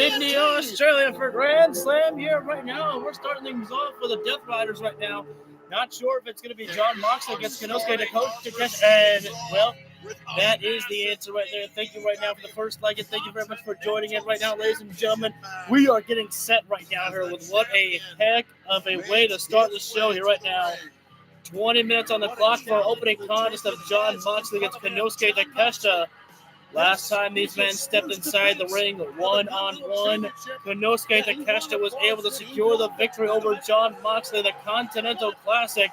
Sydney, Australia for Grand Slam here right now. We're starting things off with the Death Riders right now. Not sure if it's going to be John Moxley against Konosuke Takeshita, and, well, that is the answer right there. Thank you right now for the first like, and thank you very much for joining in right now, ladies and gentlemen. We are getting set right now here with what a heck of a way to start the show here right now. 20 minutes on the clock for our opening contest of John Moxley against Konosuke Takeshita. Last time these men stepped inside the ring one-on-one, Konosuke Takeshita was able to secure the victory over John Moxley in the Continental Classic.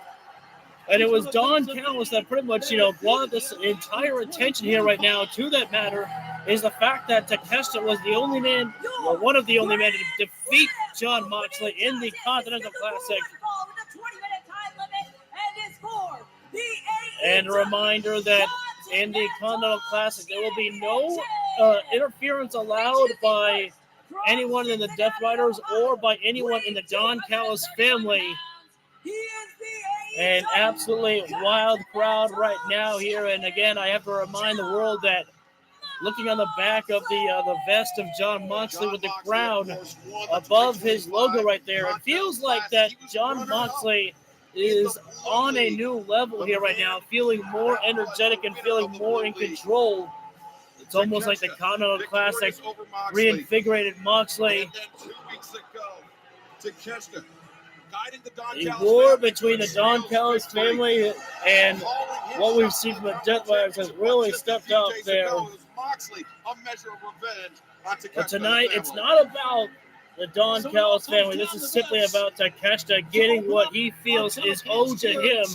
And it was Don Callis that pretty much, brought this entire attention here right now. To that matter is the fact that Takeshita was the only man, or one of the only men, to defeat John Moxley in the Continental Classic. And a reminder that in the Continental Classic, there will be no interference allowed by anyone in the Death Riders or by anyone in the Don Callis family. An absolutely wild crowd right now here. And again, I have to remind the world that looking on the back of the vest of John Moxley with the crown above his logo right there, it feels like that John Moxley is on a new level here right now, feeling more energetic and feeling more in control. It's almost like the Continental Classic reinvigorated Moxley. The war between the Don Callis family and what we've seen from the Death Riders has really stepped up there. But tonight, it's not about the Don Callis family. This is simply about Takeshita getting what he feels is owed to him.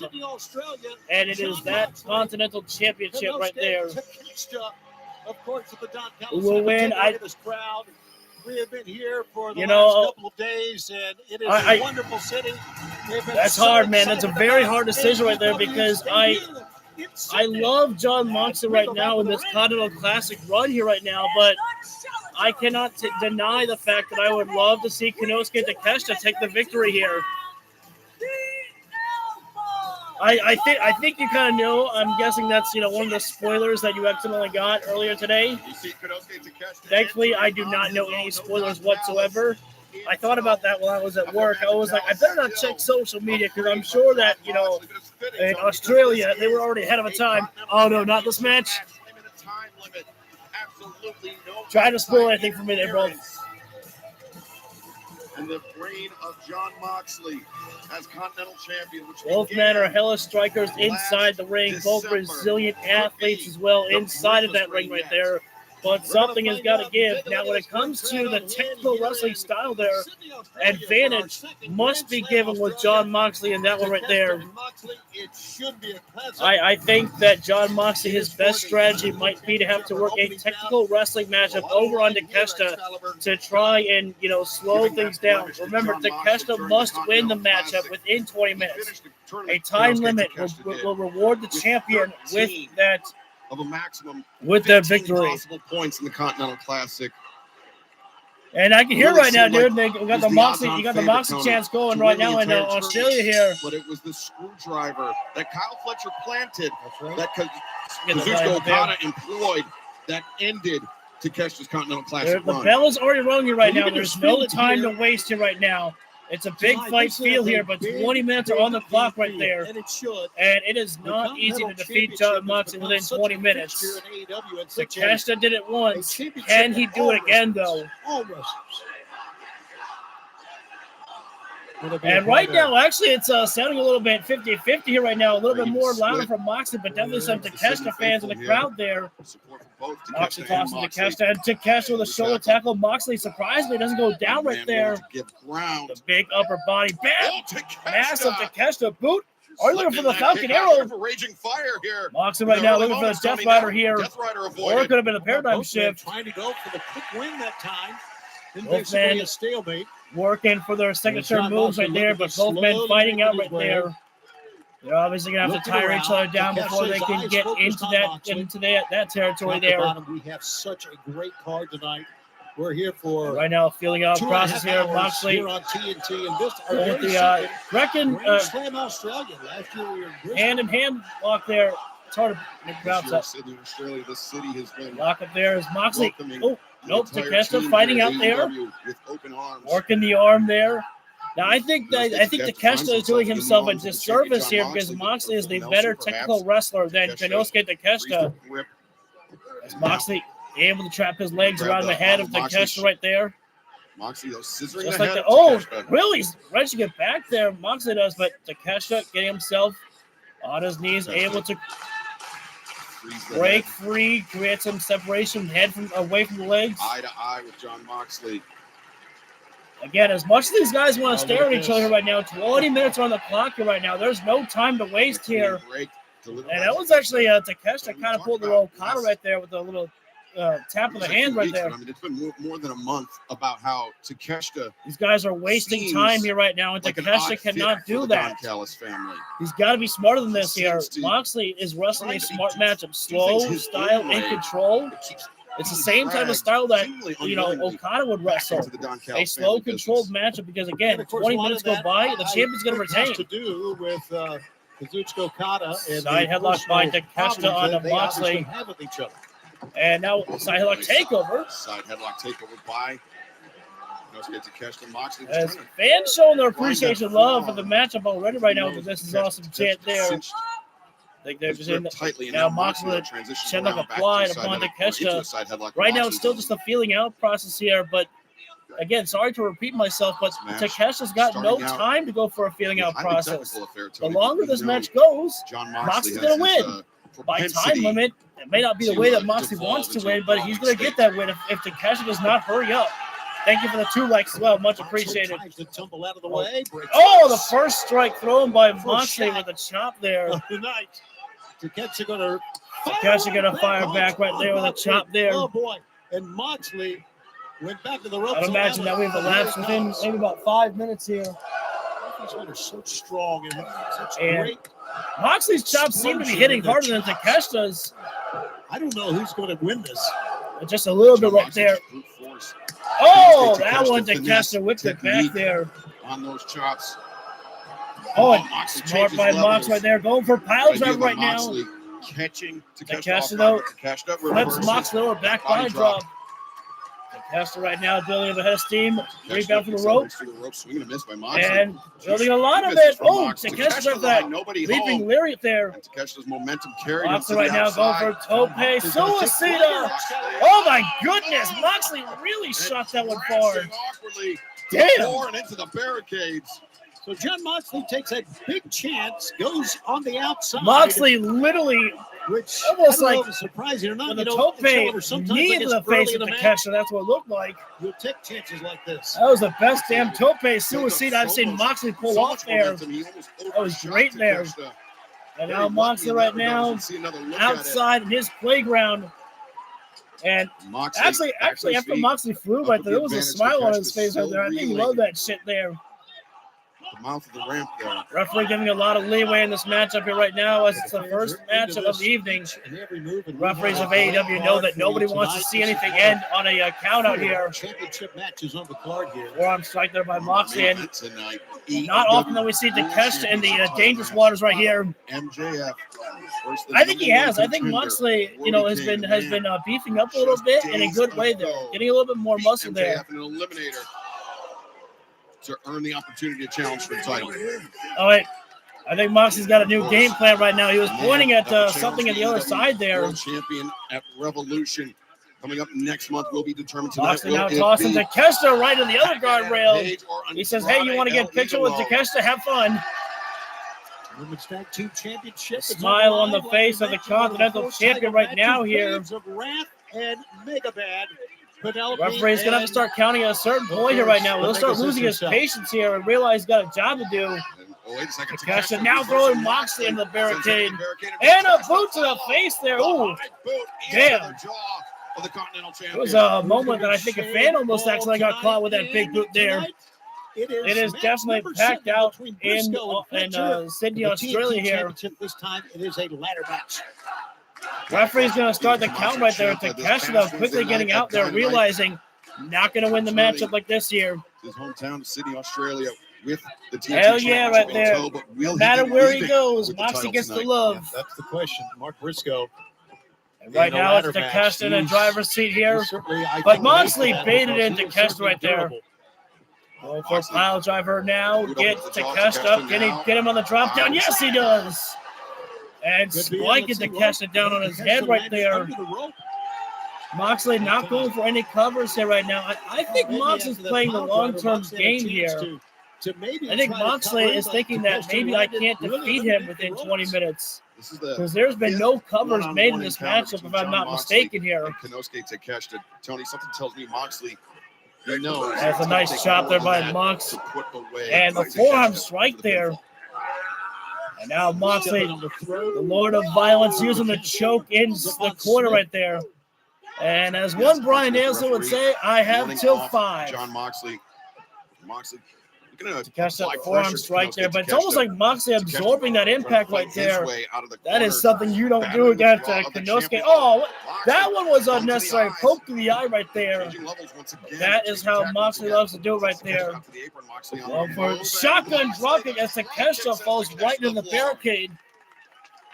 And it is that Continental Championship right there. Who will win? We have been here for the last couple of days, and it is a wonderful city. That's hard, man. That's a very hard decision right there because I love John Moxley right now in this Continental Classic run here right now, but I cannot deny the fact that I would love to see Konosuke Takeshita take the victory here. I think you kind of know. I'm guessing that's one of the spoilers that you accidentally got earlier today. Thankfully, I do not know any spoilers whatsoever. I thought about that while I was at work. I was like, I better not check social media because I'm sure that in Australia they were already ahead of a time. Oh no, not this match. Try to spoil anything for me there, bro. And the reign of John Moxley as Continental Champion. Both men are hellish strikers inside the ring. Both resilient athletes as well inside of that ring right there. But something has got to give. Now, when it comes to the technical wrestling style there, advantage must be given with John Moxley in that one right there. I think that John Moxley, his best strategy might be to have to work a technical wrestling matchup over on Takeshita to try and, slow things down. Remember, Takeshita must win the matchup within 20 minutes. A time limit will reward the champion with that. Of a maximum with the victory. Possible points in the Continental Classic. And I can hear right now, dude. They got the Moxley. You got the Moxley chance going right now in Australia here. But it was the screwdriver that Kyle Fletcher planted that Kazuchika Okada employed that ended Takeshita's Continental Classic The run. bell is already rung here right now. There's no time to waste here right now. It's a big fight feel here, but 20 minutes are on the clock right there. And it is not easy to defeat John Moxley within 20 minutes. Takeshita did it once. Can he do it again, though? And right now, actually, it's sounding a little bit 50-50 here right now. A little bit more louder from Moxley, but definitely some Takeshita fans in the crowd there. Moxley tossing Takeshita, and Takeshita with a shoulder tackle. Moxley surprisingly doesn't go down right there. The big upper body. Bam! Massive Takeshita boot. Are you looking for the Falcon Arrow? Raging fire here. Moxley right now looking for the Death Rider here. Or it could have been a paradigm shift. Trying to go for the quick win that time. Both men a stalemate. Working for their signature moves right there, but both men fighting out right there. They're obviously going to have to tire each other down before they can get into that territory there. We have such a great card tonight. We're here for right now, feeling out process here. Moxley here on TNT, and this with the Grand Slam Australia. Last year we were hand lock there. It's hard to make crowds up. Sydney, Australia, this city has been lock up there is Moxley. Oh, Nope, Takeshita fighting out there. With open arms. Working the arm there. Now, I think Takeshita is doing himself a disservice here because Moxley is the better technical wrestler than Konosuke Takeshita. As Moxley able to trap his legs around the head of Takeshita right there. Moxley, though, scissoring just the like head. Really? He's ready to get back there. Moxley does, but Takeshita getting himself on his knees, able to break free, create some separation, head away from the legs. Eye to eye with Jon Moxley. Again, as much as these guys want to stare at each other right now, 20 minutes on the clock here right now. There's no time to waste here. And that was actually Takeshita kind of pulled the little Okada right there with a little tap of the hand right there. I mean, it's been more than a month about how Takeshita. These guys are wasting time here right now, and Takeshita cannot do that. He's got to be smarter than this here. Moxley is wrestling a smart matchup, slow, style, and control. It's the same type of style that, Okada would wrestle. A slow, controlled matchup because, again, 20 minutes go by, the champion's going to retain. To do with Kazuchika Okada and side headlock by Takeshita on Moxley. And now side headlock takeover. Side headlock takeover by Takeshita Moxley. As fans showing their appreciation and love for the matchup already right now with This Is Awesome chant there. I think they're just in now Moxley with headlock applied upon Takeshita. Right now it's still just a feeling out process here, but again, sorry to repeat myself, but Takeshita's got no time to go for a feeling out process. The longer this match goes, Moxley's going to win. By time limit, it may not be the way that Moxley wants to win, but he's going to get that win if Takeshita does not hurry up. Thank you for the 2 likes as well. Much appreciated. Oh, the first strike thrown by Moxley with a chop there. Takeshita going to fire back right there with a chop there. Oh, boy. And Moxley went back to the ropes. I'd imagine that we've elapsed within maybe about 5 minutes here. These men are so strong and such great. Moxley's chops seem to be hitting harder than Takeshita's. I don't know who's going to win this. Just a little bit right there. Oh, that one Takeshita whipped it back there. On those chops. Oh, smart by Mox right there. Going for pile driver right now. Catching Takeshita, though. Flips Mox lower back body drop. Takeshita right now building up a head of steam. Rebound from the rope. And building a lot of it. Oh, Takeshita with that leaping lariat there. Takeshita's momentum carried him Moxley right now going for Tope Suicida. Oh my goodness, Moxley really shot that one far. Damn. Into the barricades. So Jon Moxley takes a big chance, goes on the outside. Moxley literally, which almost like surprising or not, with a Tope knee to the face of Takeshita. That's what it looked like. You'll take chances like this. That was the best damn Tope Suicide I've seen Moxley pull off there. That was great there. And now Moxley right now outside in his playground. And actually, after Moxley flew right there, there was a smile on his face right there. I think he loved that shit there. The mouth of the ramp there. Referee giving a lot of leeway in this matchup here right now as it's the first matchup of the evening. Referees of AEW know that nobody wants to see anything end on a count out here. Championship matches on the card here. Forearm strike there by Moxley. And not often that we see Takeshita in the dangerous waters right here. MJF. I think he has. I think Moxley, has been beefing up a little bit in a good way there, getting a little bit more muscle there. MJF, an eliminator, to earn the opportunity to challenge for the title. All right. I think Moxley's got a new game plan right now. He was pointing at something at the other side there. World champion at Revolution. Coming up next month will be determined tonight. Moxley now tossing Takeshita right to the other guardrail. He says, hey, you want to get a picture with Takeshita? Have fun. Women's Tag Team Championship. Smile on the face of the Continental Champion right now here. Of Wrath and Megabad. Referee's going to have to start counting at a certain point here right now. He'll start losing his patience here and realize he's got a job to do. Takeshita now throwing Moxley into the barricade. And a boot to the face there. Ooh, damn. It was a moment that I think a fan almost actually got caught with that big boot there. It is definitely packed out in Sydney, Australia here. This time it is a ladder match. Referee's going to start the count right there. Takeshita quickly getting out there, realizing not going to win the matchup like this year. His hometown of Sydney, Australia, with the team. Hell yeah, right there. No matter where he goes, Moxley gets the love. That's the question. Mark Briscoe. And right now it's Takeshita in a driver's seat here. But Moxley baited in Takeshita right there. Going for a pile driver now. Get Takeshita up. Can he get him on the drop down? Yes, he does. And spiking Takeshita down on his head right there. Moxley not going for any covers here right now. I think Moxley's playing the long-term game here. I think Moxley is thinking that maybe I can't defeat him within 20 minutes. Because there's been no covers made in this matchup, if I'm not mistaken here. Konosuke Takeshita. Tony, something tells me Moxley, you know. That's a nice shot there by Mox. And the forearm strike there. And now Moxley, the Lord of Violence, using the choke in the corner right there. And as one Brian Danielson would say, I have till 5. John Moxley. To catch that forearm strike there, but it's almost like Moxley absorbing that impact right there. That is something you don't do against Konosuke. Oh, that one was unnecessary. Poke to the eye right there. That is how Moxley loves to do it right there. For shotgun dropping as Takeshita falls right into the barricade.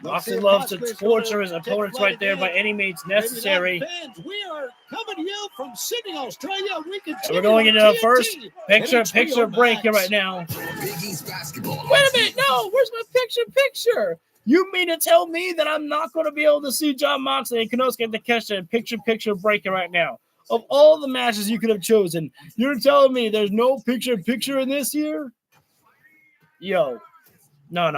Moxley loves to torture his opponents right there by any means necessary. We are coming here from Sydney, Australia. We're going into the first picture break here right now. Wait a minute, no, where's my picture? You mean to tell me that I'm not going to be able to see John Moxley and Konosuke Takeshita in picture break here right now? Of all the matches you could have chosen, you're telling me there's no picture in this here? Yo, no.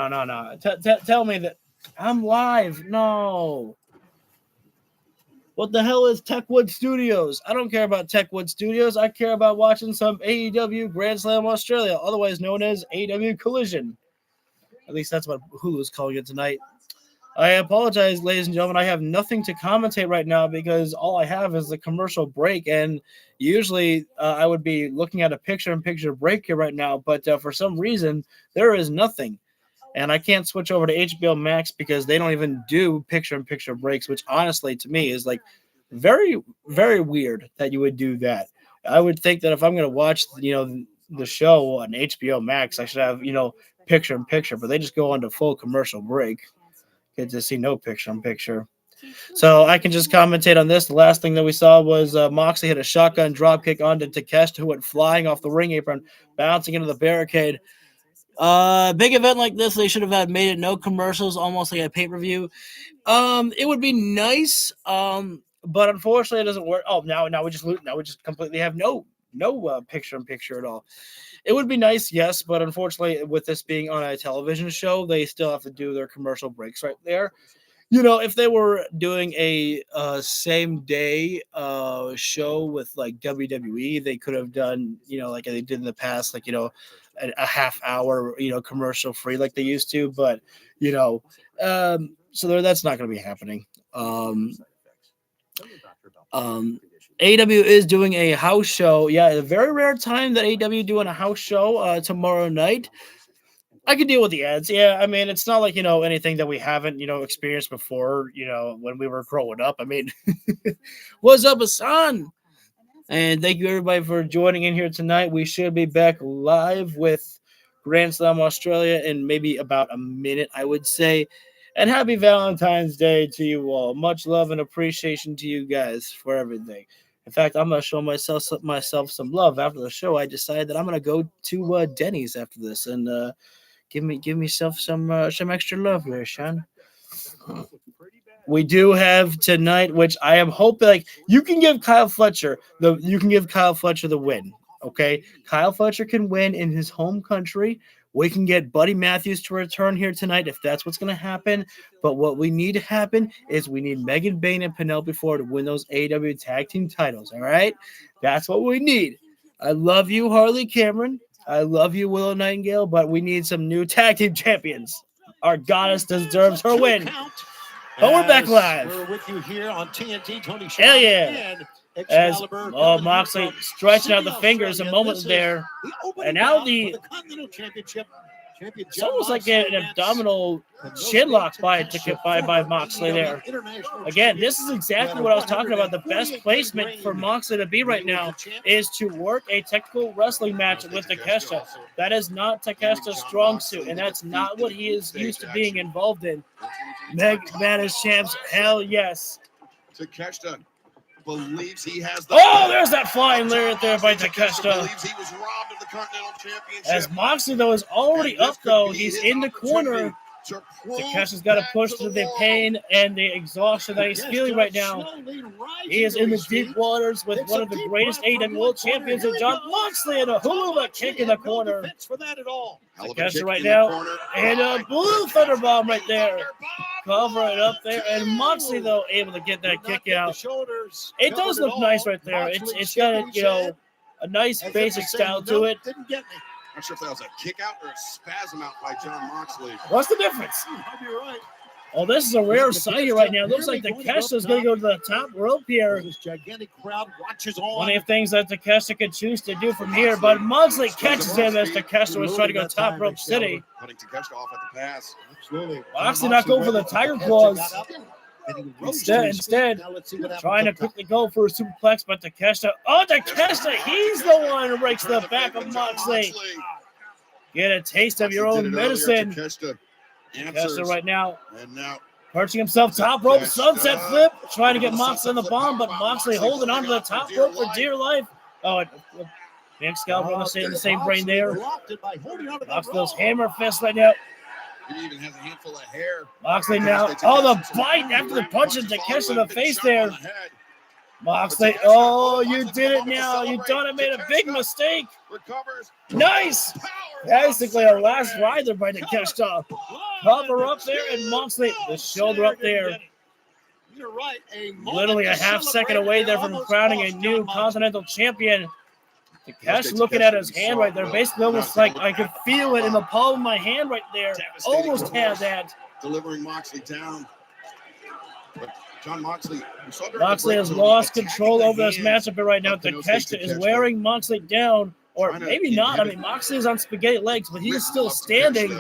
Tell me that. I'm live. No. What the hell is Techwood Studios? I don't care about Techwood Studios. I care about watching some AEW Grand Slam Australia, otherwise known as AEW Collision. At least that's what Hulu's calling it tonight. I apologize, ladies and gentlemen. I have nothing to commentate right now because all I have is the commercial break. And usually I would be looking at a picture-in-picture break here right now. But for some reason, there is nothing. And I can't switch over to HBO Max because they don't even do picture-in-picture breaks, which honestly to me is like very, very weird that you would do that. I would think that if I'm going to watch, the show on HBO Max, I should have, picture-in-picture, but they just go on to full commercial break. Get to see no picture-in-picture. So I can just commentate on this. The last thing that we saw was Moxley hit a shotgun dropkick onto Takeshita, who went flying off the ring apron, bouncing into the barricade. Big event like this, they should have had made it no commercials, almost like a pay-per-view. It would be nice, but unfortunately it doesn't work. Oh, now we just completely have no picture-in-picture at all. It would be nice, yes, but unfortunately with this being on a television show, they still have to do their commercial breaks right there. If they were doing a same day show with like WWE, they could have done, like they did in the past, like, a half hour, commercial free like they used to. But, so that's not going to be happening. AEW is doing a house show. Yeah, a very rare time that AEW doing a house show tomorrow night. I could deal with the ads. Yeah, I mean, it's not like, anything that we haven't, experienced before, when we were growing up. I mean, what's up, Hassan? And thank you, everybody, for joining in here tonight. We should be back live with Grand Slam Australia in maybe about a minute, I would say. And happy Valentine's Day to you all. Much love and appreciation to you guys for everything. In fact, I'm going to show myself some love. After the show, I decided that I'm going to go to Denny's after this and give myself some extra love there, Sean. We do have tonight, which I am hoping, like, you can give Kyle Fletcher the win. Okay, Kyle Fletcher can win in his home country. We can get Buddy Matthews to return here tonight if that's what's going to happen. But what we need to happen is we need Megan Bayne and Penelope Ford to win those AEW tag team titles. All right, that's what we need. I love you, Harley Cameron. I love you, Willow Nightingale. But we need some new tag team champions. Our goddess deserves her win. But we're back live. We're with you here on TNT. Tony Schiavone. Hell yeah. As Moxley stretching out the fingers a moment there. And now it's almost like an abdominal chin lock by Moxley there. Again, this is exactly what I was talking about. The best placement for Moxley to be right now is to work a technical wrestling match with Takeshita. That is not Takeshita's strong suit, and that's not what he is used to being involved in. Meg Madness champs, hell yes. Takeshita believes he has the. Oh, there's that flying lariat there by Takeshita. Believes he was robbed of the Continental Championship. As Moxley, though, is already up, though. He's in the corner. Takeshi's got to push through the pain and the exhaustion that he's feeling right now. He is in the deep waters with one of the greatest AEW World Champions, and Jon Moxley, and a hula kick in the corner. Takeshi right now, and a blue thunder bomb right there. Cover it up there, and Moxley, though, able to get that kick out. It does look nice right there. It's got, a nice basic style to it. Not sure if that was a kick out or a spasm out by Jon Moxley. What's the difference? You're right. Oh, this is a rare sight here right now. It looks like Takeshi's going to go to the top rope here. This gigantic crowd watches on. Plenty of things that Takeshi could choose to do from here, but Moxley catches him as Takeshi was trying to go top rope city. Putting Takeshi off at the pass. Absolutely. Moxley not going for the tiger claws. Instead, trying to quickly go for a superplex, but Takeshi. Oh, Takeshi, he's the one who breaks the back of Moxley. Get a taste of your own medicine. Takeshita right now. And now perching himself top rope, sunset flip, trying to get Moxley on the bomb, but Moxley holding on to the top rope for dear life. Oh, big scalp on the same brain there. Moxley's hammer fist right now. He even has a handful of hair. Moxley now. Oh, the bite after the punch in Takeshi in the face there. Moxley. Oh, you did it now. You done it. Made a big mistake. Nice. Basically a last rider by Takeshi. Cover up there, and Moxley, the shoulder up there. You're right. Literally a half second away there from crowning a new Continental Champion. Takeshi looking at his hand right there, basically almost like I could feel it in the palm of my hand right there. Almost had that. Delivering Moxley down. But Jon Moxley has lost control over this matchup right now. Takeshi is wearing Moxley down, or maybe not. I mean, Moxley is on spaghetti legs, but he's still standing.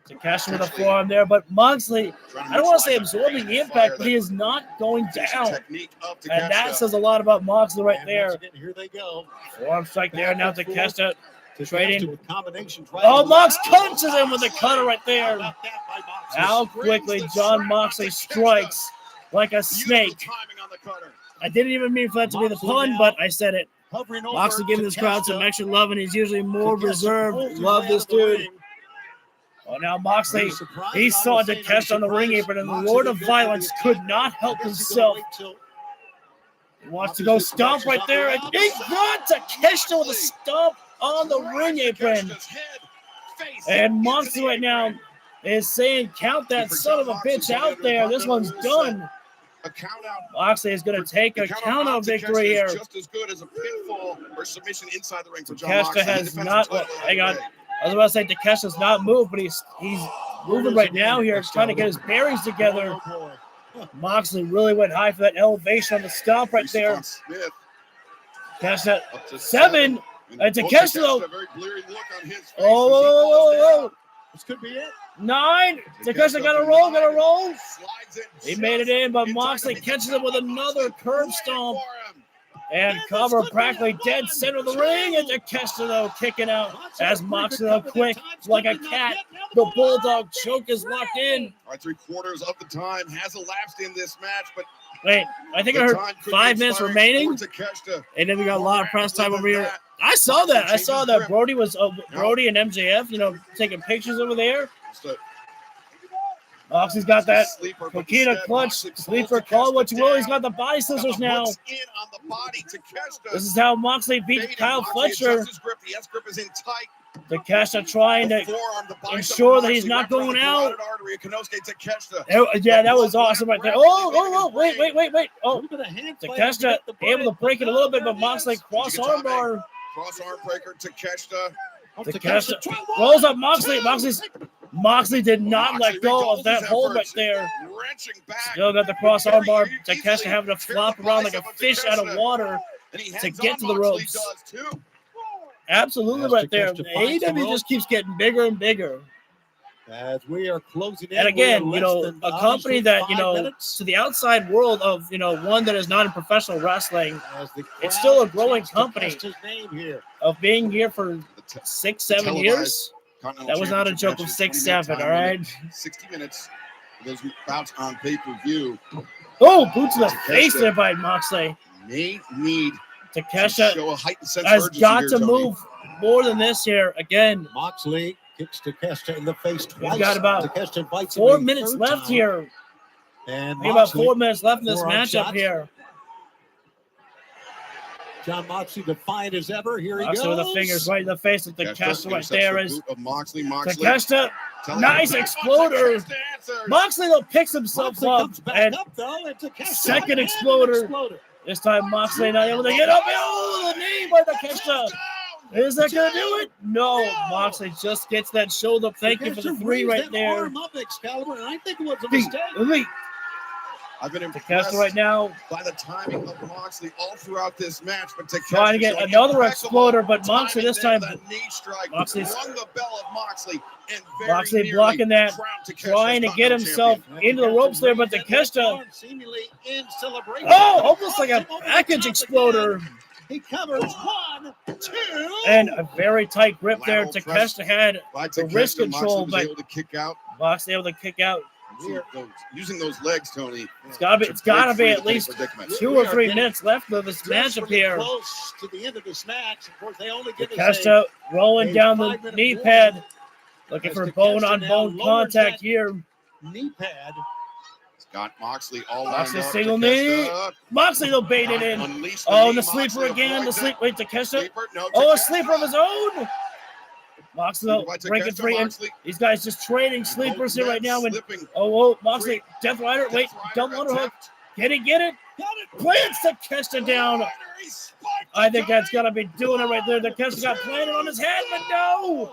Takeshi with a forearm there, but Moxley, I don't want to say absorbing the impact, but he is not going down. And that says a lot about Moxley right there. Here they go. Forearm strike there. Now Takeshi trading. Oh, Mox punches him with the cutter right there. How quickly Jon Moxley strikes like a snake. I didn't even mean for that to be the pun, but I said it. Moxley giving this crowd some extra love, and he's usually more reserved. Love this dude. Oh, now Moxley, he saw Takeshi on the ring apron, and the Lord of Violence could not help himself. He wants to go stomp right there, and he got Takeshi with a stomp on the ring apron. And Moxley right now is saying, count that son of a bitch out there. This one's done. Moxley is going to take a count-out victory here. Just as good as a pinfall or submission inside the ring for Jon Takeshi has not. Hang on. I was about to say Takeshi has not moved, but he's moving right now here, trying to get his bearings together. Moxley really went high for that elevation on the stomp right there. Takeshi at 7. And Takeshi though. Oh. This could be it. 9. Takeshi got a roll. He made it in, but Moxley catches him with another curb stomp. And cover practically dead center of the ring. And Takeshi, though, kicking out as Moxley, though, quick like a cat. The Bulldog choke is locked in. All right, 3/4 of the time has elapsed in this match, but wait, I think I heard 5 minutes remaining. And then we got a lot of press time over here. I saw that. Brody and MJF, taking pictures over there. Moxley's got that Coquina clutch, sleeper, call what you will. He's got the body scissors now. This is how Moxley beat Kyle Fletcher. Takeshi trying to ensure that he's not going out. Yeah, that was awesome right there. Oh, wait. Oh, Takeshi able to break it a little bit, but Moxley cross armbar. Cross arm breaker, Takeshi rolls up Moxley. Moxley did not let go of that hold right there. Still got the cross armbar. Takeshi having to flop around like a fish out of water to get to the ropes. Absolutely right there. AEW just keeps getting bigger and bigger. As we are closing in, and again, a company that, to the outside world of, one that is not in professional wrestling, it's still a growing company of being here for 6-7 years. That was not a joke of 6-7, all right? 60 minutes. those bouts on pay-per-view. Oh, boot to the face there by Moxley. May need Takeshita show a heightened sense has of urgency got here, to Tony. move more than this here. Again, Moxley kicks Takeshita in the face twice. we've got about Takeshita invites 4 him a minutes third left time. here. And We got about Moxley, 4 minutes left in this forearm matchup shot. here. John Moxley defiant as ever. Here he Moxley goes. with the fingers right in the face of Takeshita right there. Is Moxley. Takeshita, nice exploder. Moxley though picks himself Moxley up comes back and up though. And Takeshita second again, exploder. exploder. This time Moxley not able to get up. Oh, the knee by Takeshita. Is that going to do it? No. Moxley just gets that shoulder. Thank you for the 3 right there. Arm up, Excalibur, and I think it was a mistake. I've been Takeshita impressed right now by the timing of Moxley all throughout this match, but Takeshita trying to get showing another impeccable exploder, but Moxley timing this time. there. The knee strike Moxley's- rung the bell of Moxley and very Moxley nearly blocking that, crowned Takeshita trying to get Continental himself champion. into the ropes there, but Takeshita, seemingly in celebration. oh, almost like a package exploder. He covers 1, 2, And a very tight grip there. Lateral press Takeshita had By the Takeshita, wrist control, Moxley was but able to kick out. Moxley able to kick out. Using those legs, Tony. It's gotta be at least predicament. 2 or 3 minutes left of this matchup here. Close to the end of this match. Of course, they only give us Takeshita rolling a down the 5-minute knee warning. pad, looking As for Takeshita bone-on-bone now contact lowers here. knee pad. Got Moxley all lined Moxley up. single Takeshita knee. Moxley will bait it in. unleashed Oh, knee. and the sleeper Moxley again. The avoids sleep. it. Wait, Takeshita. Sleeper, no, Oh, a Takeshita. sleeper of his own. Moxley will By break it Takeshita, free. And Moxley. these guys just trading sleepers here right now. And Slipping. oh, Moxley, Death Rider. Death Wait, Rider double underhook. attempt. Get it. Got it. Plants Takeshita down. Rider, he spiked I think it, that's Tony. got to be doing it right there. Takeshita got planted on his head, but no.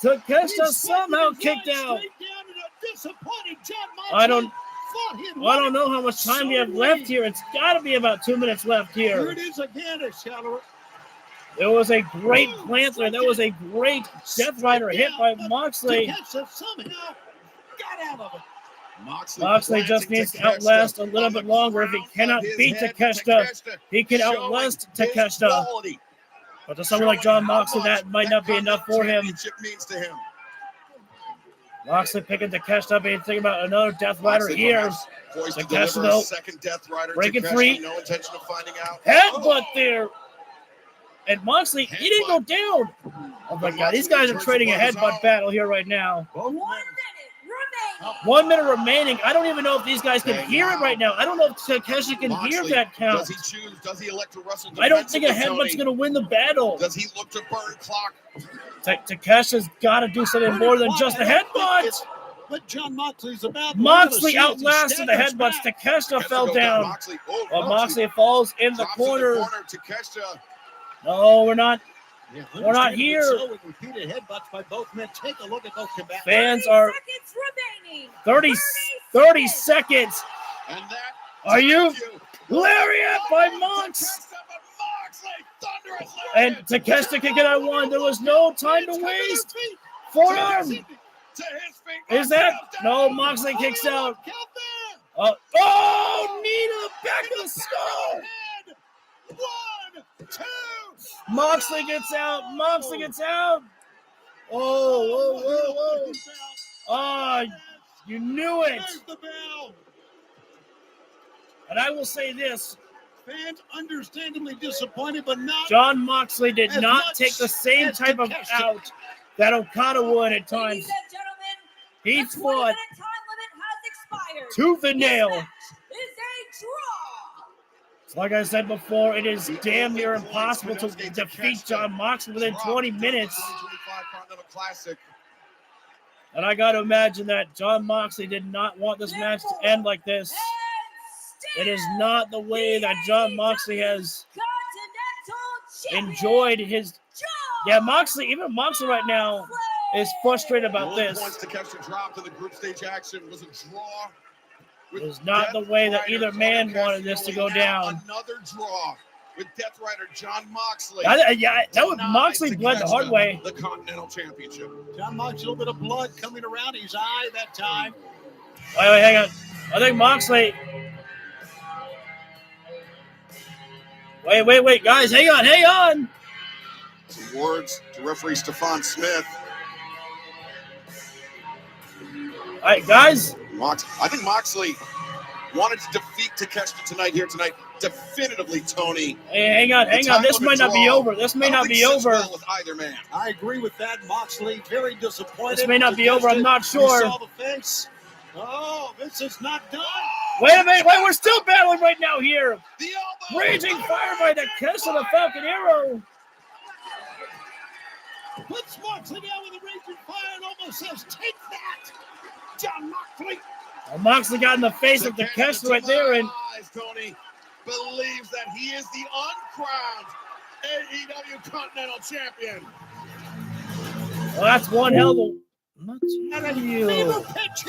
He Takeshita spiked somehow his kicked line out. straight down and a disappointed John I don't- Moxley thought he'd I won don't it. know how much time we have left here. It's got to be about 2 minutes left Here here. it is again, Excalibur. There was a great plant there. That was a great Death Rider hit by Moxley. Takeshita somehow got out of it. Moxley just needs to outlast a little bit longer. If he cannot beat Takeshita, he can outlast Takeshita. But to someone like John Moxley, that might not be enough for him. Means to him. Moxley picking Takeshita up. And thinking about another Death Rider Moxley here. perhaps poised to Takeshita, deliver a second Death Rider. break it Takeshita, free. No intention of finding out. Headbutt there. And Moxley, he didn't go down. Oh my God, these guys are trading a headbutt battle here right now. 1 minute remaining. 1 minute remaining. I don't even know if these guys can hear it right now. I don't know if Takeshita can hear Moxley, that count. Does he choose? Does he elect to wrestle? I don't think a defensively, headbutt's Tony? going to win the battle. Does he look to burn clock? Takesha's got to do something more than just a headbutt. But John Moxley's about. Moxley outlasted the headbutts. Takeshita fell Takeshita down. Moxley. Oh, Well, Moxley falls in the drops corner. Takeshita. No, we're not. Yeah, We're not here. So with repeated headbutts by both men. Take a look at both combatants. Fans 30 are seconds remaining. 30 seconds. And that Are you? tells Lariat by Mox. Takeshita, but Moxley, thunderous And lariat. Takeshita can get on one. There was no time to waste. Forearm. To his feet. Is that? Moxley No, down. Moxley kicks out. Count there. Oh, knee to the back of the skull. Head. 1, 2. Moxley gets out. Moxley gets out. Oh. Oh, you knew it. There's the bell. And I will say this. Fans understandably disappointed, but not. John Moxley did As not much take the same as type of Takeshita. out that Okada would at times. Ladies and gentlemen, He the 20-minute fought time limit has expired. tooth and This nail. match is a draw. Like I said before, it is damn near impossible to defeat John Moxley within 20 minutes. 2025 Continental Classic. And I got to imagine that John Moxley did not want this match to end like this. It is not the way that John Moxley has enjoyed his. Yeah, Moxley, even Moxley right now is frustrated about The only this. points Takeshita dropped in the group stage action was a draw. with It is not the Death way that Rider either John man wanted this to go Cassidy. Now down. Another draw with Death Rider John Moxley. Yeah, that was Moxley bled the hard way. The Continental Championship. John Moxley, a little bit of blood coming around his eye that time. Wait, hang on. I think Moxley. Wait, guys, hang on. Some words to referee Stefan Smith. All right, guys, I think Moxley wanted to defeat Takeshita tonight. Definitively, Tony. Hey, hang on. This might not be over. This may not be over. Well with either man. I agree with that. Moxley very disappointed. This may not be over. I'm not sure. You saw the face. Oh, this is not done. Wait a minute. We're still battling right now here. Raging fire by Takeshita, the Falcon Arrow. Puts Moxley down with a raging fire and almost says, "Take that, John Moxley." Well, Moxley got in the face of Takeshita right there, and Tony believes that he is the uncrowned AEW Continental Champion. well, that's one hell of a.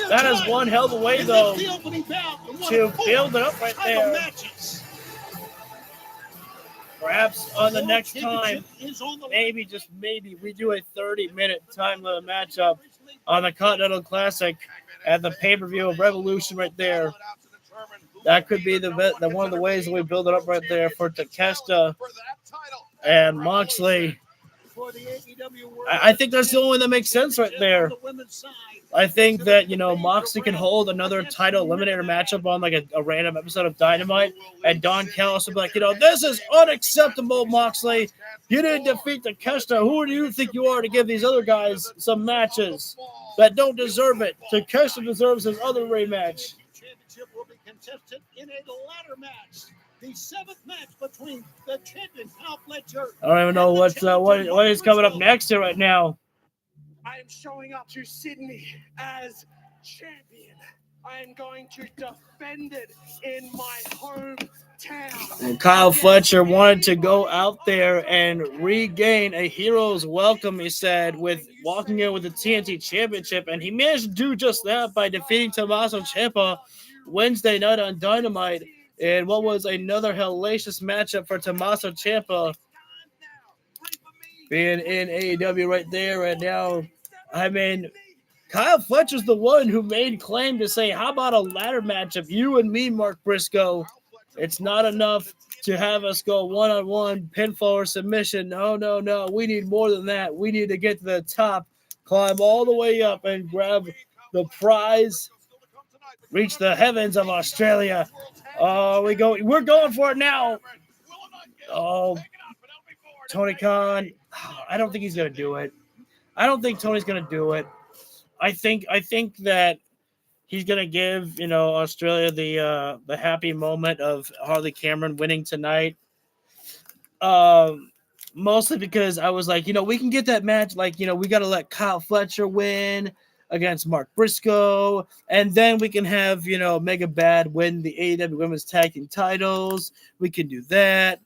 That is one hell of a way, though, to build it up right there. Perhaps on the next time, maybe, just maybe, we do a 30-minute time limit matchup on the Continental Classic at the pay-per-view of Revolution right there. That could be the one of the ways that we build it up right there for Takeshita and Moxley. I think that's the only one that makes sense right there. I think that, Moxley can hold another title eliminator matchup on like a random episode of Dynamite, and Don Callis will be like, this is unacceptable, Moxley. You didn't defeat Takeshita. Who do you think you are to give these other guys some matches that don't deserve it? Takeshita deserves his other rematch. Championship will be contested in a ladder match. The seventh match between the champion Kyle Fletcher. I don't even know what is coming up next here right now. I am showing up to Sydney as champion. I am going to defend it in my hometown. And Kyle Fletcher wanted to go out there and regain a hero's welcome, he said, with walking in with the TNT Championship. And he managed to do just that by defeating Tommaso Ciampa Wednesday night on Dynamite. And what was another hellacious matchup for Tommaso Ciampa being in AEW right there right now. I mean, Kyle Fletcher's the one who made claim to say, how about a ladder matchup? You and me, Mark Briscoe. It's not enough to have us go one-on-one, pinfall or submission. No. We need more than that. We need to get to the top, climb all the way up and grab the prize, reach the heavens of Australia. Oh, we're going for it now. Oh, Tony Khan. I don't think he's going to do it. I don't think Tony's going to do it. I think that he's going to give, Australia the happy moment of Harley Cameron winning tonight. Mostly because I was like, we can get that match. Like, we got to let Kyle Fletcher win against Mark Briscoe, and then we can have, Mega Bad win the AEW Women's Tag Team titles. We can do that.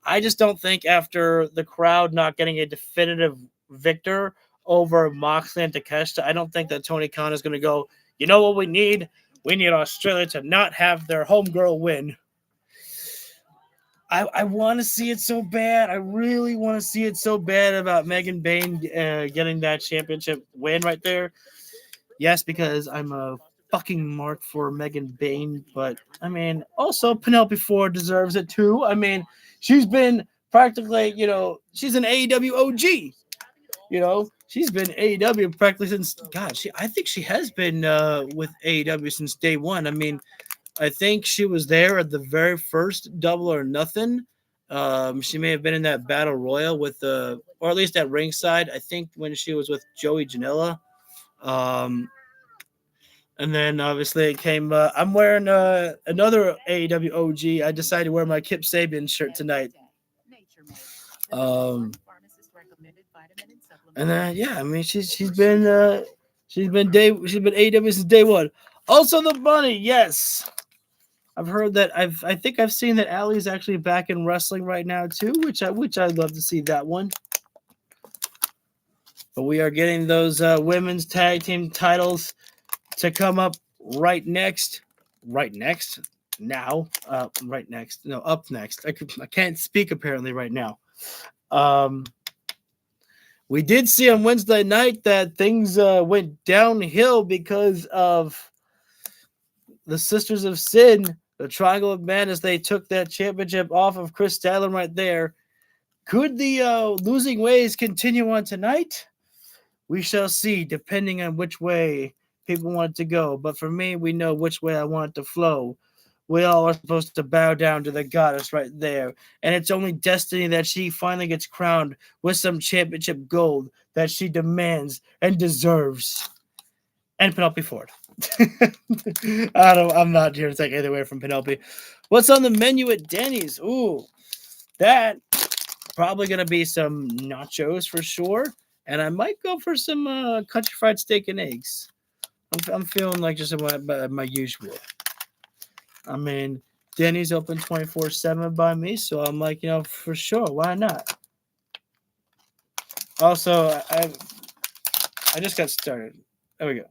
I just don't think after the crowd not getting a definitive victor over Moxley and Takeshita, I don't think that Tony Khan is going to go, what we need? We need Australia to not have their homegirl win. I want to see it so bad. I really want to see it so bad about Megan Bayne getting that championship win right there. Yes, because I'm a fucking mark for Megan Bayne, but I mean, also Penelope Ford deserves it too. I mean, she's been practically, she's an AEW OG. She's been AEW practically since, I think she has been with AEW since day one. I mean, I think she was there at the very first Double or Nothing. She may have been in that Battle Royal with or at least at ringside, I think, when she was with Joey Janela. And then obviously it came. I'm wearing another AEW OG. I decided to wear my Kip Sabian shirt tonight. And then I mean she's been AEW since day one. Also the Bunny, yes. I've heard that I think I've seen that Allie's actually back in wrestling right now too, which I'd love to see that one. But we are getting those women's tag team titles to come up up next. I can't speak apparently right now. We did see on Wednesday night that things went downhill because of the Sisters of Sin, the Triangle of Madness. They took that championship off of Chris Statler right there. Could the losing ways continue on tonight? We shall see, depending on which way people want it to go. But for me, we know which way I want it to flow. We all are supposed to bow down to the goddess right there. And it's only destiny that she finally gets crowned with some championship gold that she demands and deserves. And Penelope Ford. I'm not here to take anything away from Penelope. What's on the menu at Denny's? Ooh, that probably going to be some nachos for sure. And I might go for some country fried steak and eggs. I'm feeling like just my usual. I mean, Denny's open 24/7 by me, so I'm like, for sure, why not? Also, I just got started. There we go.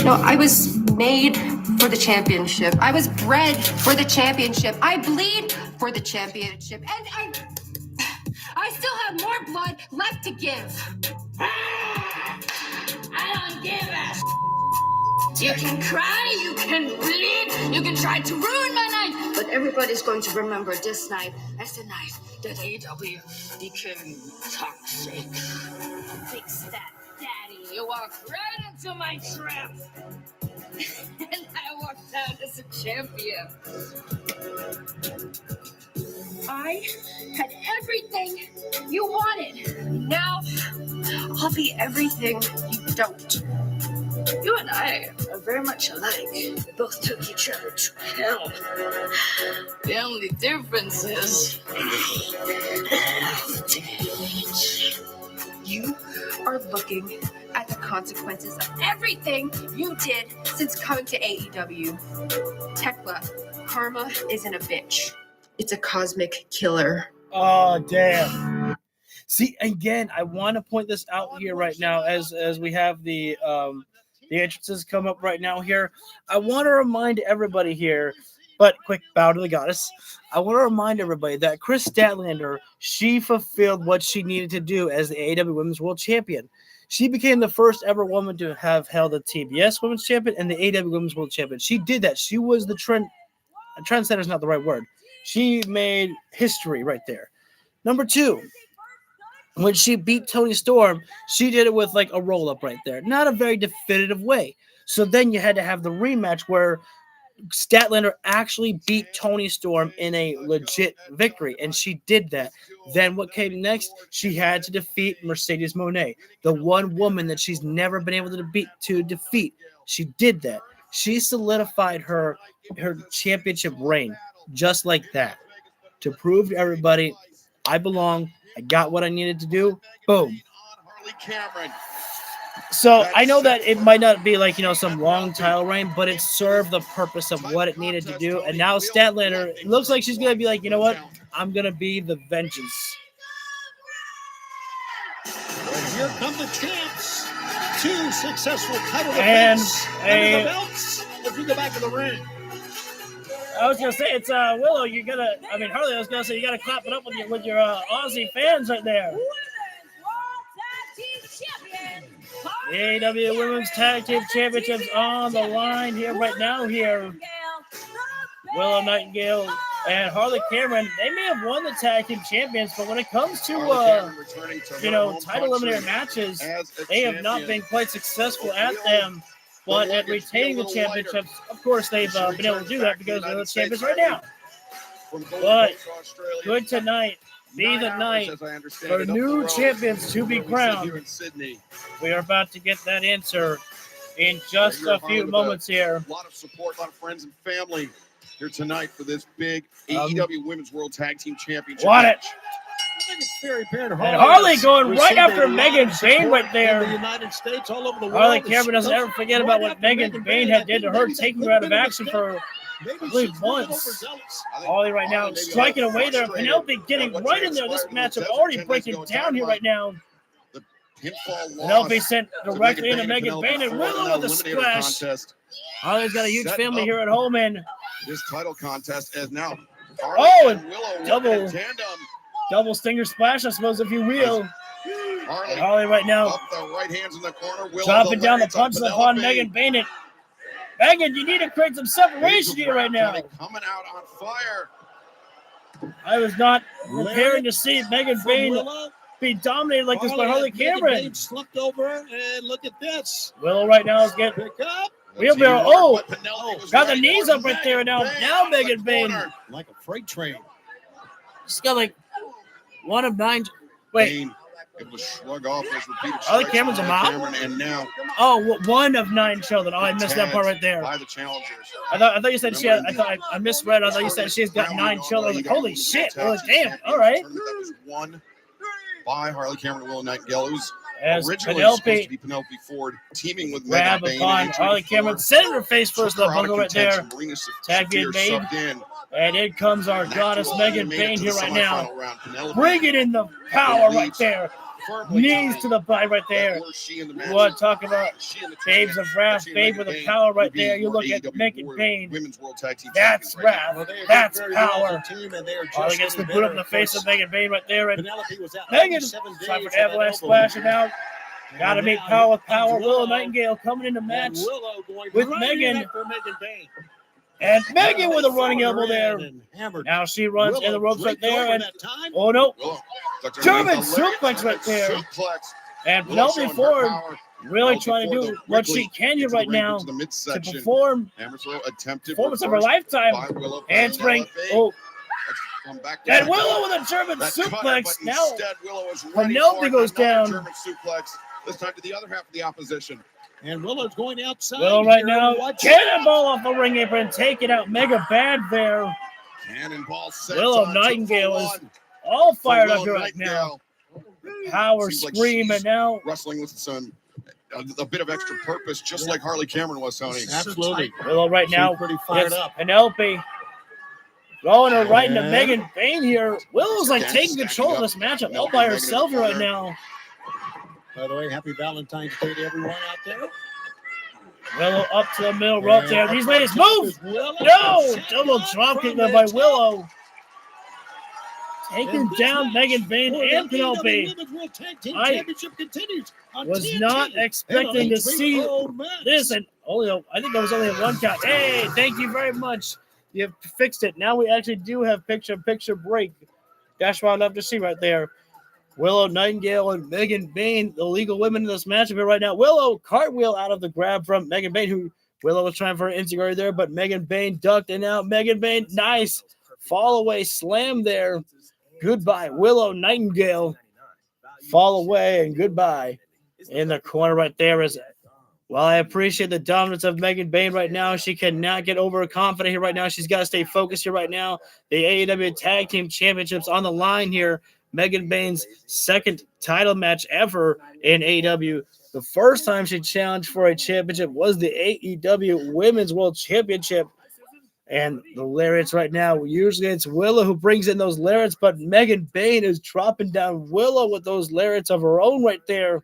I was made for the championship. I was bred for the championship. I bleed for the championship. And I still have more blood left to give. I don't give a You can cry, you can bleed, you can try to ruin my night, but everybody's going to remember this night as the night that AEW became toxic. Fix that, Daddy. You walked right into my trap. And I walked out as a champion. I had everything you wanted. Now, I'll be everything you don't. You and I are very much alike. We both took each other to hell. The only difference is you are looking at the consequences of everything you did since coming to AEW. Tekla, karma isn't a bitch. It's a cosmic killer. Oh, damn. See, again, I want to point this out here right now as we have the entrances come up right now here. I want to remind everybody here, but quick bow to the goddess. I want to remind everybody that Chris Statlander, she fulfilled what she needed to do as the AEW Women's World Champion. She became the first ever woman to have held the TBS Women's Champion and the AEW Women's World Champion. She did that. She was the trendsetter is not the right word. She made history right there. Number 2, when she beat Toni Storm, she did it with like a roll-up right there. Not a very definitive way. So then you had to have the rematch where Statlander actually beat Toni Storm in a legit victory, and she did that. Then what came next? She had to defeat Mercedes Moné, the one woman that she's never been able to defeat. She did that. She solidified her championship reign just like that to prove to everybody, I belong. I got what I needed to do. Boom. So I know that it might not be like, some long title reign, but it served the purpose of what it needed to do. And now Statlander, it looks like she's going to be like, you know what? I'm going to be the vengeance. And here come the champs. 2 successful title defense under the belts as we go back to the ring. I was gonna say it's Willow. Harley. I was gonna say you gotta clap it up with your Aussie fans right there. The AEW Women's Tag Team Championships on the line here right now. Here, Willow Nightingale and Harley Cameron. They may have won the Tag Team Champions, but when it comes to title eliminator matches, they have not been quite successful at them. But at retaining the championships, of course, they've been able to do that because they're the champions right now. But good tonight. Be the night for new champions to be crowned. We are about to get that answer in just a few moments here. A lot of support, a lot of friends and family here tonight for this big AEW Women's World Tag Team Championship match. I think it's very apparent. And Harley going right after Megan Bain right there. In the United States, all over the world. Harley Cameron doesn't ever forget about what Megan Bain had did to her, taking her out of action for, I believe, once. Harley right now striking away there. Penelope getting right in there. This matchup already breaking down here right now. Penelope sent directly into Megan Bain and Willow with a splash. Harley's got a huge family here at home, and this title contest is now. Double stinger splash, I suppose, if you will. Harley right now. Up the right hands in the corner. Dropping down the punches upon Megan Bain. Megan, you need to create some separation here right now. Coming out on fire. I was not preparing to see Megan Bain be dominated like this by Harley Cameron. Slipped over, and look at this. Willow right now is getting pick up. wheelbarrow. Oh, got the knees up right there now. Now Megan Bain like a freight train. She's got like 1 of 9. Wait. Able to shrug off those repeated Harley Cameron's a mom? And now 1 of 9 children. Oh, I missed that part right there. By the challengers. I thought you said she had, I misread. I thought you said she's got 9 children. I was like, holy shit. I was like, damn. All right. That was won by Harley Cameron and Willow Nightingale. It was as originally Penelope supposed to be Penelope Ford teaming with grab Megan Bain upon Harley Cameron, setting her face first in the bungle right there. Tag being made. And in comes our goddess Megan Bain here right now. Bringing in the power right there. Knees to the body right there. You want to talk about babes of wrath, babe with the power right there. You look at Megan Bain. That's wrath. That's power. Harley gets the boot up in the face of Megan Bain right there. And Megan, time for an avalanche splashing out. Got to meet power with power. Willow Nightingale coming in the match with Megan. And Megan with a running elbow there. Now she runs in the ropes right there. And oh no. German suplex right there. And Penelope Ford really trying to do what she can here right now to perform performance of her lifetime. Handspring. Oh. And Willow with a German suplex. Now Penelope goes down. This time to the other half of the opposition. And Willow's going outside. Willow right now. Cannonball off the ring apron. Taking out Mega Bad there. Cannonball Willow Nightingale is all fired up here right now. Power screaming now. Wrestling with some a bit of extra purpose, just like Harley Cameron was, Tony. Absolutely. Willow right now. Pretty fired up. Penelope throwing her right into Megan Bain here. Willow's like taking control of this matchup all by herself right now. By the way, happy Valentine's Day to everyone out there. Willow up to the middle rope there. These ladies move. No! Double drop kick there by Willow. Taking down Megan Bain and Penelope. I was not expecting to see this. And I think there was only a 1 count. Hey, thank you very much. You fixed it. Now we actually do have picture break. That's what I'd love to see right there. Willow Nightingale and Megan Bain, the legal women in this matchup here right now. Willow cartwheel out of the grab from Megan Bain, who Willow was trying for an integrity there, but Megan Bain ducked and out. Megan Bain, nice fall away slam there. Goodbye, Willow Nightingale. Fall away and goodbye. In the corner right there is, well, I appreciate the dominance of Megan Bain right now. She cannot get overconfident here right now. She's got to stay focused here right now. The AEW Tag Team Championships on the line here. Megan Bain's second title match ever in AEW. The first time she challenged for a championship was the AEW Women's World Championship. And the lariats right now, usually it's Willow who brings in those lariats, but Megan Bain is dropping down Willow with those lariats of her own right there.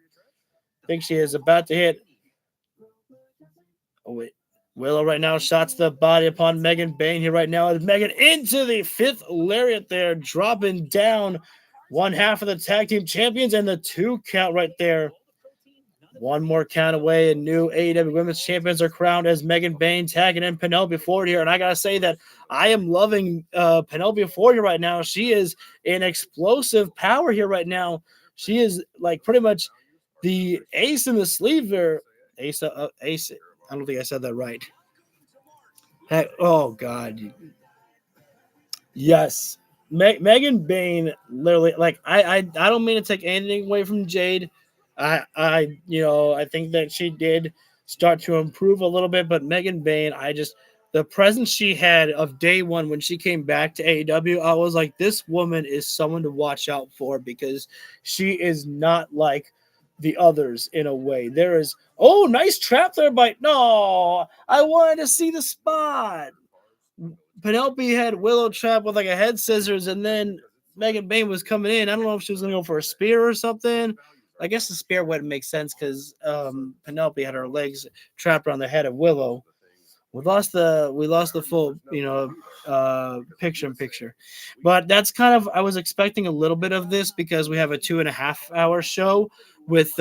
I think she is about to hit. Oh, wait. Willow right now shots the body upon Megan Bain here right now. Megan into the 5th lariat there, dropping down one half of the tag team champions and the 2 count right there. One more count away and new AEW Women's Champions are crowned as Megan Bain tagging in Penelope Ford here. And I got to say that I am loving Penelope Ford here right now. She is an explosive power here right now. She is like pretty much the ace in the sleeve there. Ace. I don't think I said that right. Heck, oh, God. Yes. Megan Bain literally, like, I don't mean to take anything away from Jade. I think that she did start to improve a little bit, but Megan Bain, the presence she had of day one when she came back to AEW, I was like, this woman is someone to watch out for because she is not like the others in a way. There is, nice trap there no, I wanted to see the spot. Penelope had Willow trap with like a head scissors, and then Megan Bain was coming in. I don't know if she was going to go for a spear or something. I guess the spear wouldn't make sense because Penelope had her legs trapped around the head of Willow. We lost the full, picture in picture, but that's kind of, I was expecting a little bit of this because we have a 2.5 hour show with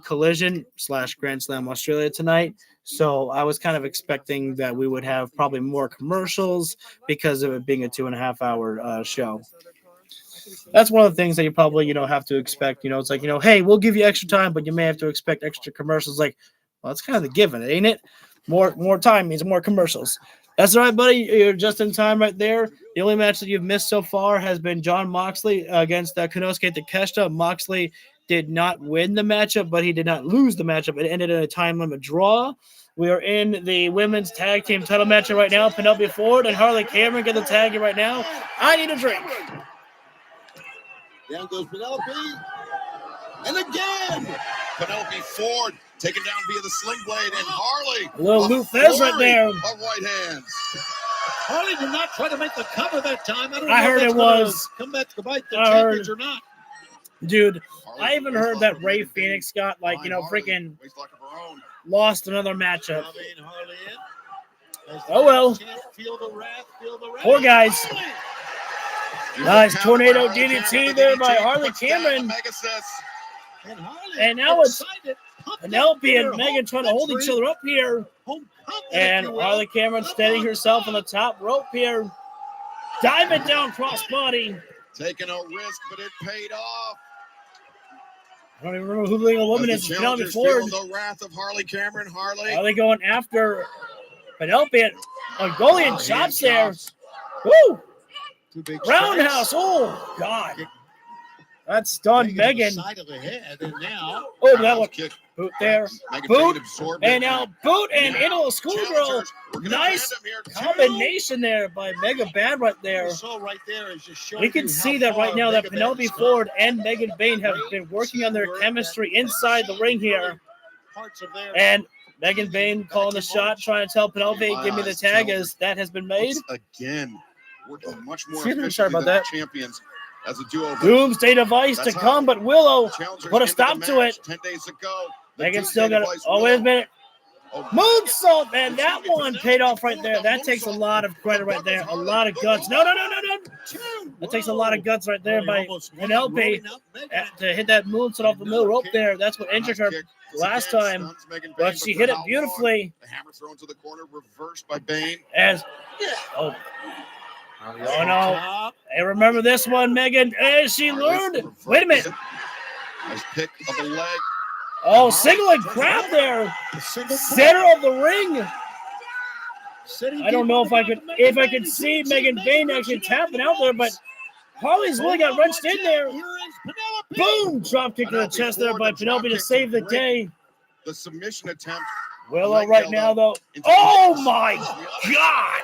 Collision / Grand Slam Australia tonight. So I was kind of expecting that we would have probably more commercials because of it being a 2.5 hour show. that's one of the things that you probably, have to expect. It's like, hey, we'll give you extra time, but you may have to expect extra commercials. Like, well, that's kind of the given, ain't it? More time means more commercials. That's all right, buddy. You're just in time right there. The only match that you've missed so far has been Jon Moxley against Konosuke Takeshita. Moxley did not win the matchup, but he did not lose the matchup. It ended in a time limit draw. We are in the women's tag team title match right now. Penelope Ford and Harley Cameron get the tag right now. I need a drink. Down goes Penelope. And again, Penelope Ford taken down via the sling blade, and Harley. A little Lou Fez right there. Of right hands. Harley did not try to make the cover that time. I heard it was. Come back to bite the champions or not. Dude, I even heard that Ray Phoenix got, freaking lost another matchup. Oh, well. Poor guys. Nice tornado DDT there by Harley Cameron. And now it's Penelope and Megan trying to hold each other up here. And Harley Cameron steadying herself on the top rope here. Diving down crossbody. Taking a risk, but it paid off. I don't even remember who the legal woman is. Penelope Ford. The wrath of Harley Cameron. Harley. Are they going after Penelope? Mongolian chops there. Woo! Roundhouse. Oh, God. That stunned Megan. Side of the head, and now, that one. Boot there. Boot. And now boot and into a schoolgirl. Nice combination there by Mega Bad right there. We can see that right now that Penelope Ford and Megan Bain have been working on their chemistry inside the ring here. And Megan Bain calling the shot, trying to tell Penelope, give me the tag as that has been made. Again, working much more Sorry about that. Champions. As a duo. Doomsday device to come, but Willow put a stop to it. 10 days ago. Megan still got it. Oh, wait a minute. Moonsault, man. That one paid off right there. That takes a lot of credit right there. A lot of guts. No. That takes a lot of guts right there by Penelope to hit that moonsault off the middle rope there. That's what injured her last time. But she hit it beautifully. The hammer thrown to the corner, reversed by Bain. Oh, no. Hey, remember this one, Megan. Hey, she learned. Wait a minute. Nice pick of the leg. Oh, single leg grab there. Center of the ring. I don't know if I could see Megan Bain actually tapping out there, but Harley's really got wrenched in there. Boom! Drop kick to the chest there by Penelope to save the day. The submission attempt. Willow right now, though. Oh, my God.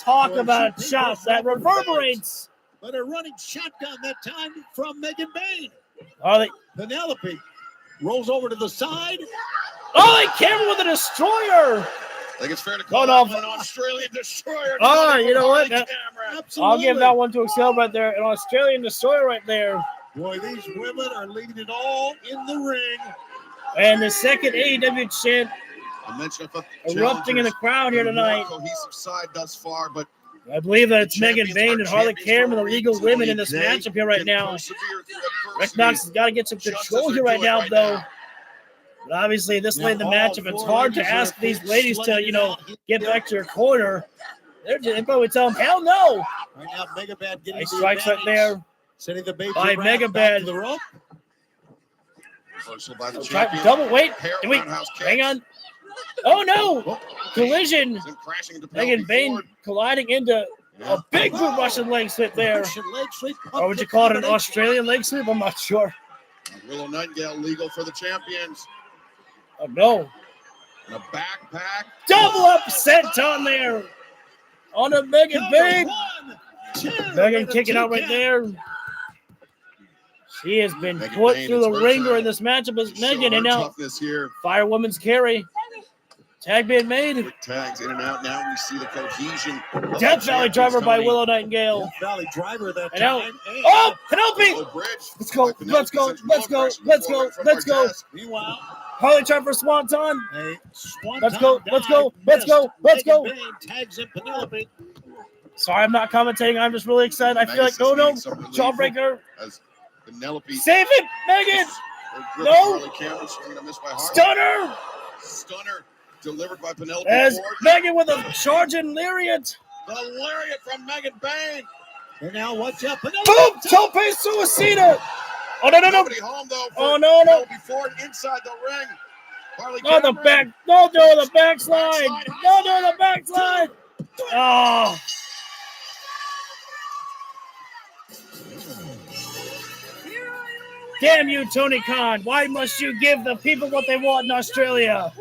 Talk about a shot that reverberates. But a running shotgun that time from Megan Bain. Penelope rolls over to the side. Oh, Cameron with a destroyer. I think it's fair to call it an Australian destroyer. Oh, you know what? I'll give that one to Excel right there. An Australian destroyer right there. Boy, these women are leaving it all in the ring. And the second AEW chant erupting in the crowd here tonight. Cohesive side thus far, but I believe that it's Megan Bain and Harley Cameron, the legal women in this matchup here right now. Rick Knox has got to get some control here right now, though. But obviously, this late in the matchup, it's hard to ask these ladies to, get back to your corner. They probably tell them, hell no. Right now, Mega Bad getting nice strikes right there. Sending the baby by Mega Bad. Double weight. Hang on. Oh, no. Collision. Megan Bain colliding into a big Russian leg sweep there. Or would you call it an Australian leg sweep? I'm not sure. Willow Nightingale legal for the champions. Oh, no. And a backpack. Double upset on there. On a Megan Bain. Megan kicking out right there. She has been put through the ringer in this matchup as Megan. And now Firewoman's carry. Tag being made. Quick tags in and out. Now we see the cohesion. Death Valley driver by Willow Nightingale. Death Valley driver that and now, oh, Penelope! Let's go. Let's go. Let's go. Let's go. Let's go. Meanwhile, Harley trying for Swanton. Swanton. Let's go. Let's go. Let's go. Let's go. Tags in Penelope. Sorry, I'm not commentating. I'm just really excited. I feel like, oh no, jawbreaker. Save it, Megan. No. Stunner. Stunner. Delivered by Penelope as Ford. Megan with a charging lariat. The lariat from Megan Bain. And now watch out. Boom! Tope Suicida! Oh, no. Nobody home, though. Oh, no. Before and inside the ring. Harley No, the back. No, do the backslide. No, do the backslide. Oh. Damn you, Tony Khan. Why must you give the people what they want in Australia?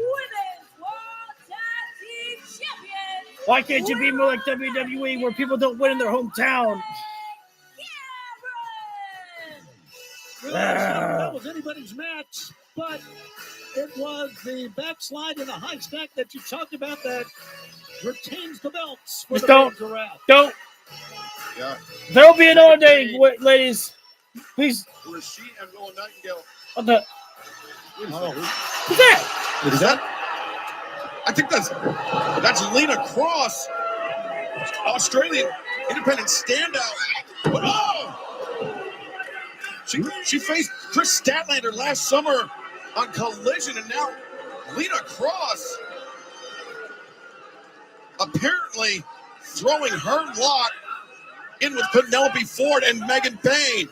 Why can't you be more like WWE where people don't win in their hometown? That was anybody's match, but it was the backslide and the high stack that you talked about that retains the belts. Just don't. Yeah. There'll be another day, ladies. Please. Rasheed and Willow Nightingale. What the? Who's that? Is that? I think that's Lena Cross, Australian independent standout. Oh! She faced Chris Statlander last summer on Collision, and now Lena Cross apparently throwing her lot in with Penelope Ford and Megan Bayne.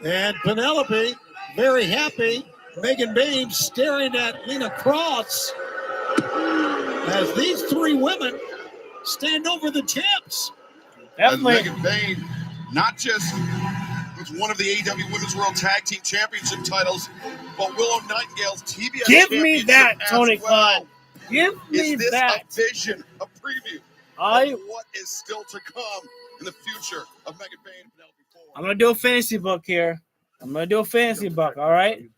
And Penelope, very happy. Megan Bayne staring at Lena Cross as these three women stand over the champs. And Megan Bayne, not just with one of the AEW Women's World Tag Team Championship titles, but Willow Nightingale's TBS Give me that, Tony Khan. Give me that. Is this that. a vision, a preview of what is still to come in the future of Megan Bayne and Penelope Ford? I'm going to do a fantasy book here. I'm going to do a fantasy book, all right?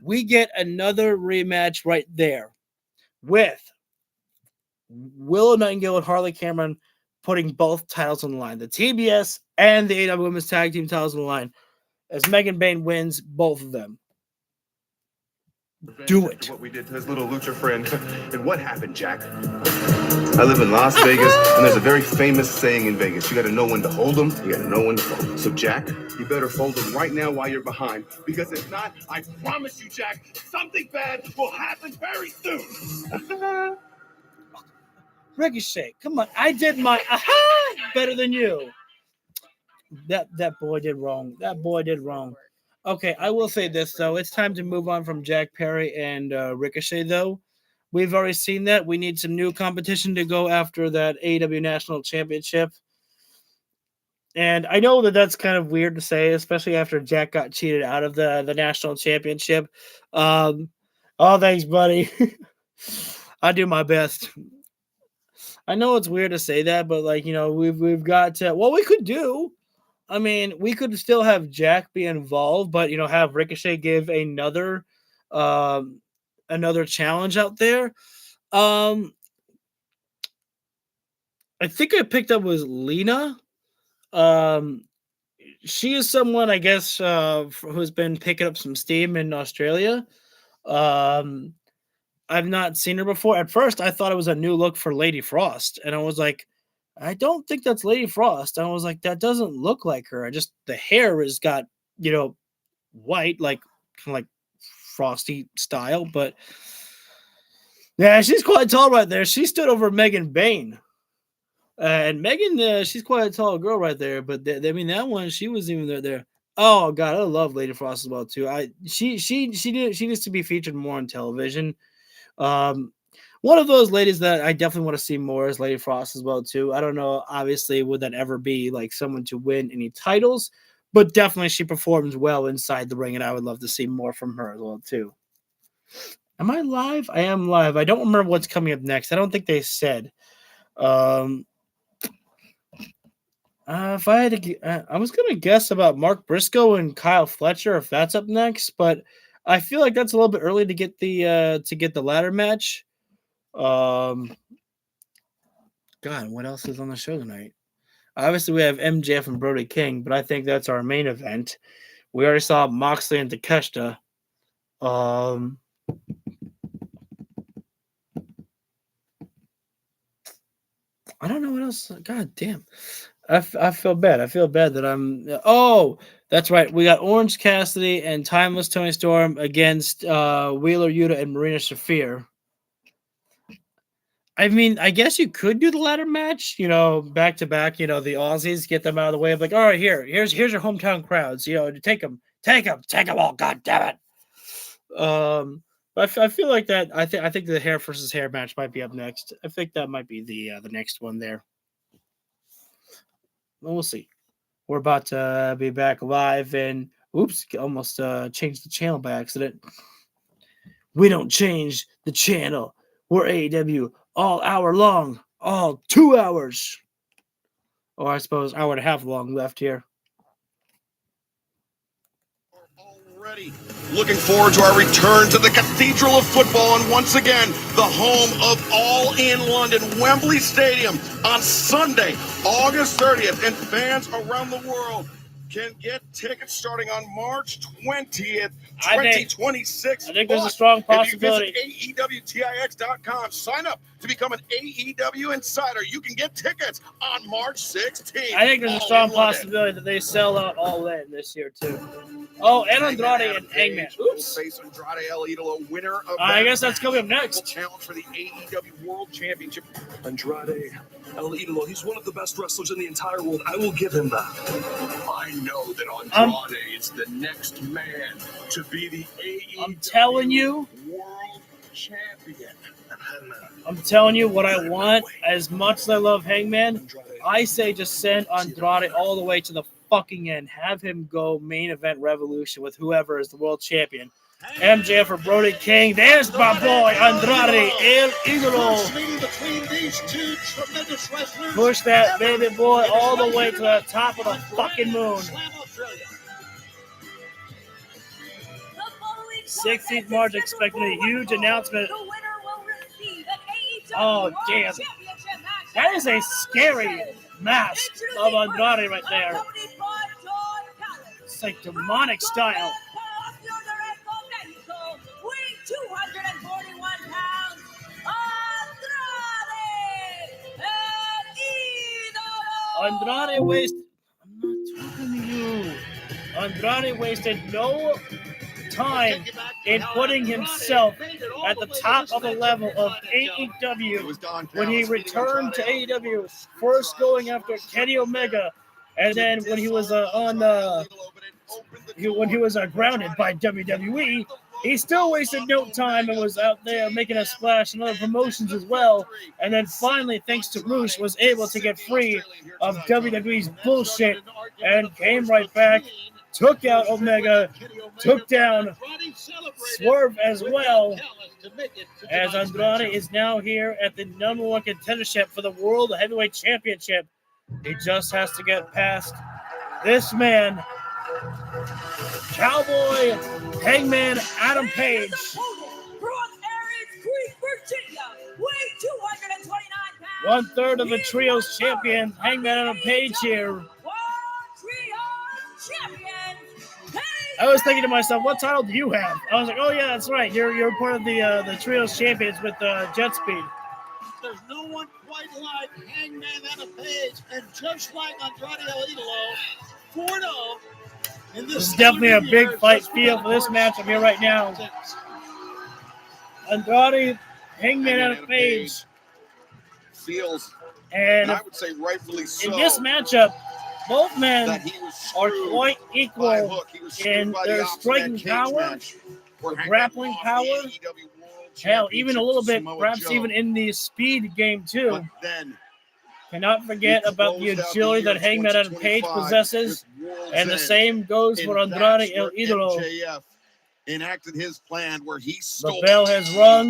We get another rematch right there with Willow Nightingale and Harley Cameron putting both titles on the line, the TBS and the AEW Women's Tag Team titles on the line, as Megan Bayne wins both of them. Do it. What we did to his little lucha friend. And what happened, Jack? I live in Las Vegas, and there's a very famous saying in Vegas. You got to know when to hold them, you got to know when to fold them. So, Jack, you better fold them right now while you're behind. Because if not, I promise you, Jack, something bad will happen very soon. Ricochet, come on. I did my better than you. That boy did wrong. That boy did wrong. Okay, I will say this, though. It's time to move on from Jack Perry and Ricochet, though. We've already seen that. We need some new competition to go after that AEW National Championship. And I know that that's kind of weird to say, especially after Jack got cheated out of the National Championship. Oh, thanks, buddy. I do my best. I know it's weird to say that, but, like, you know, we've got to – what we could do – I mean, we could still have Jack be involved, but, you know, have Ricochet give another challenge out there. I think I picked up was Lena. She is someone, I guess, who's been picking up some steam in Australia. I've not seen her before. At first, I thought it was a new look for Lady Frost, and I was like, I don't think that's Lady Frost. I was like, that doesn't look like her. The hair has got, you know, white, like kind of like Frosty style, but yeah, she's quite tall right there. She stood over Megan Bayne. And Megan, she's quite a tall girl right there, but I mean, that one, she was even there. Oh God, I love Lady Frost as well too. She needs to be featured more on television. One of those ladies that I definitely want to see more is Lady Frost as well too. I don't know, obviously, would that ever be like someone to win any titles, but definitely she performs well inside the ring, and I would love to see more from her as well too. Am I live? I am live. I don't remember what's coming up next. I don't think they said. If I had to, I was gonna guess about Mark Briscoe and Kyle Fletcher if that's up next, but I feel like that's a little bit early to get the ladder match. God, what else is on the show tonight? Obviously, we have MJF and Brody King, but I think that's our main event. We already saw Moxley and Takeshita. I don't know what else. God damn. I feel bad. I feel bad that I'm. Oh, that's right. We got Orange Cassidy and Timeless Tony Storm against Wheeler Yuta and Marina Shafir. I mean, I guess you could do the ladder match, back to back, the Aussies, get them out of the way. Like, all right, here's your hometown crowds, take them all, god damn it. But I feel like that. I think the hair versus hair match might be up next. I think that might be the next one there. Well, we'll see. We're about to be back live, and oops, almost changed the channel by accident. We don't change the channel. We're AEW all hour long, all 2 hours. Or I suppose hour and a half long left here. Already looking forward to our return to the Cathedral of Football, and once again, the home of All in London, Wembley Stadium, on Sunday, August 30th, and fans around the world can get tickets starting on March 20th, 2026. I think there's a strong possibility. If you visit AEWTIX.com, sign up to become an AEW Insider. You can get tickets on March 16th. I think there's a strong possibility that they sell out All In this year, too. Oh, and Andrade and Hangman. Oops. Face Andrade El Idolo, winner of I guess that's coming up next. Challenge for the AEW World Championship. Andrade El Idolo, he's one of the best wrestlers in the entire world. I will give him that. I know that Andrade is the next man to be the AEW I'm telling you, World Champion. I'm telling you what I want. As much as I love Hangman, I say just send Andrade all the way to the fucking end. Have him go main event Revolution with whoever is the world champion. MJF or Brody King. There's my boy, Andrade El Idolo. Push that baby boy all the way to the top of the fucking moon. 16th March, expecting a huge announcement. Oh, damn. That is a scary mask of Andrade right there. It's like demonic style. 241 pounds, Andrade wasted. I'm not talking to you. Andrade wasted no time in putting himself at the top of the level of AEW when he returned to AEW, first going after Kenny Omega, and then when he was grounded by WWE. He still wasted no time and was out there making a splash in other promotions as well. And then finally, thanks to Roosh, was able to get free of WWE's bullshit and came right back, took out Omega, took down Swerve as well, as Andrade is now here at the number one contendership for the World Heavyweight Championship. He just has to get past this man, Cowboy Hangman Adam Page. One-third of the trio's champion, Hangman Adam Page here. I was thinking to myself, what title do you have? I was like, oh yeah, that's right. You're part of the trio's champions with Jet Speed. There's no one quite like Hangman Adam Page, and just like Andrade El Idolo, 4-0. This is definitely a big fight feel for this match. I'm here right now. Andrade, Hangman Adam Page. Feels, and I would say rightfully so, in this matchup, both men are quite equal in their striking power, grappling power, hell, even a little bit, perhaps even in the speed game too. Cannot forget about the agility that Hangman Adam Page possesses, and the same goes for Andrade El Idolo. MJF enacted his plan where he stole the bell has rung.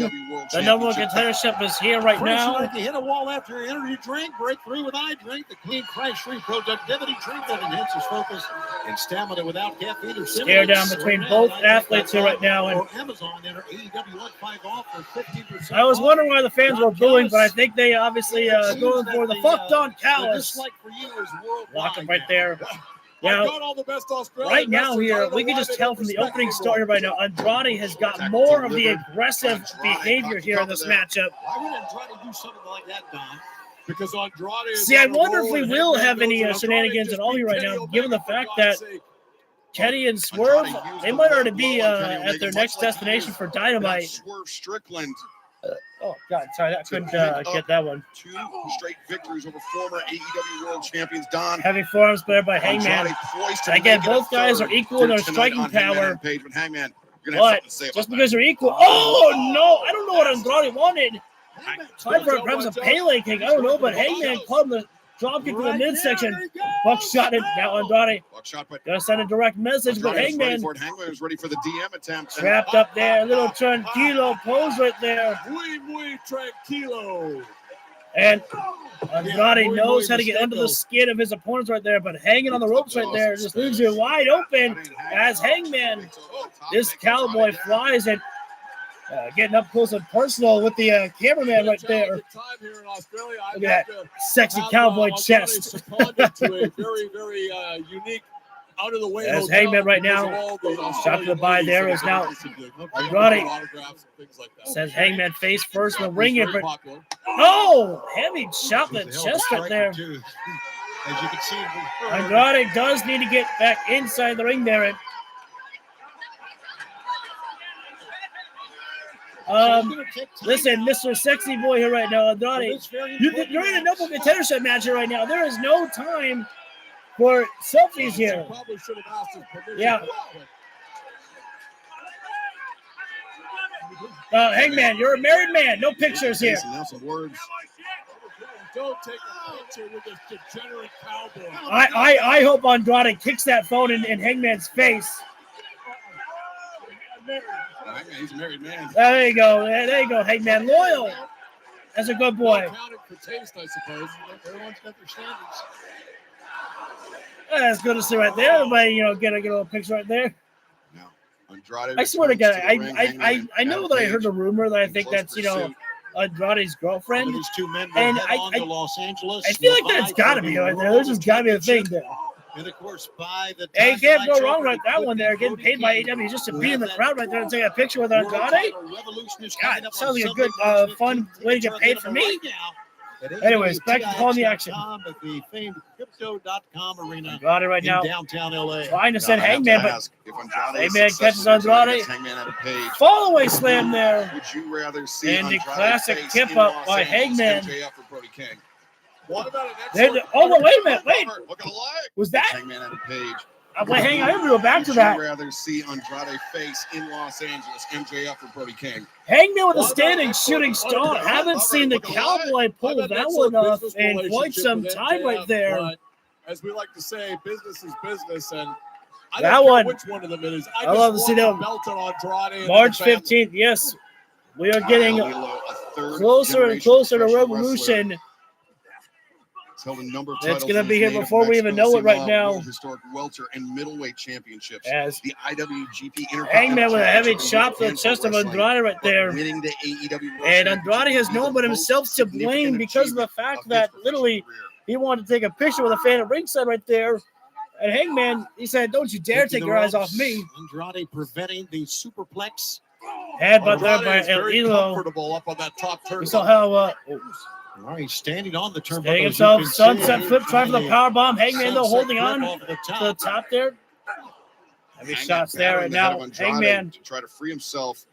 The number one contendership is here right now. Like you hit a wall after your energy drink, break through with eye drink, the clean Christ free productivity drink that enhances focus and stamina without caffeine or stare down between both athletes here right now. And Amazon enter AEW 5 off for 50%. I was wondering why the fans were booing, but I think they obviously going for the fuck Don Callis. Lock him right there. Now, right now here, we can just tell from the opening start here right now, Andrade has got more of the aggressive behavior here in this matchup. Why would Andrade do something like that, Don? Because Andrade is I wonder if we will have any shenanigans at all here right now, given the fact that Kenny and Swerve, they might already be at their next destination for Dynamite. Swerve Strickland Oh, God, sorry, I couldn't get that one. 2 straight victories over former AEW World Champions Don. Heavy forearms there by Hangman. Andrade poised to Again, make it a both guys are third equal in their here tonight striking on Hangman power. and Page, but Hangman, you're going to have something But to say about just that. because they're equal. Oh, no. I don't know what Andrade wanted. Tried for perhaps a Pele kick. I don't know, but Hangman caught him the drop kick to the midsection. Buckshot it. Now Andrade Buckshot, but gonna send a direct message, but Andrade was ready Hangman for it. Hangman was ready for the DM attempt. and- trapped up there. A little tranquilo pose right there. Muy tranquilo. And Andrade muy knows how to get under the mistake, skin of his opponents right there, but hanging on the ropes right there just leaves you wide open as Hangman, this cowboy, flies and getting up close and personal with the cameraman right there. Time here in Australia. Look at that sexy cowboy chest. Seconded to a very, very unique, out of the way. As Hangman right now, shot to the by there is now Andrade says Hangman face first in the ring here, but oh, heavy shot to the chest right there. As you can see, Andrade does need to get back inside the ring there. Listen, Mr. Sexy Boy here right now, Andrade. You're in a double contendership match here right now. There is no time for selfies here. Yeah. Hangman, you're a married man. No pictures here. don't take a picture with this degenerate cowboy. I hope Andrade kicks that phone in Hangman's face. He's a married man. There you go. There you go, Hangman. Loyal. That's a good boy. Counted for taste, I suppose. Everyone's got their standards. That's good to see right there. Everybody, get a little picture right there. Now, Andrade I swear to God, I I know that I heard a rumor that I think that's Andrade's girlfriend. These two men And head on to Los Angeles. I feel like that's got to be right there. There's just got to be a thing there. And of course, by the Hey, you can't go time wrong with that one there. Getting paid by AEW just to be in the crowd right there and take a picture with Andrade. God, it sounds like a good, fun way to get paid for me. Anyways, back to calling the action. At the famed Crypto.com arena Andrade right now in downtown LA. trying to send Hangman, but Hangman catches Andrade. Andrade. Hangman out of Page. Fall away slam there. Would you rather see And the Andrade classic face tip in up Los by Angeles, Hangman. MJF or Brody King? What about an Wait a minute. Wait. Look at the leg. Was that? Hangman out of Page. Wait, hang on. I'm going to go back to that. Would you rather see Andrade face in Los Angeles, MJF or Brody King? Hangman with a standing shooting star. Haven't seen the cowboy pull that one off in quite some time right there. But as we like to say, business is business, and I That don't care one, which one of them it is. I love to see that. March 15th, yes. We are getting closer and closer to Revolution. It's going to be here before we even know it right now. Historic welter and middleweight championships. As the IWGP Hangman with a heavy chop to the chest of Andrade right there. Winning the AEW And Andrade has no one but himself to blame because of the fact that literally he wanted to take a picture with a fan at ringside right there. And Hangman, he said, "Don't you dare take your eyes off me." Andrade preventing the superplex. Headbutt there by El Elo. Up on that top turn. We saw how He's standing on the turnbuckle. getting himself sunset flip, trying for the power bomb. Hangman though holding on to the top there. Heavy shots there, and now Hangman to try to free himself.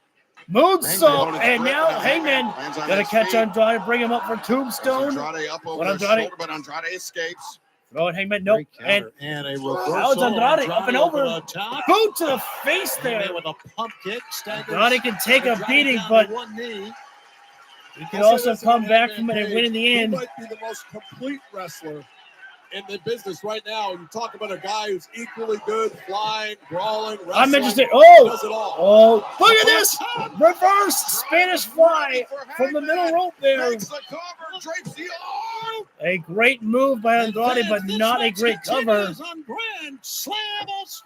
moonsault, and now Hangman gonna catch Andrade, bring him up for Tombstone. Andrade up over But the Andrade- shoulder, but Andrade escapes. Throwing Hangman, nope, and a reversal. now it's Andrade up and over. the top. Boot to the face there. With a pump kick. Andrade can take a beating, but he can also come back from it and win in the end. He might be the most complete wrestler in the business right now. You talk about a guy who's equally good, flying, brawling, wrestling. I'm interested. Does it all. Oh, look at this! Reverse Spanish fly from the middle rope there. Makes the cover, drapes the arm. A great move by Andrade, but not a great cover.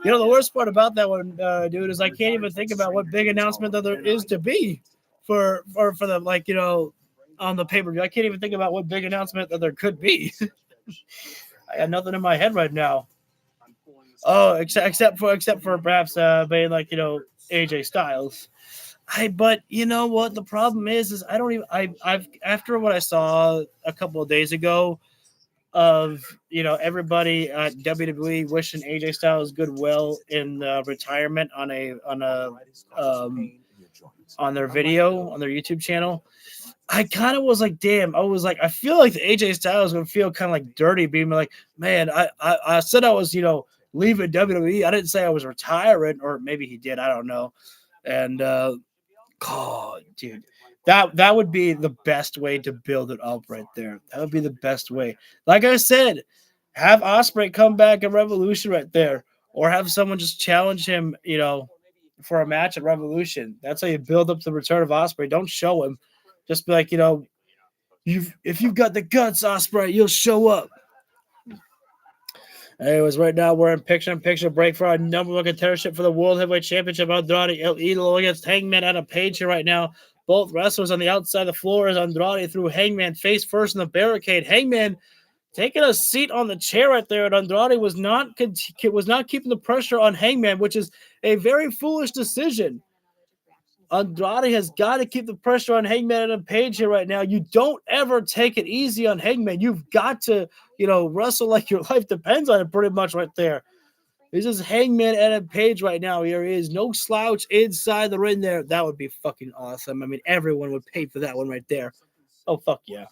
The worst part about that one, dude, is I can't even think about what big announcement that there is to be for the on the pay-per-view. I can't even think about what big announcement that there could be. I got nothing in my head right now. Oh, except for perhaps being AJ Styles. But you know what the problem is I don't even I've after what I saw a couple of days ago of everybody at WWE wishing AJ Styles goodwill in retirement on a on their video, on their YouTube channel, I kind of was like, damn, I feel like the AJ Styles would feel kind of like dirty being like, man, I said I was, leaving WWE. I didn't say I was retiring, or maybe he did. I don't know. And, dude, that would be the best way to build it up right there. That would be the best way. Like I said, have Ospreay come back at Revolution right there, or have someone just challenge him, for a match at Revolution. That's how you build up the return of Ospreay. Don't show him. Just be like, if you've got the guts, Ospreay, you'll show up. Anyways, right now we're in picture-in-picture break for our number one contendership for the World Heavyweight Championship. Andrade El Idolo against Hangman Adam Page here right now. Both wrestlers on the outside of the floor as Andrade threw Hangman face first in the barricade. Hangman taking a seat on the chair right there, and Andrade was not keeping the pressure on Hangman, which is a very foolish decision. Andrade has got to keep the pressure on Hangman and Page here right now. You don't ever take it easy on Hangman. You've got to, wrestle like your life depends on it pretty much right there. This is Hangman and Page right now. Here he is. No slouch inside the ring there. That would be fucking awesome. I mean, everyone would pay for that one right there. Oh, fuck yeah.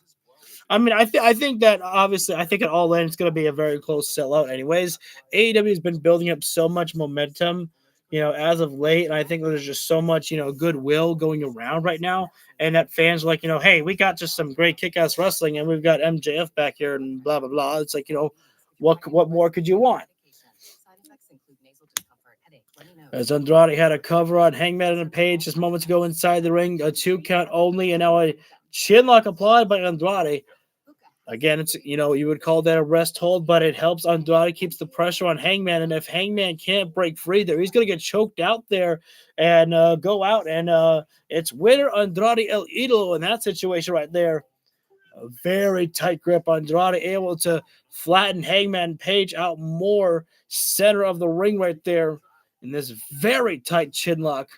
I mean, I think that obviously, I think at All In, it's going to be a very close sellout anyways. AEW has been building up so much momentum, as of late. And I think there's just so much, goodwill going around right now. And that fans are like, hey, we got just some great kick-ass wrestling and we've got MJF back here and blah, blah, blah. It's like, what more could you want? As Andrade had a cover on Hangman and Page just moments ago inside the ring, a 2 count only, and now a chin lock applied by Andrade. Again, it's, you would call that a rest hold, but it helps Andrade, keeps the pressure on Hangman. And if Hangman can't break free there, he's going to get choked out there and go out. And it's winner Andrade El Idolo in that situation right there. A very tight grip. Andrade able to flatten Hangman Page out more center of the ring right there in this very tight chin lock.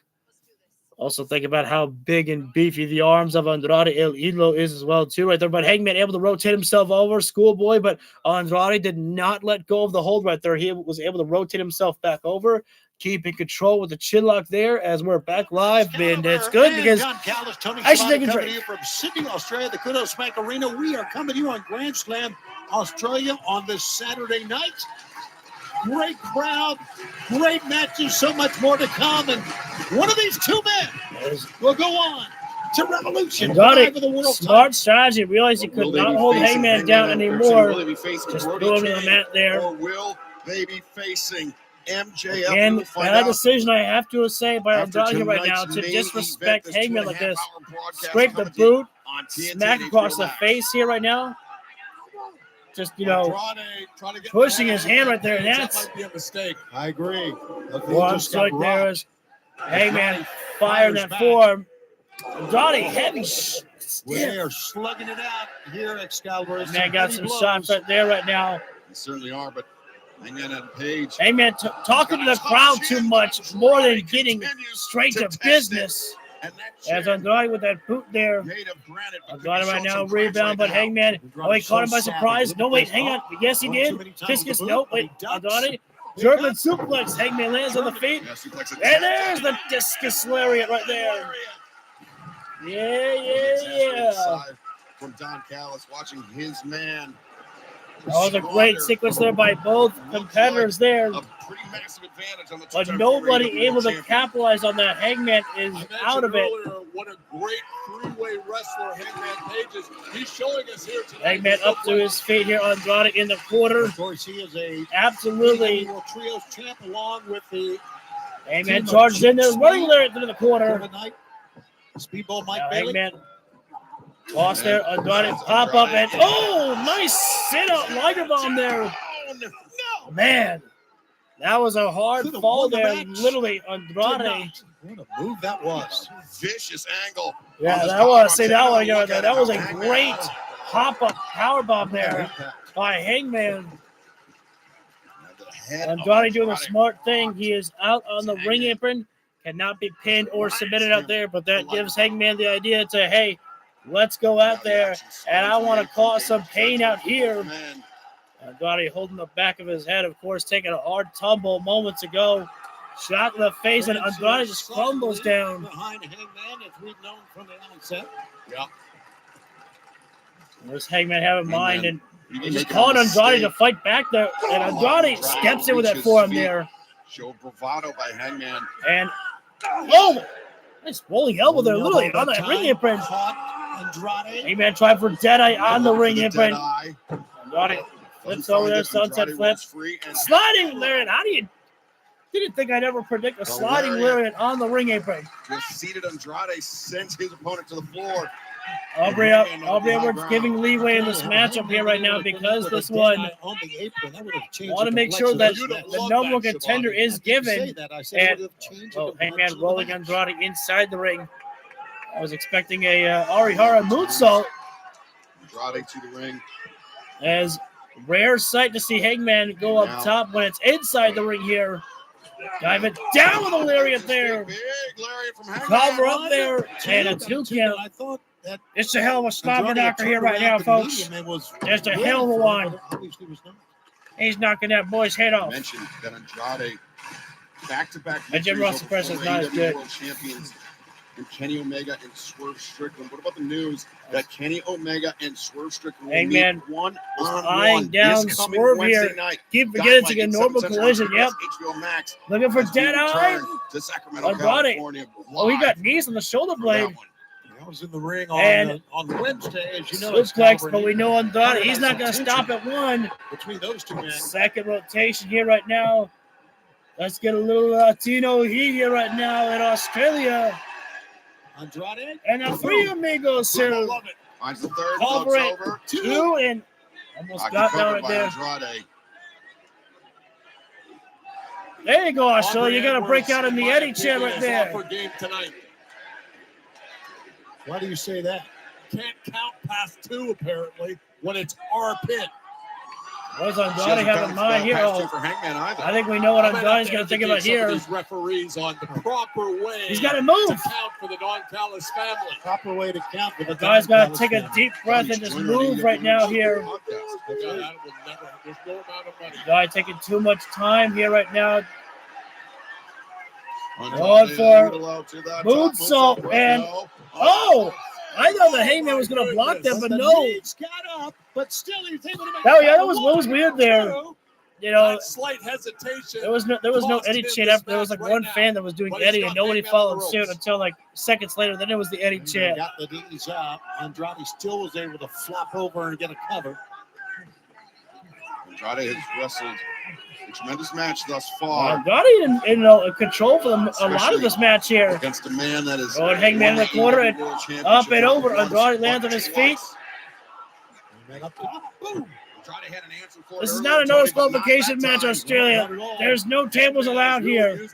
Also think about how big and beefy the arms of Andrade El Idolo is as well, too, right there. But Hangman able to rotate himself over, schoolboy, but Andrade did not let go of the hold right there. He was able to rotate himself back over, keeping control with the chin lock there as we're back live. And it's good because I should take a drink. From Sydney, Australia, the Kudos Smack Arena. We are coming to you on Grand Slam Australia on this Saturday night. Great crowd, great matches, so much more to come. And one of these two men will go on to Revolution. Got it. Smart strategy. Realized he could not hold Hangman down anymore. Just threw him to the mat there. Or will they be facing MJF? And bad decision, I have to say, by Andrade right now to disrespect Hangman like this. Scrape the boot, smack across the face here right now. Just, pushing his hand right there. And that's might be a mistake. I agree. One strike there is Hangman firing that form. Andrade heavy. They are slugging it out here at Excalibur. Man got some shots right there right now. They certainly are, but Hangman and Page. Hangman talking to the crowd too much, more than getting straight to business. As Andrade with that boot there. Andrade right now rebound, but Hangman, he caught him by surprise. No, wait, hang on. Yes, he did. Kiss, no, wait, Andrade. German suplex. Hangman lands on the feet. And there's the discus lariat right there. Yeah. From Don Callis watching his man. That was a great sequence there by both competitors there. But nobody able to capitalize on that. Hangman is out of it. What a great three-way wrestler Hangman Page is. He's showing us here tonight. Hangman up to his feet here. Andrade in the quarter. Of course, he is a absolutely trios champ along with the Hangman charged in there, running there into the corner. Speedball Mike Bailey. Hangman lost there. Andrade pop up and nice sit-up Liger bomb there. No. Man, that was a hard fall there. Literally, Andrade. What a move that was. Vicious angle. Yeah, that was. See, that one there. That was a great hop-up power bomb there by Hangman. Andrade doing a smart thing. He is out on the ring apron. Cannot be pinned or submitted out there, but that gives Hangman the idea to, hey, let's go out there, and I want to cause some pain out here. Andrade holding the back of his head, of course, taking a hard tumble moments ago. Shot in the face, and Andrade just crumbles down. Behind Hangman, as we've known from the outset. Yeah. There's Hangman have in mind, and You he's can just make a calling Andrade to mistake. fight back there. And Andrade steps in with that reaches forearm feet. there. Show bravado by Hangman. And, oh! Nice rolling elbow there, literally on that ring apron. Andrade. Hangman tried for Deadeye on the ring apron. Deadeye. Andrade flips over there, sunset flip. Sliding lariat. How do you... Didn't think I'd ever predict a sliding lariat on the ring apron. Just seated Andrade sends his opponent to the floor. Aubrey Edwards giving leeway in this matchup here right now because this one want to make sure that the number one contender is given. And Hangman rolling Andrade inside the ring. I was expecting a Arihara moonsault. Andrade to the ring. As rare sight to see Hangman go up top when it's inside the ring here. Dive it down with a lariat there. Big lariat from Hangman. Cover up there. And a 2 count. I thought that It's a hell of a slobber knocker here right now, folks. Just a hell of a one. He's knocking that boy's head off. Mentioned that Andrade back-to-back And Jim Ross Press is not as good. World champions and Kenny Omega and Swerve Strickland. What about the news that Kenny Omega and Swerve Strickland will Hangman meet one eyeing on one down this coming Swerve Wednesday here. night? Keep forgetting to get Dynamite normal at 7 collision. Central Yep. HBO Max. Looking for As we Deadeye. return to Sacramento, Andrade. California. Oh, he got live knees on the shoulder for blade. that one. I was in the ring And on Wednesday, as you know. Suplex, but we know Andrade, he's not going to stop at one. Between those two men. Second rotation here right now. Let's get a little Latino heat here right now in Australia. Andrade. And the three amigos here. Love it. Finds the third, Cover floats it. over. 2 and almost got down right there. Andrade. There you go, Australia. You got to break out in the Eddie chair right there. Game tonight. Why do you say that? Can't count past 2 apparently when it's our pin. What does Andrade have in mind here? Oh, For Hangman either. I think we know what Andrade's going to think about here. These referees on the proper way. He's got to move. Count for the Don Callis family. Proper way to count for the Guy's got to take a deep breath and just move right now here. Guy taking too much time here right now. Going for moonsault and oh! I thought the Hangman was going to block that, but no. But still, he's able to make Oh yeah, that was weird there. You know, slight hesitation. there was no Eddie chant after. There was like one fan that was doing Eddie, and nobody followed suit until like seconds later. Then it was the Eddie chant. Got the knees up. Andrade still was able to flop over and get a cover. Andrade has wrestled a tremendous match thus far. Andrade in control for a lot of this match here. Against a man that is. Oh, and Hangman in the corner and up and over. Andrade lands on his feet. This is not a no disqualification match, Australia. There's no tables allowed here.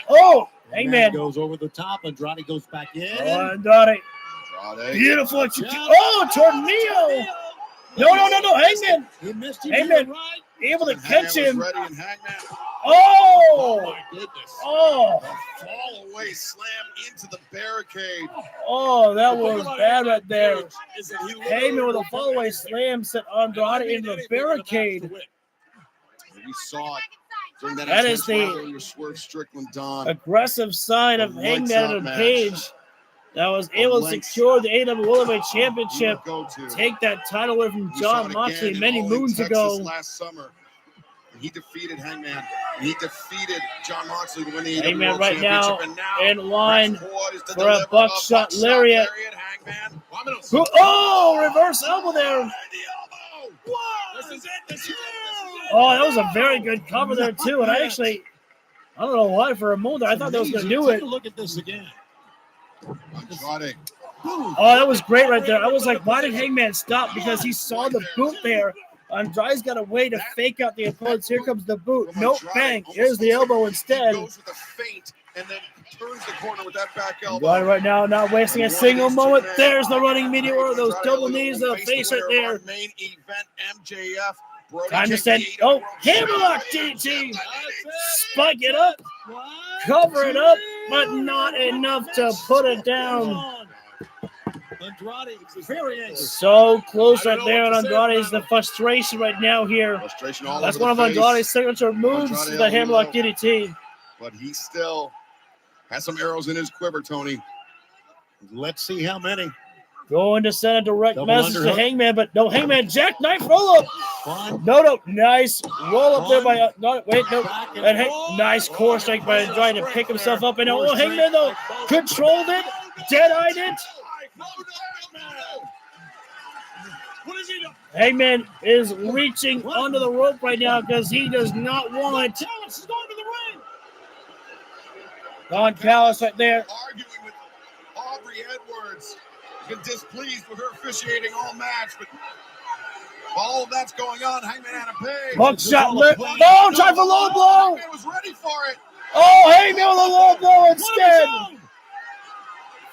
Oh, Hangman goes over the top. Andrade goes back in. Oh, Andrade. Beautiful execution. Oh, tornado. No. Hangman. He missed him. Hangman able to catch him. Oh my goodness. Oh. Fall away slam into the barricade. Oh, that was bad right there. Heyman with a fall away slam sent Andrade into the barricade. We saw it during that is the Swerve Strickland Don. Aggressive side of Hangman and Page that was able to secure the AEW World Championship, take that title away from John Moxley many moons ago. Last summer. He defeated Hangman. He defeated John Moxley to win the Hangman AEW right now now in line for a buckshot lariat. Oh, reverse elbow there. Oh, that was a very good cover there too. And I don't know why for a moment I thought that was going to do it. Look at this again. Oh, that was great right there. I was like, why did Hangman stop? Because he saw the boot there. Andrade's got a way to fake out the opponents. Here comes the boot. Nope, bang. Here's the elbow instead. Goes with a feint and then turns the corner with that back elbow. Andrade right now, not wasting a single moment. There's the running meteor. Those double knees to the face right there. Main event, MJF. Brody Time to King, send. Oh, hammerlock DDT. Spike it up. Cover it up, but not enough to put it down. Andrade is very angry. So close right there, and Andrade's the frustration right now here. Frustration all That's over one of the face. Andrade's signature moves, Andrade the hammerlock DDT. But he still has some arrows in his quiver, Tony. Let's see how many. Going to send a direct Double message to underhook. Hangman, but no, Hangman jackknife roll up. One. No, nice roll up there by wait, no, Back and forth. nice core strike by trying to pick himself up, and Hangman though controlled it, dead-eyed it. What is he doing? Hangman is reaching onto the rope right now because he does not want Callis is going to the ring. Don Callis right there. Arguing with Aubrey Edwards. Been displeased with her officiating all match, but while all of that's going on, Hangman Adam Page. Hook shot, no, try for low blow. Hangman was ready for it. Oh, Hangman with a low blow instead.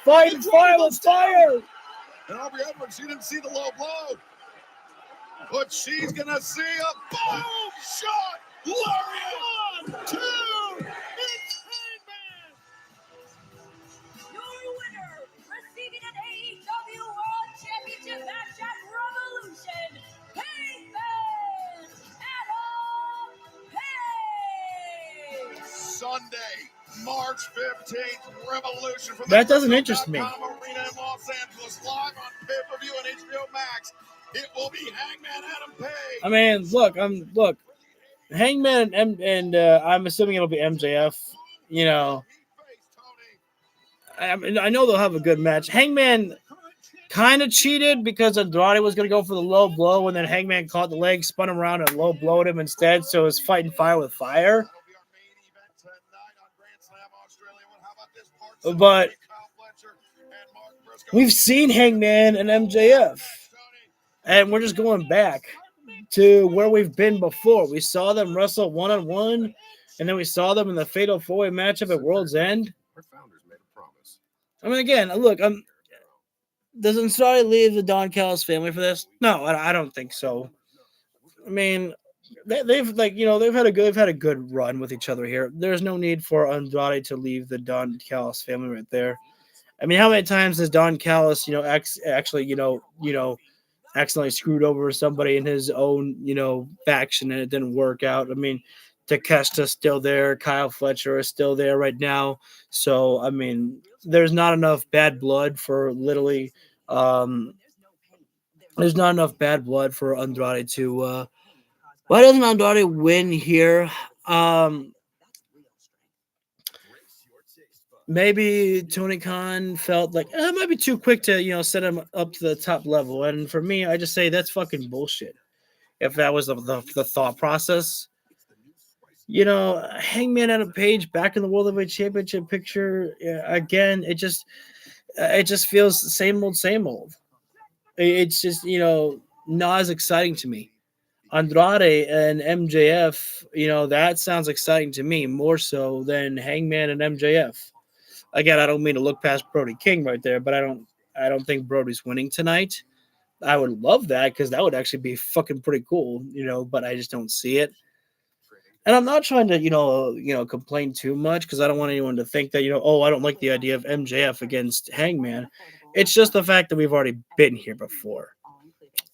Fighting fire with fire. And Aubrey Edwards, she didn't see the low blow. But she's going to see a boom shot. Lariat. 1, 2. It's Hangman. Your winner, receiving an AEW World Championship match at Revolution, Hangman Adam Page. Sunday, March 15th, Revolution from the That doesn't interest me. Arena in Los Angeles, live on pay-per-view and HBO Max. It will be Hangman Adam Page. I mean, look, Hangman and I'm assuming it'll be MJF. You know, I mean, I know they'll have a good match. Hangman kind of cheated because Andrade was going to go for the low blow, and then Hangman caught the leg, spun him around, and low blowed him instead. So it's fighting fire with fire. But we've seen Hangman and MJF, and we're just going back to where we've been before. We saw them wrestle one-on-one, and then we saw them in the Fatal 4-Way matchup at World's End. I mean, again, look, does Andrade leave the Don Callis family for this? No, I don't think so. I mean, they've had a good run with each other here. There's no need for Andrade to leave the Don Callis family right there. I mean, how many times has Don Callis, accidentally screwed over somebody in his own, faction and it didn't work out? I mean, Takeshita's still there. Kyle Fletcher is still there right now. So, I mean, there's not enough bad blood for literally there's not enough bad blood for Andrade to why doesn't Andrade win here? Maybe Tony Khan felt like it might be too quick to, set him up to the top level. And for me, I just say that's fucking bullshit. If that was the thought process. Hangman Adam Page back in the World Heavyweight Championship picture again. It just feels the same old. It's just not as exciting to me. Andrade and MJF, that sounds exciting to me more so than Hangman and MJF. Again, I don't mean to look past Brody King right there, but I don't think Brody's winning tonight. I would love that because that would actually be fucking pretty cool, but I just don't see it. And I'm not trying to, complain too much because I don't want anyone to think that, I don't like the idea of MJF against Hangman. It's just the fact that we've already been here before.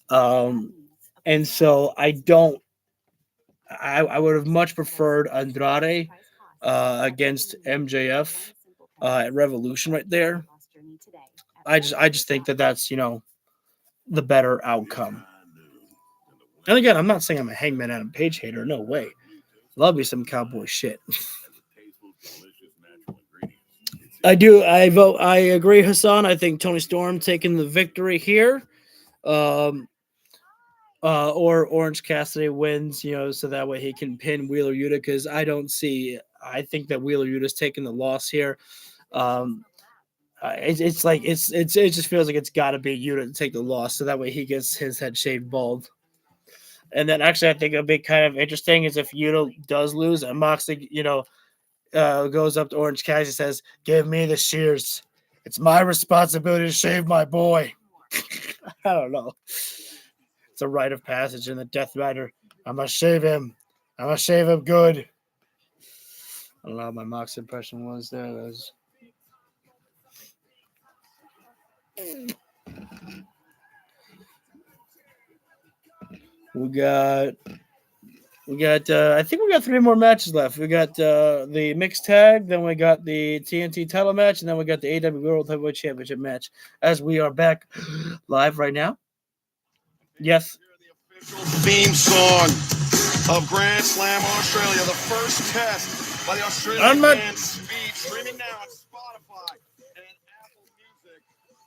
And so I would have much preferred Andrade against MJF at Revolution right there. I just think that's, the better outcome. And again, I'm not saying I'm a Hangman Adam Page hater. No way. Love me some cowboy shit. I do. I agree, Hassan. I think Tony Storm taking the victory here. Or Orange Cassidy wins, so that way he can pin Wheeler Yuta because I think that Wheeler Yuta's taking the loss here. It just feels like it's got to be Yuta to take the loss so that way he gets his head shaved bald. And then actually I think it'll be kind of interesting is if Yuta does lose and Moxley, goes up to Orange Cassidy and says, "Give me the shears. It's my responsibility to shave my boy." I don't know. It's a rite of passage in the Death Rider. I'm going to shave him. I'm going to shave him good. I don't know how my Mox impression was there. I think we got 3 more matches left. We got the mixed tag, then we got the TNT title match, and then we got the AEW World Heavyweight Championship match. As we are back live right now. Yes. The official theme song of Grand Slam Australia, the first test by the Australian band Speed, streaming now on Spotify and Apple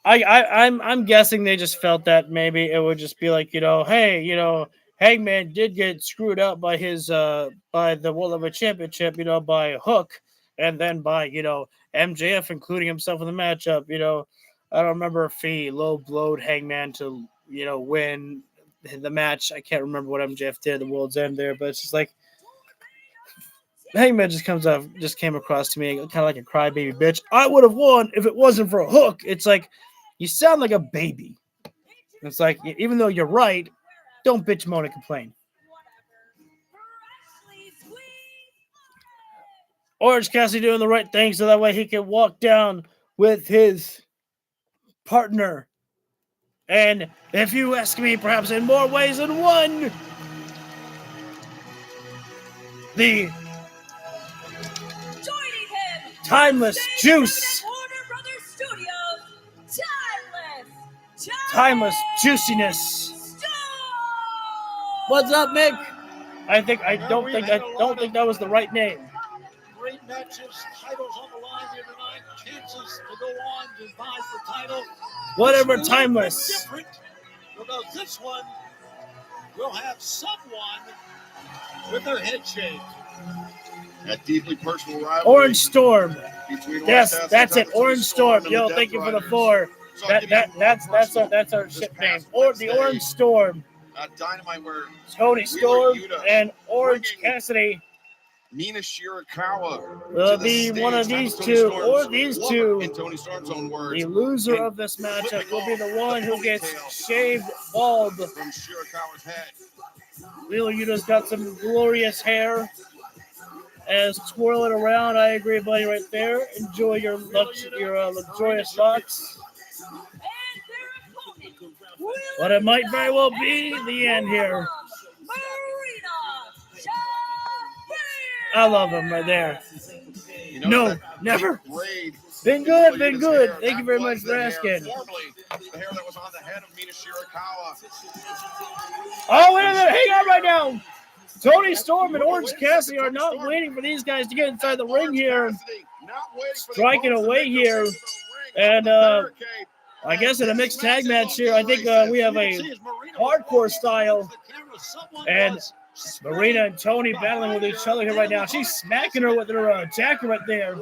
Music. I'm guessing they just felt that maybe it would just be like, hey, Hangman did get screwed up by his by the World Heavyweight Championship, by Hook, and then by MJF including himself in the matchup. I don't remember if he low blowed Hangman to win the match. I can't remember what MJF did at the World's End there, but it's just like Hangman just came across to me kind of like a crybaby bitch. I would have won if it wasn't for a Hook. It's like you sound like a baby. It's like even though you're right. Don't bitch, moan, and complain. Orange Cassidy doing the right thing so that way he can walk down with his partner. And if you ask me, perhaps in more ways than one, the Timeless Juice. Timeless Juiciness. What's up, Mick? I don't think that was the right name. Great matches, titles on the line here tonight, chances to go on to vie for title. Whatever, Timeless. Different, because this one will have someone with their head shaved. That deeply personal rivalry. Orange Storm. Yes, Orange that's it. Cassidy, Orange Storm. and Yo, the thank you for the Death 4. So I'll give you That's our ship name. Or the Orange Storm. Dynamite where Tony Storm Yuta and Orange Cassidy Mina Shirakawa will to the be one of stage. these Tony two Storm's or these lover, two. in Tony Storm's own words. The loser of this matchup will be the one who gets shaved bald. From Shirakawa's head. Wheeler Yuta's got some glorious hair. As twirl it around, I agree, buddy, right there. Enjoy your luxurious thoughts. But it might very well be the end here. I love him right there. No, never. Been good. Thank you very much for asking. The hair that was on the head of Mina Shirakawa. Oh, wait a minute. Hang on right now. Tony Storm and Orange Cassidy are not waiting for these guys to get inside the ring here. Striking away here. And I guess in a mixed tag match here, I think we have a hardcore style. And Marina and Tony battling with each other here right now. She's smacking her with her jacket right there.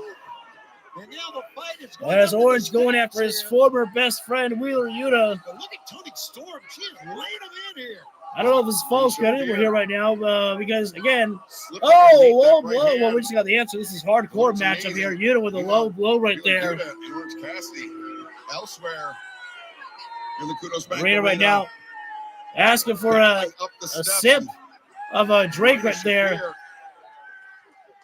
As Orange going after his former best friend, Wheeler Yuta. Look at Tony Storm. She is laying him in here. I don't know if it's false credit. We're here right now because, again, whoa, we just got the answer. This is hardcore matchup here. Yuta with a low blow right there. Yuta and Orange Cassidy elsewhere in the Kudos Bank Marina right now asking for a sip of a drink right there.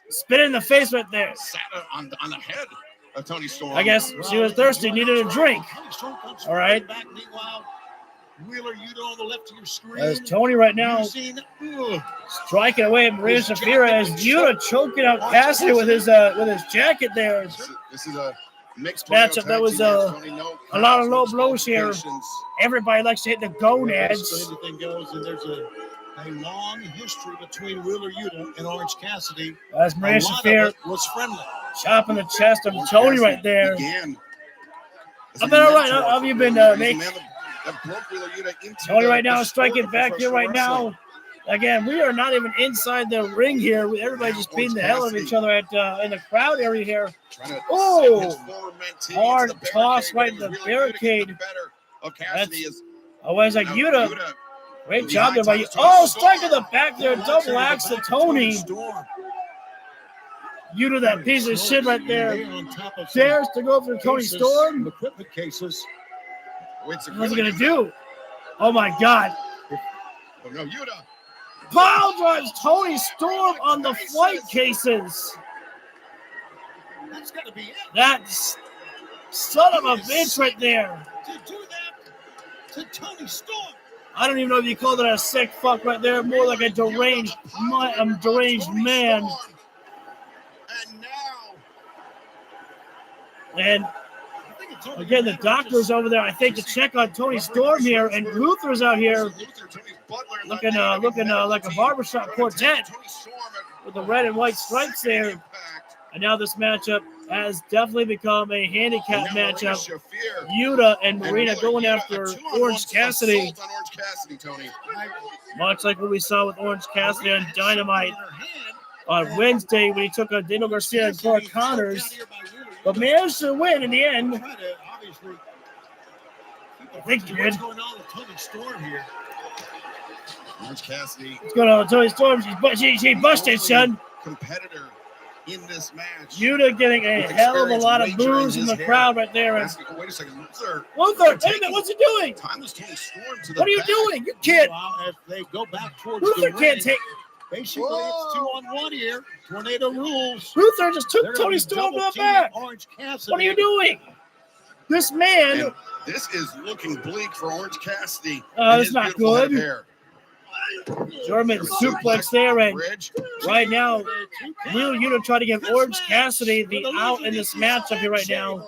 Spit in the face right there. Sat on the head of Tony Storm. I guess she was thirsty, needed a drink. All right. Wheeler Yuta on the left of your screen. As Tony right now striking away at Maria Shafira as Yuta choking out Cassidy with his jacket there. This is a mixed matchup that was a lot of low blows here. Everybody likes to hit the gonads. Anything goes, and there's a long history between Wheeler Yuta and Orange Cassidy. As Maria Shafir was friendly. Chopping the chest of Tony right there. I've been all right. How have you been, Nick? Tony right now is striking back here right now. Again, we are not even inside the ring here. Everybody just beating the hell out of each other in the crowd area here. Oh, hard toss right in the barricade. I was like, Yuta. Great job there by you. Oh, strike to the back there. Double axe to Tony. Yuta, that piece of shit right there. Dares to go for Tony Storm. What's he going to do? Oh, my God. Pile drives Tony Storm on the flight cases. That's son of a bitch right there. to Tony Storm. I don't even know if you call that a sick fuck right there. More like a deranged man. And now, And again, the doctor's over there, I think, to check on Tony Storm here, and Luther's out here looking like a barbershop quartet with the red and white stripes there. And now this matchup has definitely become a handicap matchup. Yuta and Marina going after Orange Cassidy. Much like what we saw with Orange Cassidy on Dynamite on Wednesday when he took on Daniel Garcia and Clark Connors, but managed to win in the end. I think he did. What's going on with Tony Storm here? Orange Cassidy. What's going on with Tony Storm? She busted, son. Competitor in this match. Yuta getting a hell of a lot of boos in the crowd right there. And Wait a second, Luther. Luther, wait a minute, what's he doing? Timeless Tony Storm to the What are you back. doing? You can't. As they go back towards Luther the can't ring, take. basically it's 2-on-1 here. Tornado rules. Luther just They're took gonna Tony be Storm to double the back. teaming Orange Cassidy. What are you doing? This man. And this is looking bleak for Orange Cassidy. That's not good. German suplex there, and right now, Wheeler Yuta trying to give Orange Cassidy the out in this matchup here right now.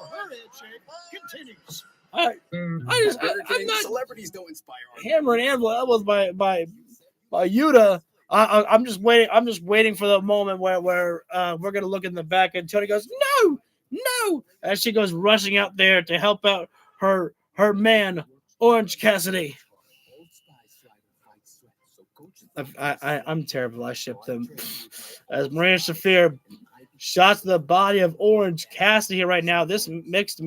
I'm not Celebrities don't inspire. hammer and anvil elbows by Yuta. I'm just waiting. I'm just waiting for the moment where we're gonna look in the back and Tony goes no, as she goes rushing out there to help out her man Orange Cassidy. I'm terrible. I shipped them. As Marina Shafir shots to the body of Orange Cassidy here right now. This mixed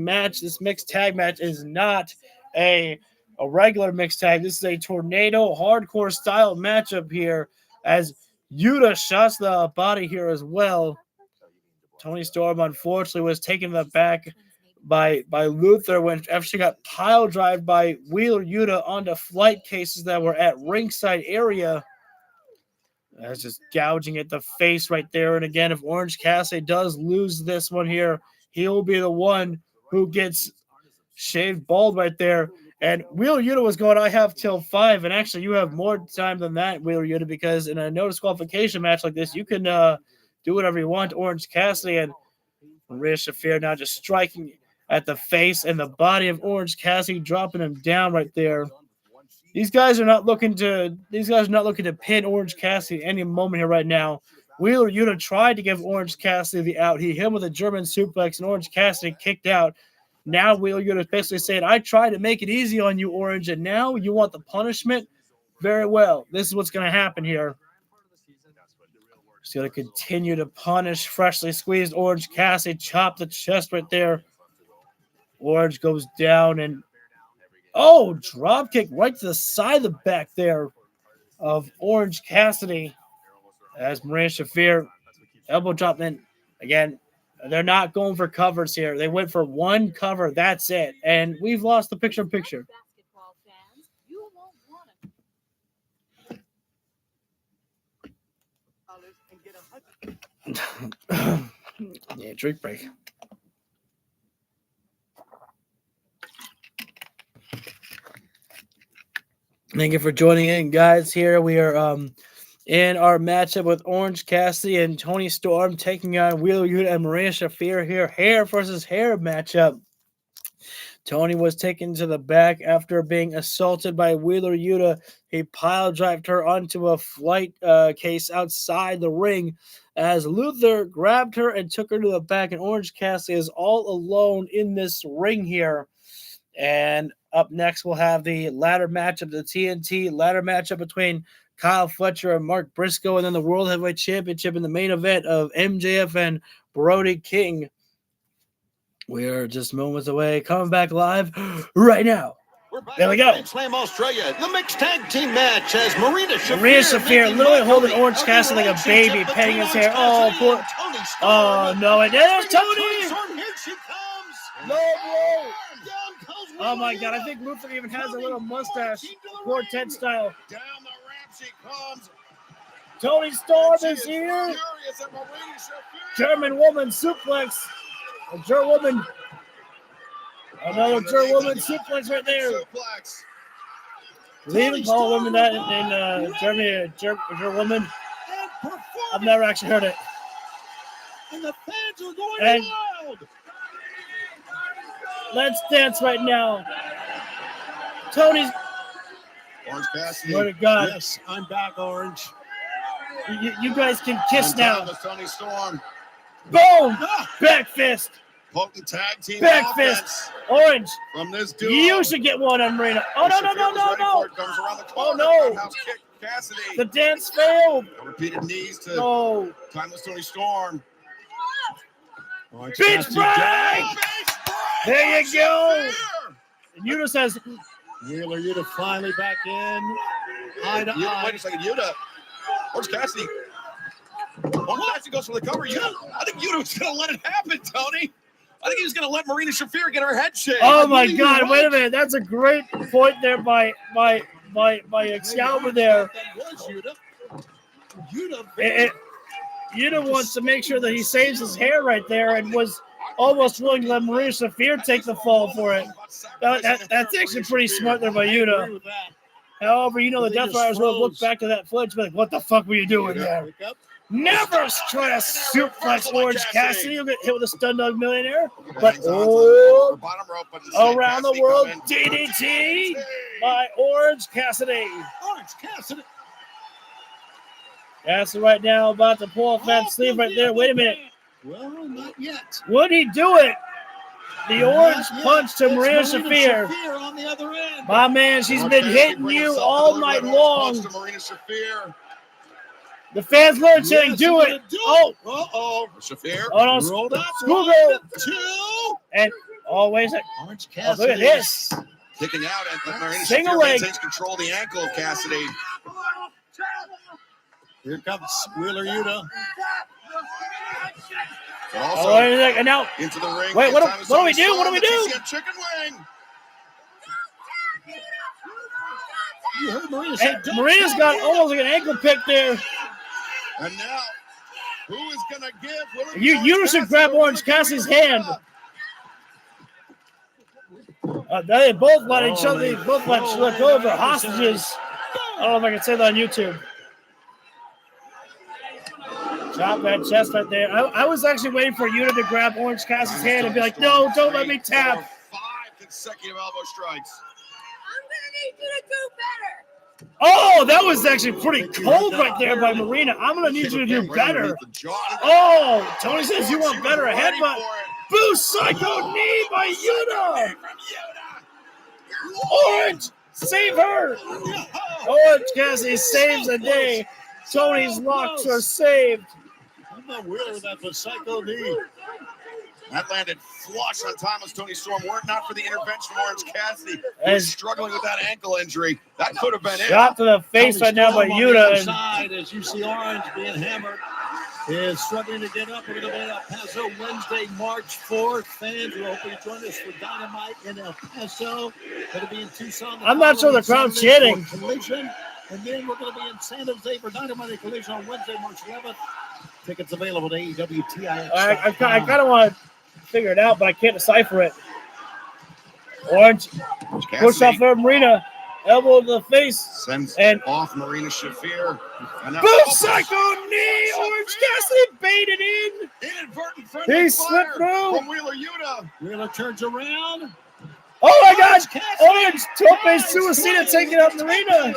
tag match is not a regular mixed tag. This is a tornado hardcore style matchup here as Yuta shots the body here as well. Tony Storm unfortunately was taken back by Luther when after she got pile drived by Wheeler Yuta onto flight cases that were at ringside area. That's just gouging at the face right there. And again, if Orange Cassidy does lose this one here, he'll be the one who gets shaved bald right there. And Wheeler Yuta was going, I have till 5. And actually, you have more time than that, Wheeler Yuta, because in a no disqualification match like this, you can do whatever you want. Orange Cassidy and Maria Shafir now just striking at the face and the body of Orange Cassidy, dropping him down right there. These guys are not looking to pin Orange Cassidy any moment here right now. Wheeler Yuta tried to give Orange Cassidy the out. He hit him with a German suplex, and Orange Cassidy kicked out. Now Wheeler Yuta is basically saying, I tried to make it easy on you, Orange, and now you want the punishment? Very well. This is what's going to happen here. He's going to continue to punish freshly squeezed Orange Cassidy. Chop the chest right there. Orange goes down and drop kick right to the side of the back there of Orange Cassidy as Maria Shafir elbow drop in. Again, they're not going for covers here. They went for one cover. That's it. And we've lost the picture-in-picture. Yeah, drink break. Thank you for joining in, guys. Here we are in our matchup with Orange Cassidy and Tony Storm taking on Wheeler Yuta and Maria Shafir here. Hair versus hair matchup. Tony was taken to the back after being assaulted by Wheeler Yuta. He pile drived her onto a flight case outside the ring as Luther grabbed her and took her to the back. And Orange Cassidy is all alone in this ring here. And up next, we'll have the ladder matchup, the TNT ladder matchup between Kyle Fletcher and Mark Briscoe, and then the World Heavyweight Championship in the main event of MJF and Brody King. We are just moments away. Coming back live right now. There we go. Grand Slam Australia, the mixed tag team match as Marina Shafir literally holding Orange Cassidy like a baby, petting his hair. Oh, poor. Oh, no. And there's Tony. Here she comes. No, bro. Oh, my God. I think Luther even has a little mustache. Quartet style. Down the ramp she comes. Tony Storm is here. German woman suplex. A German woman. Another German woman suplex right there. Leaving call women that in Germany, a woman. I've never actually heard it. And the fans are going And wild. let's dance right now. Tony's. Orange Cassidy. Swear to God. Yes, I'm back, Orange. You guys can kiss And now. Tony Storm. Boom! Back fist. Potent tag team Back offense fist. Orange. from this duo. You should get one on Marina. Oh, no. Comes around the Oh, corner. no. Roundhouse kick, Cassidy. The dance failed. Repeated knees to No. Timeless Tony Storm. Orange Beach Cassidy break! down. There you go. And Yuta says, Wheeler Yuta finally back in. Eye to eye. Wait a second, Yuta. Orange Cassidy. Orange Cassidy goes for the cover. Yuta. I think Yuta was going to let it happen, Tony. I think he was going to let Marina Shafir get her head shaved. oh my God, wait a minute. That's a great point there by Excalibur there. That was Yuta. Yuta wants to make sure that he saves his hair right there and was almost willing to let Marina Shafir take the fall for it. That's actually pretty smart there by Yuta. However, the Death Riders will look back to that footage and be like, what the fuck were you doing there? Never try to suplex Orange Cassidy. You'll get hit with a Stun Dog Millionaire. But around the world, DDT by Orange Cassidy. Orange Cassidy. Cassidy right now about to pull off that sleeve right there. Wait a minute. Well, not yet. Would he do it? The orange punch to Marina Shafir. On the other end. My man, she's been hitting you all night long. The fans learn saying, do it. Oh. Shafir. Oh, no. Rolled up. Schoolgirl. 2. And, wait a second. Orange Oh, Cassidy. look at this. Kicking out and Marina Single Shafir leg. maintains control of the ankle of Cassidy. Here comes Wheeler Yuta. But Oh, also wait a second. And now, into the ring. wait, what Timeless do we Tony do? What do Storm, we the do? TCM chicken wing. You heard Marina say, and Marina's got almost like an ankle pick there. And now, who is going to give? You should grab Orange Cassidy's hand. They both let each other, they both let go of their hostages. I don't know if I can say that on YouTube. Chop that chest right there. I was actually waiting for Yuta to grab Orange Cassidy's hand and be like, no, don't let me tap. 5 consecutive elbow strikes. I'm gonna need you to do better. Oh, that was actually pretty cold right there by Marina. I'm going to need you to do better. Oh, Tony says you want better. A headbutt. Boost psycho knee by Yuta. Orange, save her. Orange Cassidy saves the day. Tony's locks are saved. I'm not aware of that, but psycho knee. That landed flush on Timeless Tony Storm. Were it not for the intervention of Orange Cassidy, And who's struggling with that ankle injury, that could have been it. shot to the face right now by Yuta. And Side, as you see Orange being hammered, is struggling to get up. We're going to be in El Paso Wednesday, March 4th. Fans, we're hoping to join us for Dynamite in El Paso. Going to be in Tucson. I'm not sure the crowd's Saturday chanting. for Collision. And then we're going to be in San Jose for Dynamite and Collision on Wednesday, March 11th. Tickets available at AEW TIX. I kind of want to figure it out, but I can't decipher it. Orange push off of Marina, elbow to the face, Sends and off Marina Shafir. And now boom, psycho knee. Orange Cassidy baited in. Inadvertent friendly He fire slipped through. from Wheeler Yuta. Wheeler turns around. Oh my God! Orange tope suicida taking out Marina.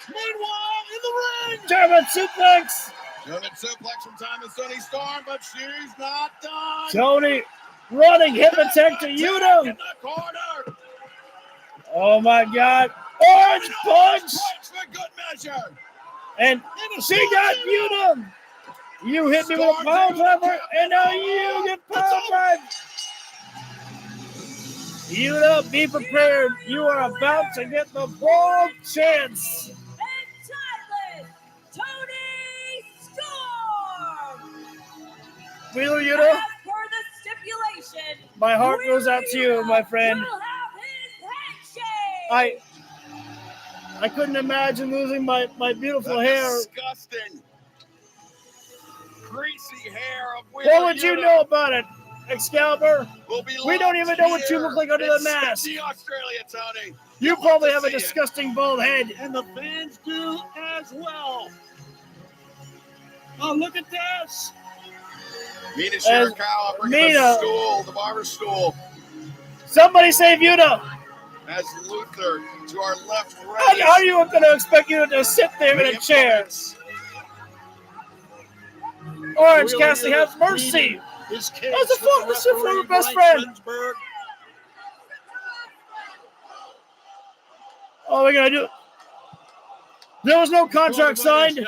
Meanwhile, in the ring. German suplex. German suplex from Timeless Tony Storm, but she's not done. Tony running hip attack to In Yuta. the corner. Oh my God! Orange punch, Punch for good measure. and she got Yuta. You hit me with a power driver, and now you get power drive. Yuta, be prepared. You are about to get the ball chance. And Timeless Tony Storm. Wheeler Yuta, As per the stipulation, my heart goes out to you, my friend. will have his head shaved. I couldn't imagine losing my beautiful hair. Disgusting. Greasy hair of Wheeler What would you Yuta. know about it? Excalibur. We don't even know what you look like under the mask. Australia, Tony. You probably have a disgusting bald head. And the fans do as well. Oh, look at this. Mina Shirakawa bringing the stool, the barber stool. Somebody save Yuta. As Luther to our left, right. How are you going to expect Yuta to sit there in a chair? Orange Cassidy has mercy. That's a full for her best friend. Oh, we're going to do. There was no contract signed.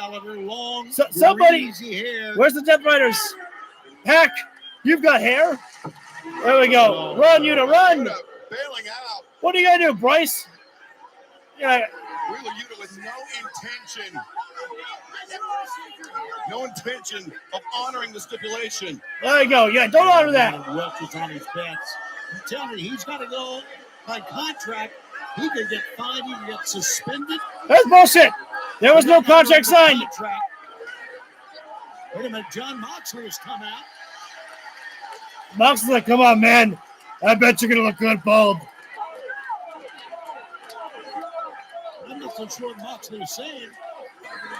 Somebody, where's the Death Riders? Heck, you've got hair. There we go. Run, Yuta, run. Bailing out. What are you going to do, Bryce? Yeah. Wheeler Yuta with no intention of honoring the stipulation. There you go. Yeah, don't honor that. Welch is on his bets. I'm telling you, he's got to go by contract. He could get fined. He could get suspended. That's bullshit. There was no contract signed. Wait a minute. John Moxley has come out. Moxley's like, come on, man. I bet you're going to look good bald. I'm not so sure what Moxley is saying.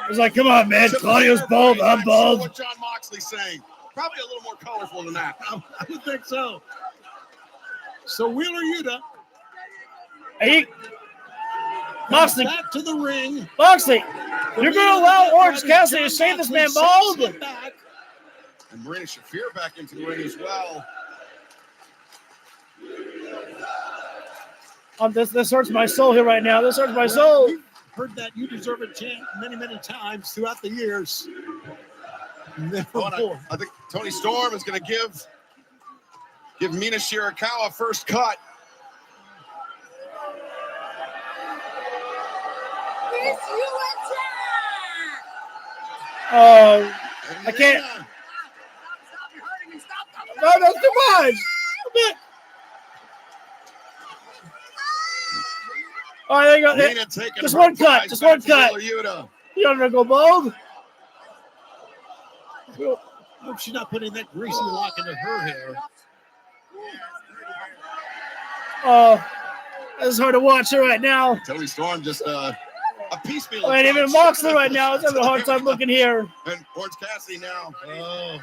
He's like, come on, man. Claudio's bald. I'm bald. What John Moxley's saying. Probably a little more colorful than that. I would think so. So Wheeler Yuta. Hey, Moxley. Back to the ring. Moxley, you're going to allow Orange Cassidy to shave this man bald? And Marina Shafir back into the ring as well. This hurts my soul here right now. This hurts my soul. You've heard that "you deserve a chant" many, many times throughout the years. I think Tony Storm is going to give Mina Shirakawa first cut. I can't. No, that's too much. All right, there you go. Just one cut. Just one cut. You don't want to go bald? I hope she's not putting that greasy lock into her hair. Oh, this is hard to watch her right now. Tony Storm just a piecemeal. And even Moxley right now is having a hard time looking here. And Orange Cassidy now. Oh,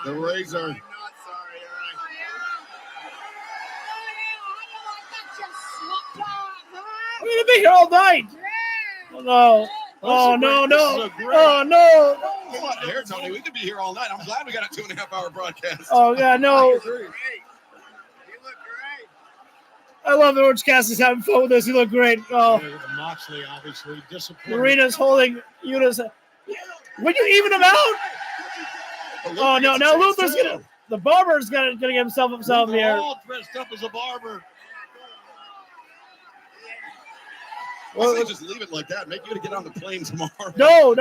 the Razor. I'm going to be here all night. Oh, no. Oh, no. Oh, no. What here, Tony? We could be here all night. I'm glad we got a 2.5-hour broadcast. Oh, yeah, no. I love Orange Cassidy's having fun with this. He looked great. Oh, Moxley obviously disappointed. Marina's holding Yuta's. Would you even him out? Oh no! Now Luther's the barber's gonna get himself here. All dressed up as a barber. Well, just leave it like that. Make you to get on the plane tomorrow. No.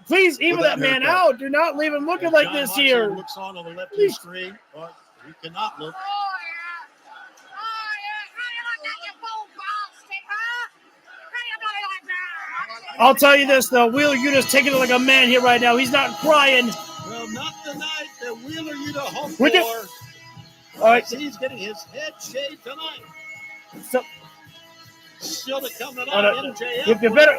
Please even that man out. Do not leave him looking like this here. Looks on the left of the screen, but he cannot look. I'll tell you this, though. Wheeler Yuta's taking it like a man here right now. He's not crying. Well, not the night that Wheeler Yuta hoped for. All right. He's getting his head shaved tonight. So, still to come tonight, MJF. If you better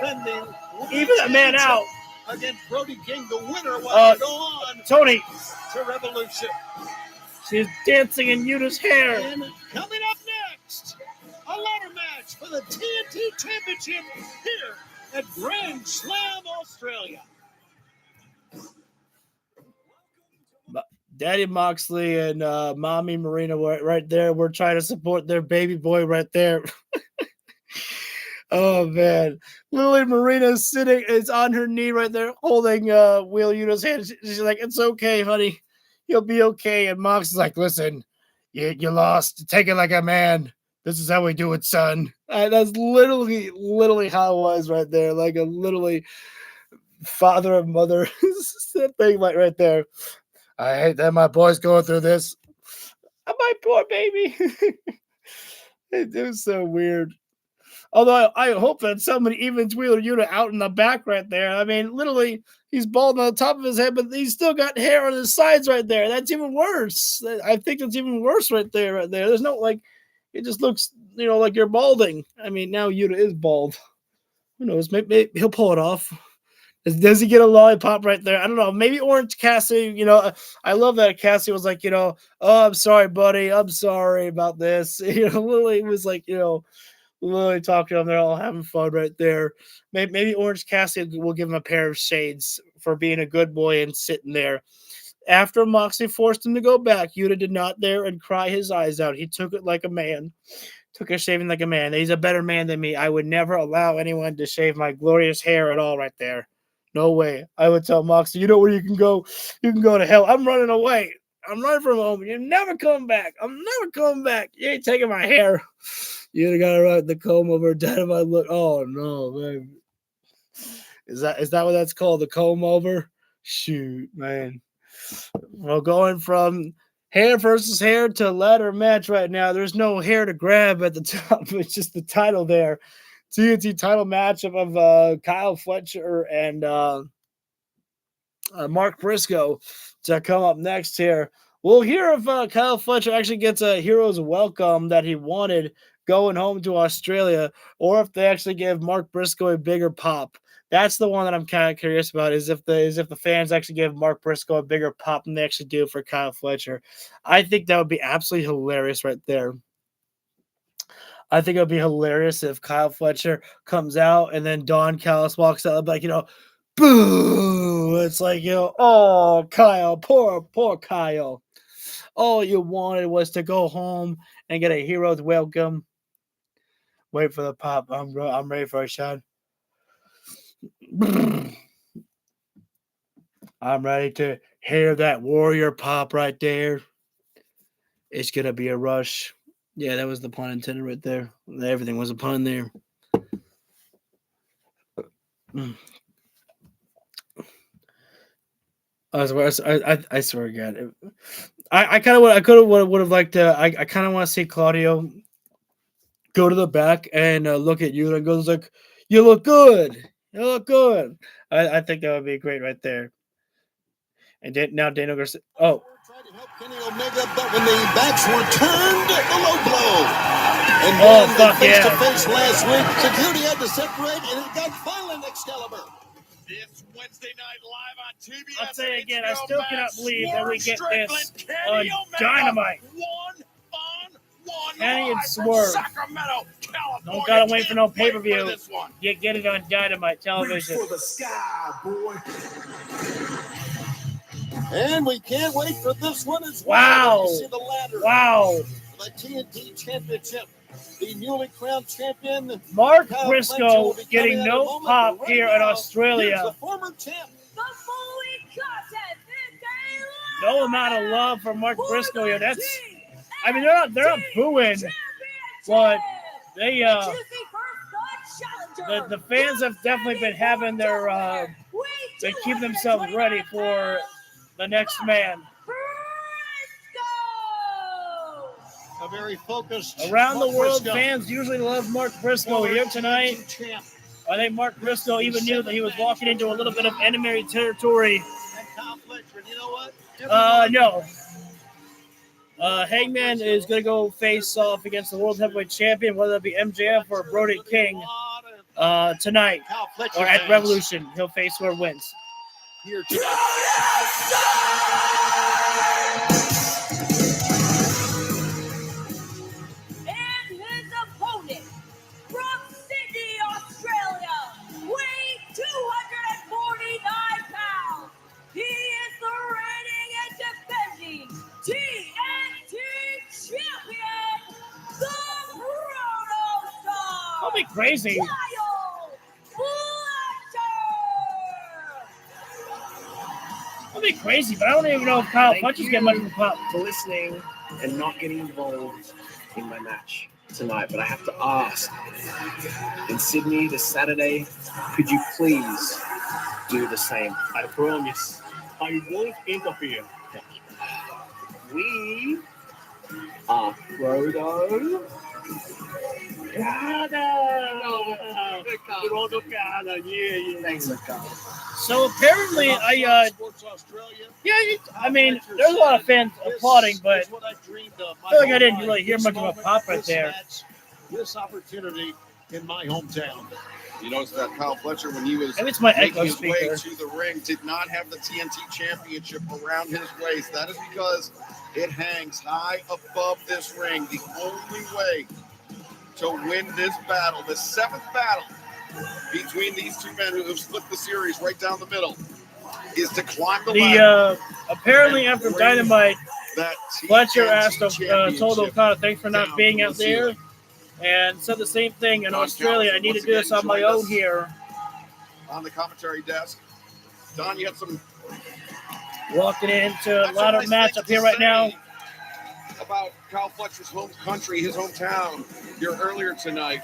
even that man out. Against Brody King, the winner will go on. Tony. To Revolution. She's dancing in Yuta's hair. And coming up next, a ladder match for the TNT Championship here at Grand Slam Australia. Daddy Moxley and Mommy Marina were right there. We're trying to support their baby boy right there. Oh, man. Lily Marina's sitting, is on her knee right there holding Wheeler Yuta's hand. She's like, it's okay, honey. You'll be okay. And Mox is like, listen, you lost. Take it like a man. This is how we do it, son. That's literally how it was right there. Like a literally father and mother thing right there. I hate that my boy's going through this. My poor baby. It was so weird. Although I hope that somebody evens Wheeler Yuta out in the back right there. I mean, literally, he's bald on the top of his head, but he's still got hair on his sides right there. That's even worse. I think that's even worse right there. Right there. There's no, like, it just looks, like you're balding. I mean, now Yuta is bald. Who knows? Maybe he'll pull it off. Does he get a lollipop right there? I don't know. Maybe Orange Cassidy, I love that Cassidy was like, oh, I'm sorry, buddy. I'm sorry about this. Lily was like, Lily talking to them. They're all having fun right there. Maybe Orange Cassidy will give him a pair of shades for being a good boy and sitting there. After Moxley forced him to go back, Yuta did not there and cry his eyes out. He took it like a man. Took a shaving like a man. He's a better man than me. I would never allow anyone to shave my glorious hair at all right there. No way. I would tell Moxley, you know where you can go? You can go to hell. I'm running away. I'm running from home. You're never coming back. I'm never coming back. You ain't taking my hair. You gotta ride the comb over Dynamite look. Oh no, man. Is that what that's called? The comb over? Shoot, man. Well, going from hair versus hair to ladder match right now. There's no hair to grab at the top. It's just the title there. TNT title match of Kyle Fletcher and Mark Briscoe to come up next here. We'll hear if Kyle Fletcher actually gets a hero's welcome that he wanted going home to Australia, or if they actually give Mark Briscoe a bigger pop. That's the one that I'm kind of curious about, is if the fans actually give Mark Briscoe a bigger pop than they actually do for Kyle Fletcher. I think that would be absolutely hilarious right there. I think it would be hilarious if Kyle Fletcher comes out and then Don Callis walks out like, boo. It's like, oh, Kyle, poor Kyle. All you wanted was to go home and get a hero's welcome. Wait for the pop. I'm ready for a shot. I'm ready to hear that warrior pop right there. It's going to be a rush. Yeah, that was the pun intended right there. Everything was a pun there. I swear to God. I kind of would have liked to. I kind of want to see Claudio go to the back and look at you and goes like, "You look good. You look good." I think that would be great right there. And now Daniel Garcia. Oh. Tried to help Kenny Omega, but when the backs were turned, the low blow. And face-to-face last week, security had to separate, and it got violent, Excalibur. This Wednesday night live on TBS. I'll say it again, I still cannot believe that we get this on Dynamite. Kenny and Swerve. Sacramento, California. Don't gotta wait for no pay-per-view. Get it on Dynamite television. Reach for the sky, boy. And we can't wait for this one as well. Wow. See the ladder. Wow. The TNT Championship. The newly crowned champion, Mark Briscoe, getting no pop right here in Australia. The former champ. The following contest is a No amount of love for Mark Briscoe here. That's, I mean, they're not booing, but they the fans have definitely been having their they keep themselves ready for the next man. A very focused. Around the Mark world, Briscoe. fans usually love Mark Briscoe. Here tonight, I think Mark Briscoe even knew that he was walking into a little bit of enemy territory. And Kyle Fletcher, you know what? No. Hangman is going to go face off against the World Heavyweight Champion, whether it be MJF or Brody King, tonight or at Revolution. He'll face whoever wins. Here tonight. And his opponent from Sydney, Australia, weighing 249 pounds. He is the reigning and defending TNT champion, the Proto Star. That'll be crazy. Kyle That'll be crazy, but I don't even know if Kyle Fletcher's getting much of a pop. For listening and not getting involved in my match tonight, but I have to ask, in Sydney this Saturday, could you please do the same? I promise. I won't interfere. We are Proto Thanks, God. So apparently, I mean, there's a lot of fans applauding, but I feel like I didn't really hear much of a pop right there. This opportunity in my hometown. You notice that Kyle Fletcher, when he was Maybe it's my making echo his way speaker. to the ring, did not have the TNT Championship around his waist. That is because it hangs high above this ring. The only way to win this battle, the 7th battle between these two men who have split the series right down the middle, is to climb the ladder. Apparently after Dynamite, That Fletcher TNT asked told Championship Okada, thanks for not down being from out the there, ceiling. and said the same thing in Don Australia. I Callis need to once do this again on my joined own us. here. On the commentary desk, Don, you had some Walking into a That's ladder nice match things up to here right say now. about Kyle Fletcher's home country, his hometown, here earlier tonight.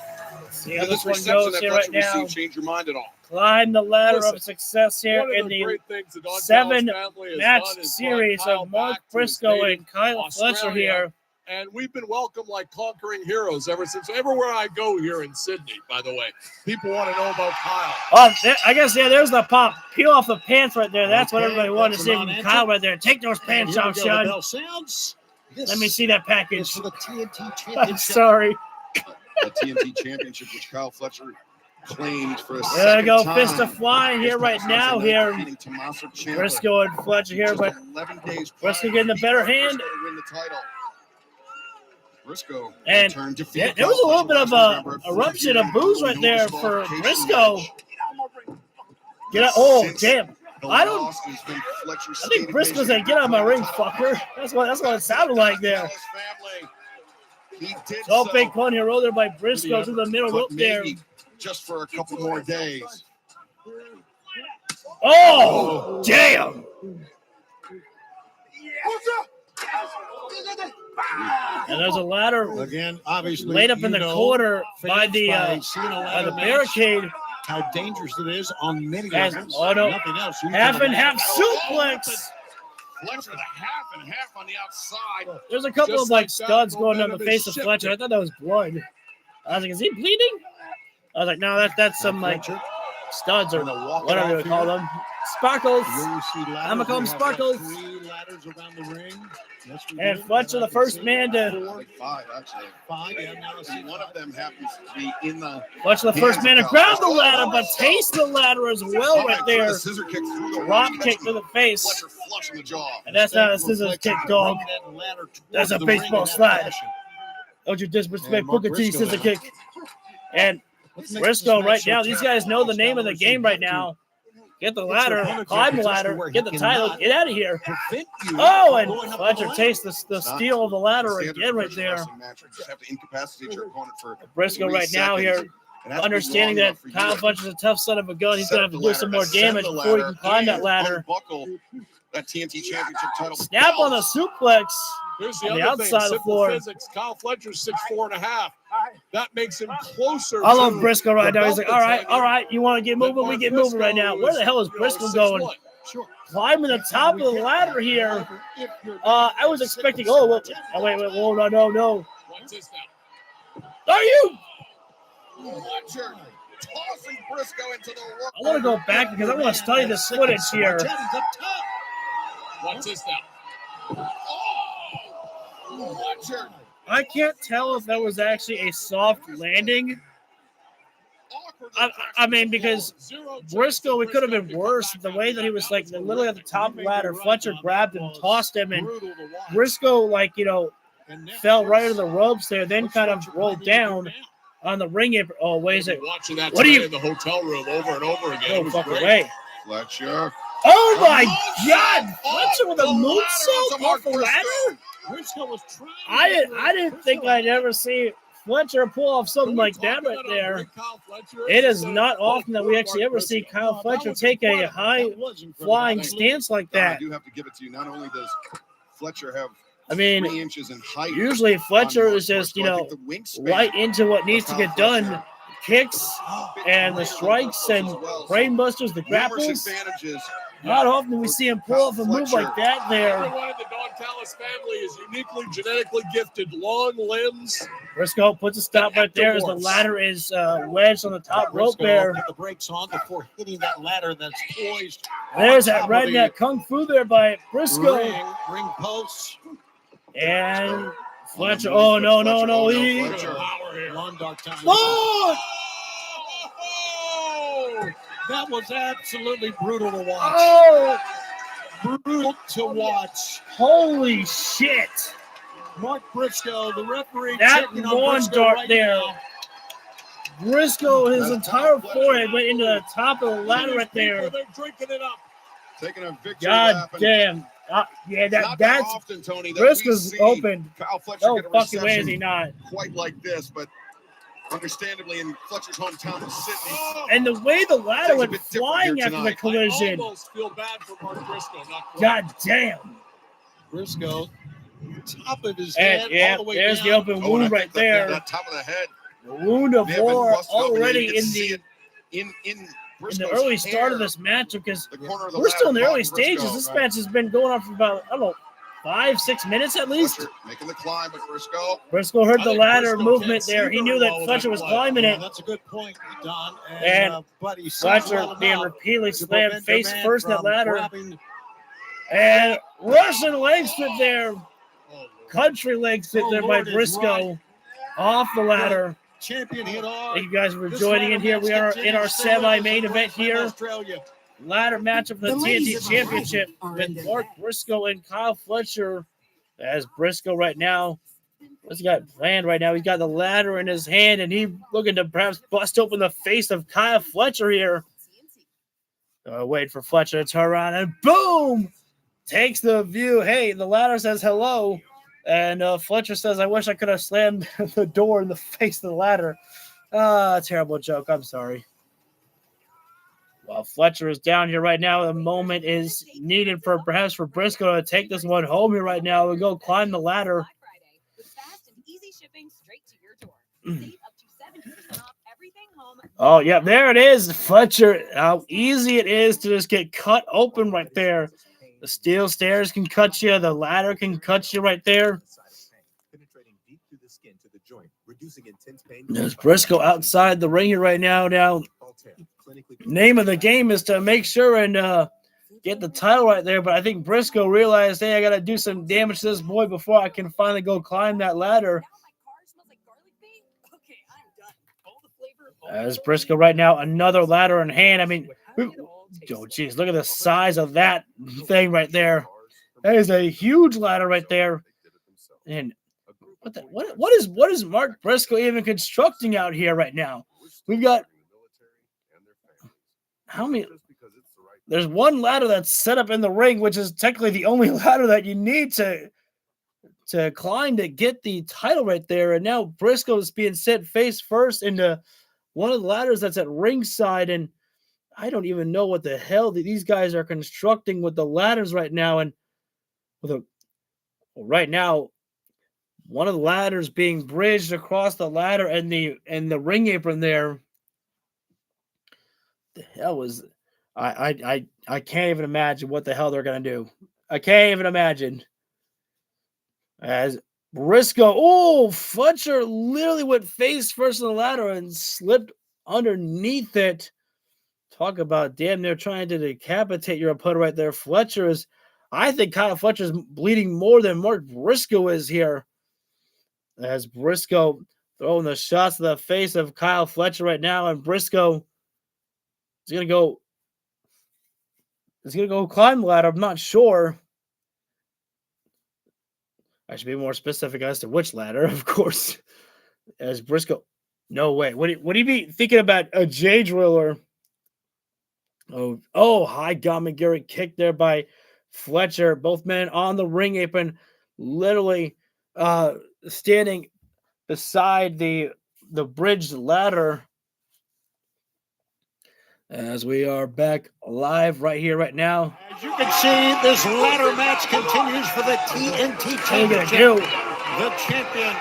See how Did this this one reception goes that here right Fletcher now. received change your mind at all? Climb the ladder Listen, of success here One in of the the great things that Don 7 Callis family has match done is brought series Kyle of Mark back to his Briscoe native and Kyle Fletcher Australia, here. And we've been welcomed like conquering heroes ever since. Everywhere I go here in Sydney, by the way, people want to know about Kyle. Oh, I guess, yeah, there's the pop. Peel off the pants right there. That's what Okay, everybody wanted to that's see a from non-answer. Kyle right there. Take those And pants here we off, go, the Sean. bell sounds. Let me see that It's package. for the TNT I'm Championship. sorry. The TNT Championship, which Kyle Fletcher claimed for a There we second go. time. Fist of flying here This right past now Wednesday night, here. defeating Tommaso Ciampa. Briscoe and Fletcher here, Just but 11 days Briscoe prior, getting the he better beat hand. Briscoe to win the title. Briscoe And returned to yeah, defeat there was a Kyle little bit of Fletcher a last November at eruption of 4 booze year right there no for disqualification Briscoe. match. Get out. Oh, Since damn. the I don't. loss has been Fletcher's I think stated Briscoe mission said, to "Get out of my reclaim ring, the title. fucker." That's what it sounded like there. Callis family, he did So so, big pun here, rolled there by Briscoe through the middle but rope there. maybe just for a couple more days. Oh, damn. And there's a ladder Again, obviously, laid up in you the know, corner by fans, the seeing a by ladder the match, barricade. how dangerous it is on many As, levels. oh no, Nothing else. You half can and half imagine. suplex. Fletcher, the half and half on the outside. There's a couple Just of like like that, studs going down the momentum face is of Fletcher. I thought that was blood. I was like, is he bleeding? I was like, no, that's some like Fletcher, studs or gonna walk it whatever off you call here. them. Sparkles. Here you see ladders. I'ma call them We have sparkles. 3 ladders around the ring. Yes, we And do. Fletcher, I the can first see man to. 4, Like 5, actually. 5. Yeah, now I see And one of them happens to be in the Fletcher, the first man to grab the ladder, but taste the ladder as well right there. The scissor kick through the Drop ring, kick to the face. Fletcher flush in the jaw. And that's not a scissors kick, dog. That's a baseball slide. Don't you disrespect And Mark Booker T Briscoe scissor now. kick. And Briscoe right now, these guys know the name of the game right now. Get the ladder, climb the ladder, get the title, get out of here. Oh, and Fletcher takes the steal of the ladder again right there. Match. You just have to incapacitate your opponent for Briscoe 3 right now seconds. here, It has to be understanding long that enough for you Kyle to Fletcher's a tough son of a gun. He's set going to have to the do some ladder, more ascend damage the before he ladder, can climb that and ladder. unbuckle that TNT Championship title. Snap on the suplex. Here's the On the other thing, outside of the simple floor. physics. Kyle Fletcher's 6'4.5". That makes him closer. I love to Briscoe right the now. He's like, belt all right, you want to get moving? We get moving right now. Where the hell is Briscoe going? Sure. Climbing the top of the ladder here. I was expecting, wait, whoa, no. What's this now? Are you? Fletcher tossing Briscoe into the rope. I want to go back because I want to study this footage here. What's this now? Fletcher. I can't tell if that was actually a soft landing. I mean, because Briscoe, it could have been worse. The way that he was like literally at the top of the ladder, Fletcher grabbed him, tossed him, and Briscoe, fell right into the ropes there, then kind of rolled down on the ring apron. Oh, wait a second. Watching that What are you? in the hotel room over and over again. It No was fucking great. way. Fletcher. Oh my God! Fletcher with a moonsault off the ladder? Briscoe was trying. I didn't think I'd ever see Fletcher pull off something like that right there. It is not often that we actually ever see Kyle Fletcher take a high flying stance like I that. do have to give it to you. Not only does Fletcher have I mean, 3 inches in height, usually Fletcher on is just, Mark Briscoe, I think the wingspan right into what needs to of get Kyle done. Fletcher kicks and the strikes and brainbusters, the grapples. Not often we see him pull off a move like that there. Everyone in the Don Callis family is uniquely genetically gifted. Long limbs. Briscoe puts a stop right there as the ladder is wedged on the top rope there. Put the brakes on before hitting that ladder that's poised. There's that redneck kung fu there by Briscoe. Ring posts. And Fletcher. Oh, no. Lord! That was absolutely brutal to watch. Oh! Brutal to watch. Holy shit. Mark Briscoe, the referee. That lawn dart right there. Now. Briscoe, his entire forehead went into the top of the ladder right there. They're drinking it up. Taking a victory. God damn. Yeah, that's often, Tony, that Briscoe's open. Kyle Fletcher No get a fucking way is he reception not. quite like this, but understandably in Fletcher's hometown of Sydney. And the way the ladder Things a went bit different flying here after the tonight. collision. I almost feel bad for Mark Briscoe. Not quite. God damn. Briscoe, top of his And head, yeah, all the way there's down. the open Oh, wound and I right think there. that top of the head. The wound of may have been war busted open, and already you in can see the it in in Briscoe's the early start hair, of this match because the corner of the we're still in the ladder early caught Briscoe, stages. This right? match has been going on for about, I don't know, 5-6 minutes at least. Fletcher making the climb, but Briscoe. Briscoe heard I the think ladder Briscoe movement can't there. see He knew very that well Fletcher with was that climbing Yeah, it. that's a good point, Don. And But he Fletcher being repeatedly slammed face first in that ladder. And Russian leg spit there. Country leg spit there by Briscoe. Off the ladder. Champion hit hard. Thank you guys for joining in here. We are in our semi-main event here. Ladder matchup for the TNT Championship with Mark Briscoe and Kyle Fletcher. As Briscoe right now, what's he got planned right now? He's got the ladder in his hand, and he's looking to perhaps bust open the face of Kyle Fletcher here. Wait for Fletcher to turn around, and boom! Takes the view. Hey, the ladder says hello. And Fletcher says, I wish I could have slammed the door in the face of the ladder. Terrible joke. I'm sorry. While Fletcher is down here right now, the moment is needed for perhaps for Briscoe to take this one home here right now and go climb the ladder. Oh, yeah, there it is. Fletcher, how easy it is to just get cut open right there. The steel stairs can cut you. The ladder can cut you right there. There's Briscoe outside the ring here right now. Now, name of the game is to make sure and get the title right there. But I think Briscoe realized, hey, I got to do some damage to this boy before I can finally go climb that ladder. As Briscoe right now, another ladder in hand. I mean, oh, geez, look at the size of that thing right there. That is a huge ladder right there. And what is Mark Briscoe even constructing out here right now? We've got how many? There's one ladder that's set up in the ring, which is technically the only ladder that you need to climb to get the title right there. And now Briscoe is being set face first into one of the ladders that's at ringside, and I don't even know what the hell these guys are constructing with the ladders right now. And right now, one of the ladders being bridged across the ladder and the ring apron there. The hell was I can't even imagine what the hell they're gonna do. I can't even imagine. As Briscoe, Fletcher literally went face first on the ladder and slipped underneath it. Talk about damn near trying to decapitate your opponent right there. I think Kyle Fletcher is bleeding more than Mark Briscoe is here. As Briscoe throwing the shots to the face of Kyle Fletcher right now, and Briscoe is gonna go climb the ladder. I'm not sure. I should be more specific as to which ladder, of course. As Briscoe, no way. Would he be thinking about a J driller? Oh, high Gamagiri kick there by Fletcher. Both men on the ring apron, literally standing beside the bridged ladder. As we are back live right here, right now. As you can see, this ladder match continues for the TNT Championship. Do? The champion,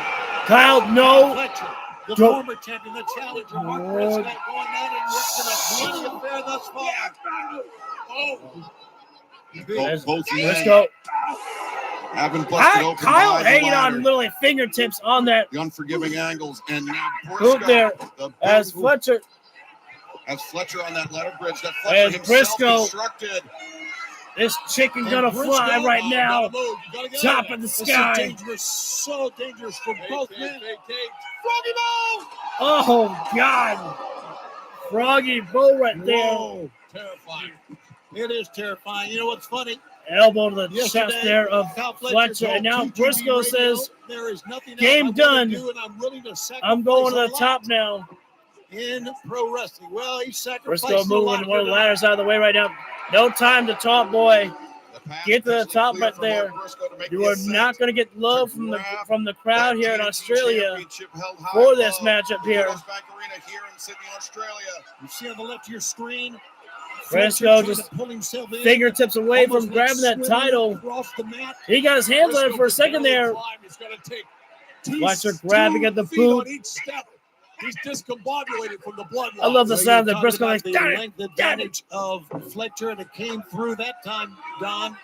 Kyle, no. Fletcher, the former champion, the challenger, Mark Briscoe, going at it. What's been a bloody affair thus far. Both Briscoe. Haven't busted open. Kyle by the hanging ladder. on literally fingertips on that The unforgiving angles, and now boot Briscoe, there the as boot, Fletcher. as Fletcher on that ladder bridge. That As Fletcher himself Briscoe. constructed. This chicken gonna fly right now. Top of the sky. Dangerous, so dangerous for both men. Froggy Bow! Oh, God. Froggy Bull right there. Whoa, terrifying. It is terrifying. You know what's funny? Elbow to the chest there of Fletcher. And now Briscoe says, game done. I'm going to the top now. In pro wrestling. Well, he sacrificed Briscoe moving one of the ladders out of the way right now. No time to talk, boy. Get to the top right there. You are not going to get love from the crowd here in Australia for this matchup here. You see on the left of your screen, Briscoe just fingertips away from grabbing that title. He got his hands on it for a second there. Fletcher grabbing at the boot. He's discombobulated from the bloodline. I love the sound that Briscoe like, the damage of Fletcher, and it came through that time, Don.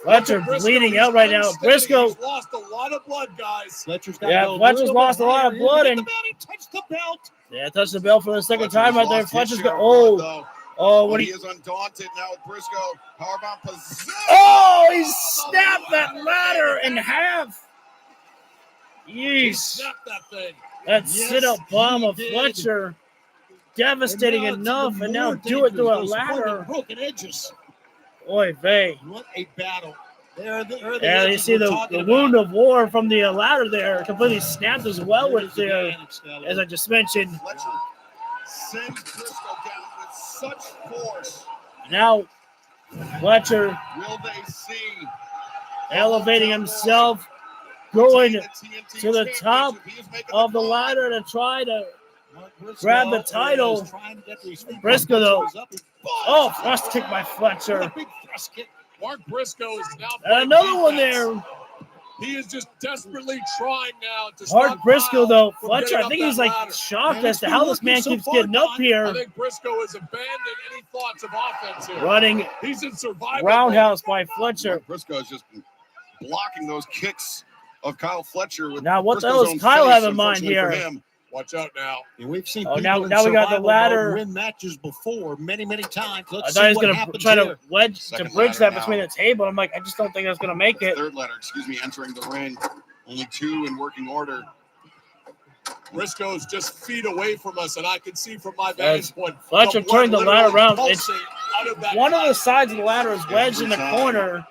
Fletcher bleeding out right now. Briscoe. He's lost a lot of blood, guys. Fletcher's lost a lot of blood. And touched the belt. Yeah, touched the belt for the second time right there. Fletcher's got what he is undaunted now with Briscoe. Powerbomb position. Oh, he snapped that ladder in half. He Yeesh. snapped that thing. That sit-up bomb of Fletcher. Devastating enough, and now do it through a ladder. Broken edges. Oy vey. What a battle. Yeah, you see the wound of war from the ladder there. Completely snapped as well with there, as I just mentioned. Fletcher sends Briscoe down with such force. Now, Fletcher Will they see? elevating himself, going to the top of the ladder to try to grab the title. Briscoe, though. Oh, thrust kick by Fletcher. Mark Briscoe is now. And another one there. He is just desperately trying now to Mark stop Briscoe, Kyle though. from Fletcher, getting I up think that he's like ladder. shocked as to how this man keeps getting up I here. think Briscoe has abandoned any thoughts of offense here. Running He's in survival. roundhouse by Fletcher. Mark Briscoe is just blocking those kicks of Kyle Fletcher. With Now, what the Briscoe's hell own does Kyle face, have in mind unfortunately for here? him. Watch out now. And we've seen Oh, people now in we got the survival ladder. mode win matches before many times. I Let's thought see he was what going to happens try here. to wedge to Second bridge that ladder between now. the table. I'm like, I just don't think that's going to make it. Third ladder, entering the ring. Only two in working order. Briscoe's just feet away from us, and I can see from my vantage point. Fletcher the blood turned the ladder literally around. pulsing out of that One of the ladder. sides of the ladder is wedged in the corner,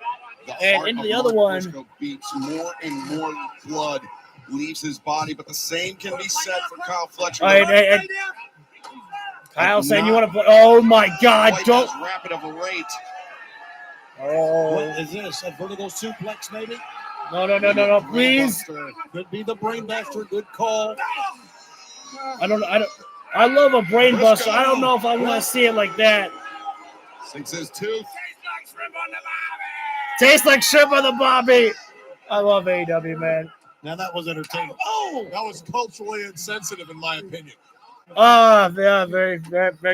and heart into of the other Mark one. Briscoe beats more and more blood leaves his body, but the same can be said for Kyle Fletcher. All right, and Kyle saying you want to play. Oh my God! Quite Don't. as rapid of a rate. Oh What is this? A vertical suplex, maybe? no! Please. Could be the brainbuster. Good call. I don't. I love a brain buster. I don't know if I want to see it like that. Sinks his tooth. Tastes like shrimp on the Bobby. I love AEW, man. Now that was entertaining. Oh, that was culturally insensitive, in my opinion. Yeah, very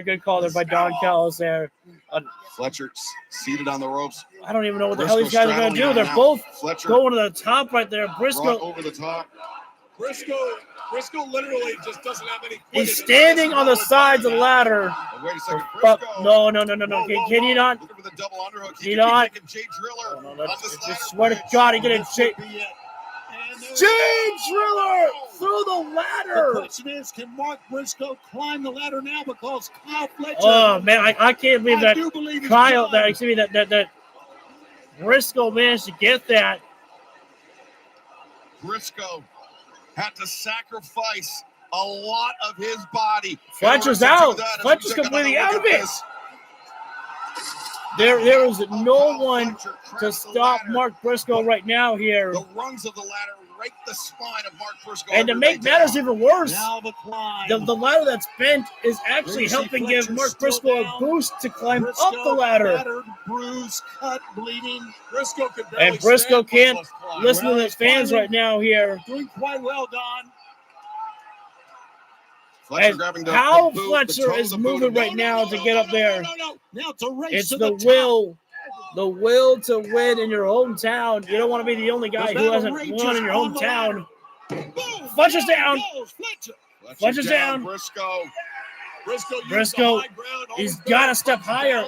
good call there by Don Callis there. Fletcher seated on the ropes. I don't even know what the Briscoe hell these guys are going to do. straddling They're now. both Fletcher going to the top right there. brought Briscoe, over the top. Briscoe literally just doesn't have any. he's standing on the sides of the ladder. Oh, wait a second. But Briscoe. no. Can you not? Looking for the double underhook. He He not? can Jay Driller No, on that's, this I ladder swear to bridge. God, he get a Could be it. And Jay Driller through the the ladder. question is, can Mark Briscoe climb the ladder now? Because Kyle Fletcher. Oh man, I can't believe that do believe he's Kyle, done. that excuse me, that Briscoe managed to get that. Briscoe had to sacrifice a lot of his body. Fletcher's in order to do out. that, as we Fletcher's take another completely look out at of it. this. There is no Kyle one Fletcher to cracks the stop ladder. Mark Briscoe right now here. The rungs of the ladder rake the spine of Mark Briscoe. And to every make way matters down. even worse, Now the climb. the ladder that's bent is actually You see helping give Fletcher Mark still Briscoe a down. boost to climb Briscoe up the ladder. battered, bruised, cut, bleeding. Briscoe can barely And Briscoe stand, much can't less climb. listen Well, to his fans finally- right now here. Doing quite well, Don. Fletcher And grabbing the how boot, the Fletcher toe, is the boot. moving No, right no, now no, to no, get no, up there. No. Now it's a race It's to the top. will to win in your hometown. You don't want to be the only guy who hasn't won in your hometown. Fletcher's down. Fletcher's down. Briscoe, he's got to step higher.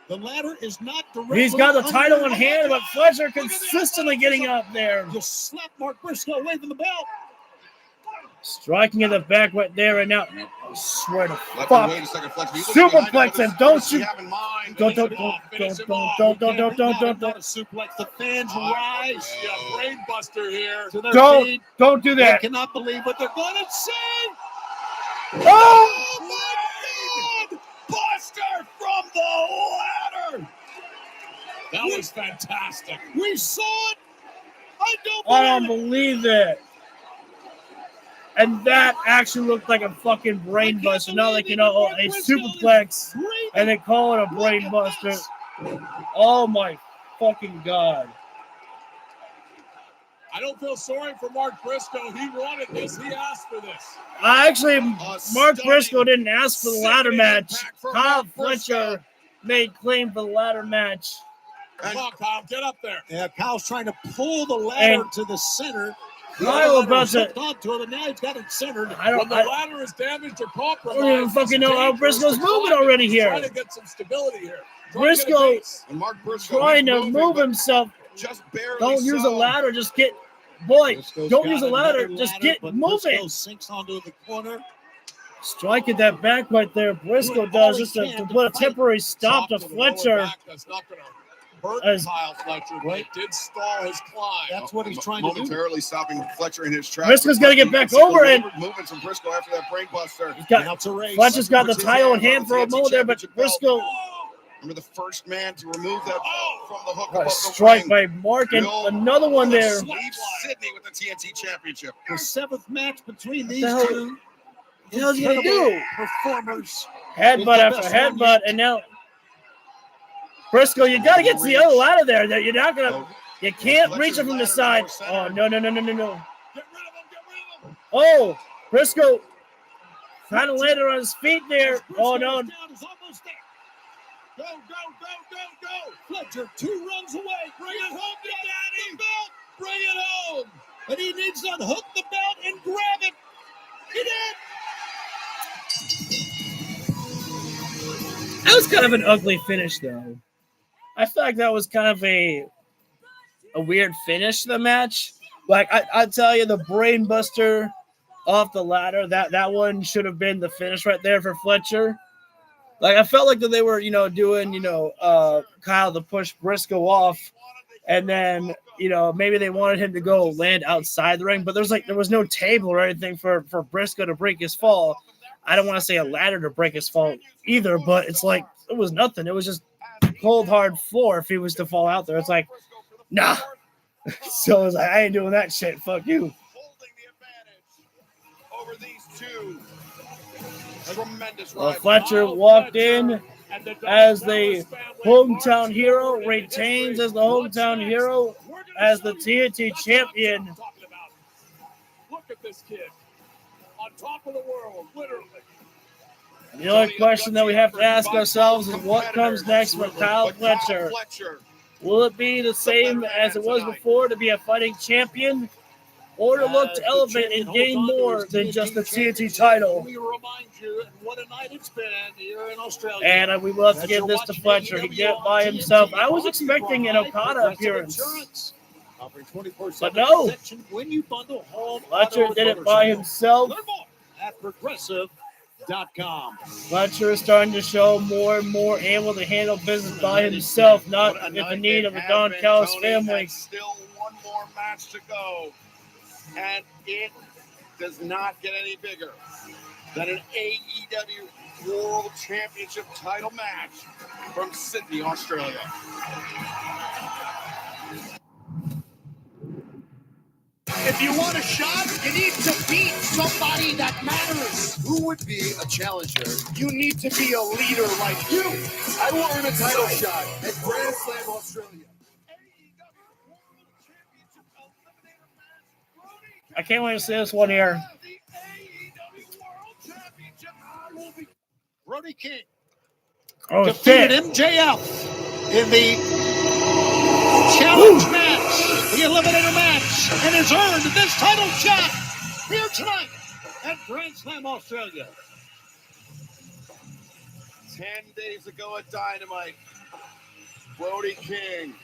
The ladder is not directly. He's got the title in hand, but Fletcher consistently getting up there. Just slap Mark Briscoe away from the belt. Striking in the back right there and now. I swear to fuck. Wait a second, Fletcher. Superplex him, don't you? Don't. Not a suplex. The fans rise. Brain buster here. To their feet. Don't do that. They cannot believe what they're going to see. Oh! My God! Buster from the ladder. That was fantastic. We saw it. I don't believe it. And that actually looked like a fucking brain buster. Now they can a superplex and they call it a brain buster. Oh my fucking God. I don't feel sorry for Mark Briscoe. He wanted this. He asked for this. Mark Briscoe didn't ask for the ladder match. Kyle Fletcher made claim for the ladder match. Come on, Kyle, get up there. Yeah, Kyle's trying to pull the ladder to the center. Kyle about to. Onto it, and now he's got it centered. When the ladder is damaged or compromised, I don't even fucking know how Briscoe's moving already here. Trying to get some stability here. Briscoe trying to move moving, himself. Just barely. Don't use a ladder. Just get. Boy, don't use a ladder. Just get moving. Briscoe sinks onto the corner. Striking that back right there. Briscoe does just to put a temporary stop to Fletcher. That's not going to hurt Kyle Fletcher, but it did stall his climb. That's what he's trying to do. Momentarily stopping Fletcher in his tracks. Briscoe's got to get back over it. Movements from Briscoe after that brain buster. Fletcher's got the title in hand for a moment there, but Briscoe. Remember the first man to remove that from the hook. A strike by Mark and another one there. Leaves Sydney with the TNT Championship. The seventh match between these What two. the hell's he gonna do? Performers. Headbutt after headbutt, and now Briscoe, you got to get to the other ladder there. That you're not gonna. You can't reach it from the side. Oh no! Oh, Briscoe kind of landed on his feet there. Oh no! Go. Fletcher, 2 runs away. Bring it home to Daddy. Bring it home. And he needs to unhook the belt and grab it. He did. That was kind of an ugly finish, though. I feel like that was kind of a weird finish to the match. Like, I tell you, the brain buster off the ladder, that one should have been the finish right there for Fletcher. Like, I felt like that they were, doing, Kyle to push Briscoe off. And then, maybe they wanted him to go land outside the ring. But there was no table or anything for Briscoe to break his fall. I don't want to say a ladder to break his fall either, but it's like it was nothing. It was just cold, hard floor if he was to fall out there. It's like, nah. So I was like, I ain't doing that shit. Fuck you. Over these two. Tremendous Well, Fletcher walked in as the hometown hero, retains as the hometown hero, as the TNT champion. Look at this kid. On top of the world, literally. The only question that we have to ask ourselves is what comes next for Kyle Fletcher. Will it be the same as it was before to be a fighting champion, or to look to elevate and gain more than just the TNT title? We remind you what a night it's been here in Australia. And we will have to give this to Fletcher. He did it by himself. I was expecting an Okada appearance. But no. Fletcher did it by himself. At Progressive.com. Fletcher is starting to show more and more able to handle business by himself, not with the need of the Don Callis family. Still one more match to go. And it does not get any bigger than an AEW World Championship title match from Sydney, Australia. If you want a shot, you need to beat somebody that matters. Who would be a challenger? You need to be a leader like you. I will earn a title shot at Grand Slam Australia. I can't wait to see this one here. Brody King defeated MJF in the challenge match, the eliminator match, and has earned this title shot here tonight at Grand Slam Australia. 10 days ago at Dynamite, Brody King,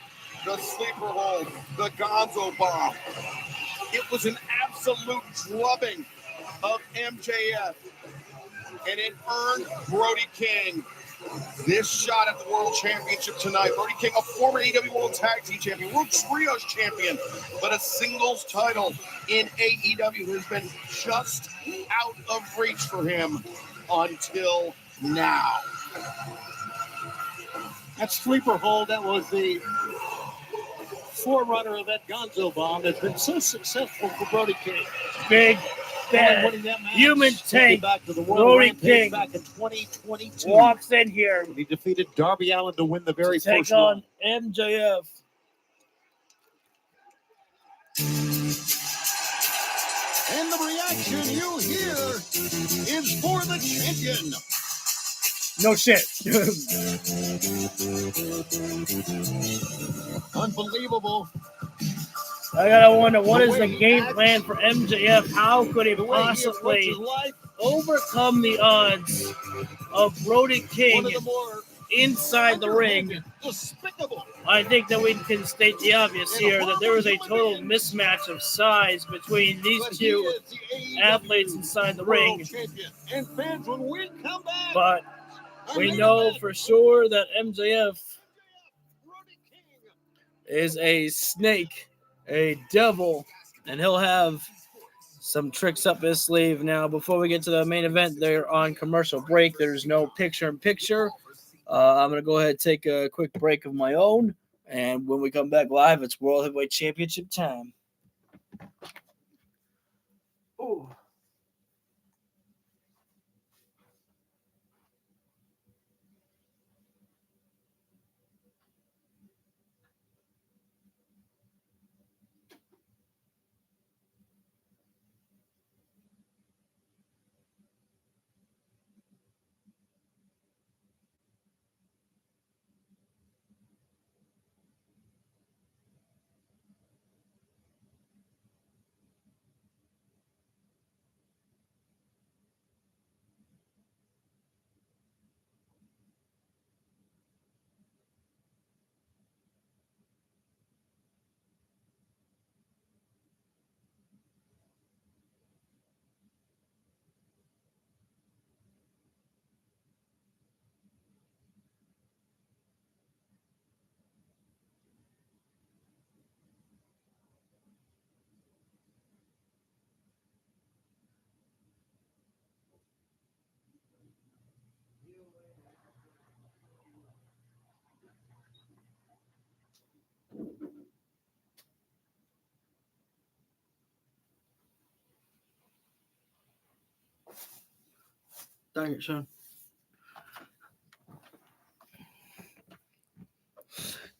the sleeper hold, the Gonzo bomb. It was an absolute drubbing of MJF, and it earned Brody King this shot at the World Championship tonight. Brody King, a former AEW World Tag Team Champion, World Trios Champion, but a singles title in AEW has been just out of reach for him until now. That sleeper hold, that was the forerunner of that Gonzo bomb, has been so successful for Brody King. Big bad Winning that match, human tank. back to the World Brody Rampage King back in 2022. walks in here He defeated Darby Allin to win the very to take first on one. MJF. And the reaction you hear is for the champion. No shit. Unbelievable. I gotta wonder, what is the game plan for MJF? How could he possibly overcome the odds of Brody King inside the ring? I think that we can state the obvious here, that there was a total mismatch of size between these two athletes inside the ring. But we know for sure that MJF is a snake, a devil, and he'll have some tricks up his sleeve. Now, before we get to the main event, they're on commercial break. There's no picture-in-picture. I'm going to go ahead and take a quick break of my own, and when we come back live, it's World Heavyweight Championship time. Ooh. Dang it, Sean.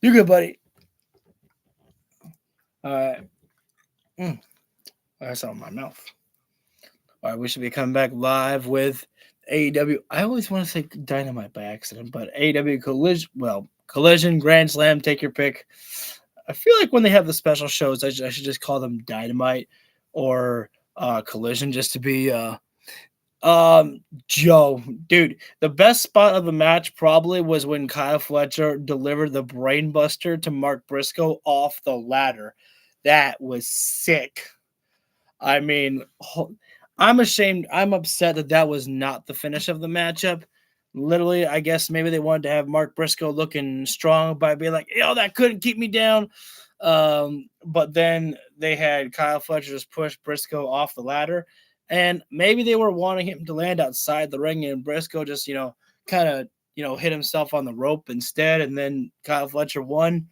You good, buddy. All right. That's on my mouth. All right, we should be coming back live with AEW. I always want to say Dynamite by accident, but AEW Collision, Grand Slam, take your pick. I feel like when they have the special shows, I should just call them Dynamite or Collision, just to be Joe, dude, the best spot of the match probably was when Kyle Fletcher delivered the brain buster to Mark Briscoe off the ladder. That was sick. I mean, I'm ashamed. I'm upset that was not the finish of the matchup. Literally, I guess maybe they wanted to have Mark Briscoe looking strong by being like, yo, that couldn't keep me down. But then they had Kyle Fletcher just push Briscoe off the ladder. And maybe they were wanting him to land outside the ring, and Briscoe just, kind of, hit himself on the rope instead. And then Kyle Fletcher won.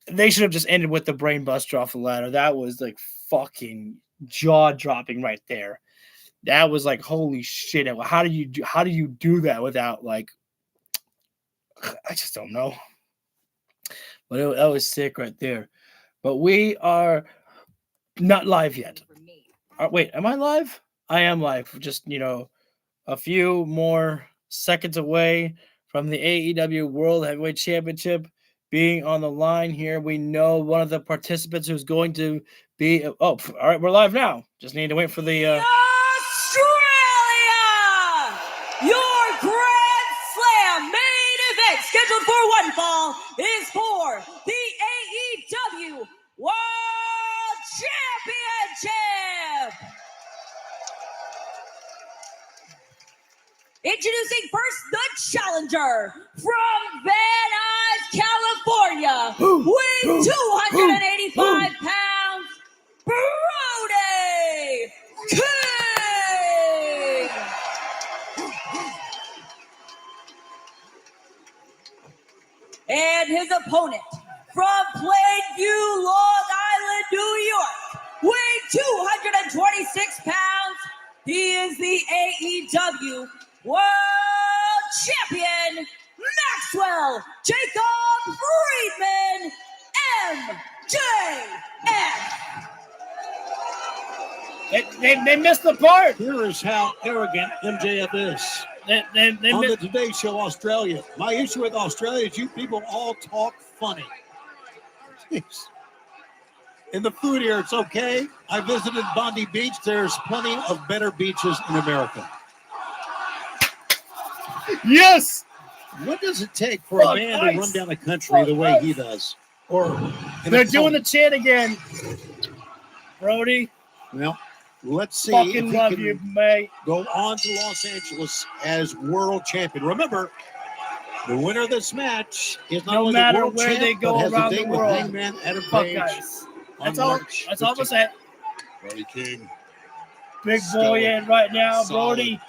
They should have just ended with the brain buster off the ladder. That was like fucking jaw dropping right there. That was like, holy shit. How do you do that without, like, I just don't know. But that was sick right there. But we are not live yet. Wait, am I live? I am live. Just, a few more seconds away from the AEW World Heavyweight Championship being on the line here. We know one of the participants who's going to be... Oh, all right, we're live now. Just need to wait for the... Australia! Your Grand Slam main event scheduled for one fall is for the AEW World Championship! Introducing first the challenger from Van Nuys, California, weighing 285 pounds, Brody King! And his opponent from Plainview, Long Island, New York, weighing 226 pounds, he is the AEW World Champion, Maxwell Jacob Friedman, MJF. They missed the part. Here is how arrogant MJF is. They On the Today Show Australia. My issue with Australia is you people all talk funny. Jeez. In the food here, it's okay. I visited Bondi Beach. There's plenty of better beaches in America. Yes! What does it take for a man to run down the country the way he does? Or they're doing the chant again. Brody. Well, let's see fucking if he love can you, mate. go on to Los Angeles as world champion. Remember, the winner of this match is not No only matter the world where champ, they go but has around a the date with world. Hangman Adam Fuck Page. guys. on That's all. March That's all I'm 15th. saying. Brody King. Big boy in right now, Solid. Brody.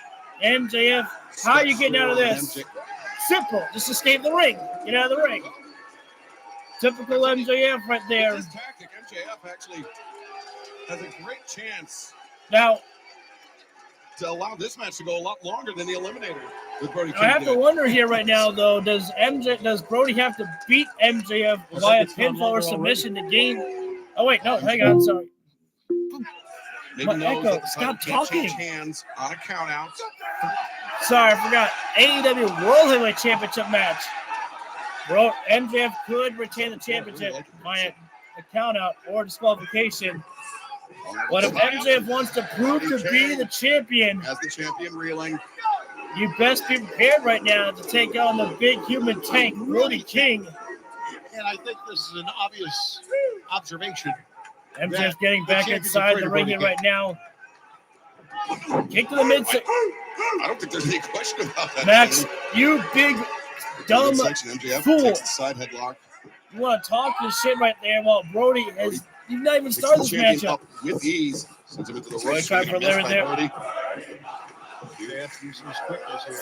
MJF. How are you getting out of this? Simple. Just escape the ring. Get out of the ring. Typical MJF right there. With this tactic, MJF actually has a great chance Now, to allow this match to go a lot longer than the Eliminator with Brody King. I have to did. wonder here right now, though, does Brody have to beat MJF via pinfall or submission to gain? Oh wait, no, hang on, sorry. Maybe My knows echo, that the stop title can't talking. change hands on a count out. Sorry, I forgot. AEW World Heavyweight Championship match. Bro, MJF could retain the championship via a count out or disqualification. But if MJF wants to prove to be the champion, As the champion reeling. you best be prepared right now to take on the big human tank, Brody King. And I think this is an obvious observation. MJF getting back champion's inside afraid the of ring Brody here right now. Kick to the mid. I don't think there's any question about that. Max, you big dumb Midsection, MJF fool. takes the side headlock. You want to talk your shit right there while Brody has you've not even Takes started the this champion matchup. up with ease. Sends him into the Right ring. side for Larry there. Brody.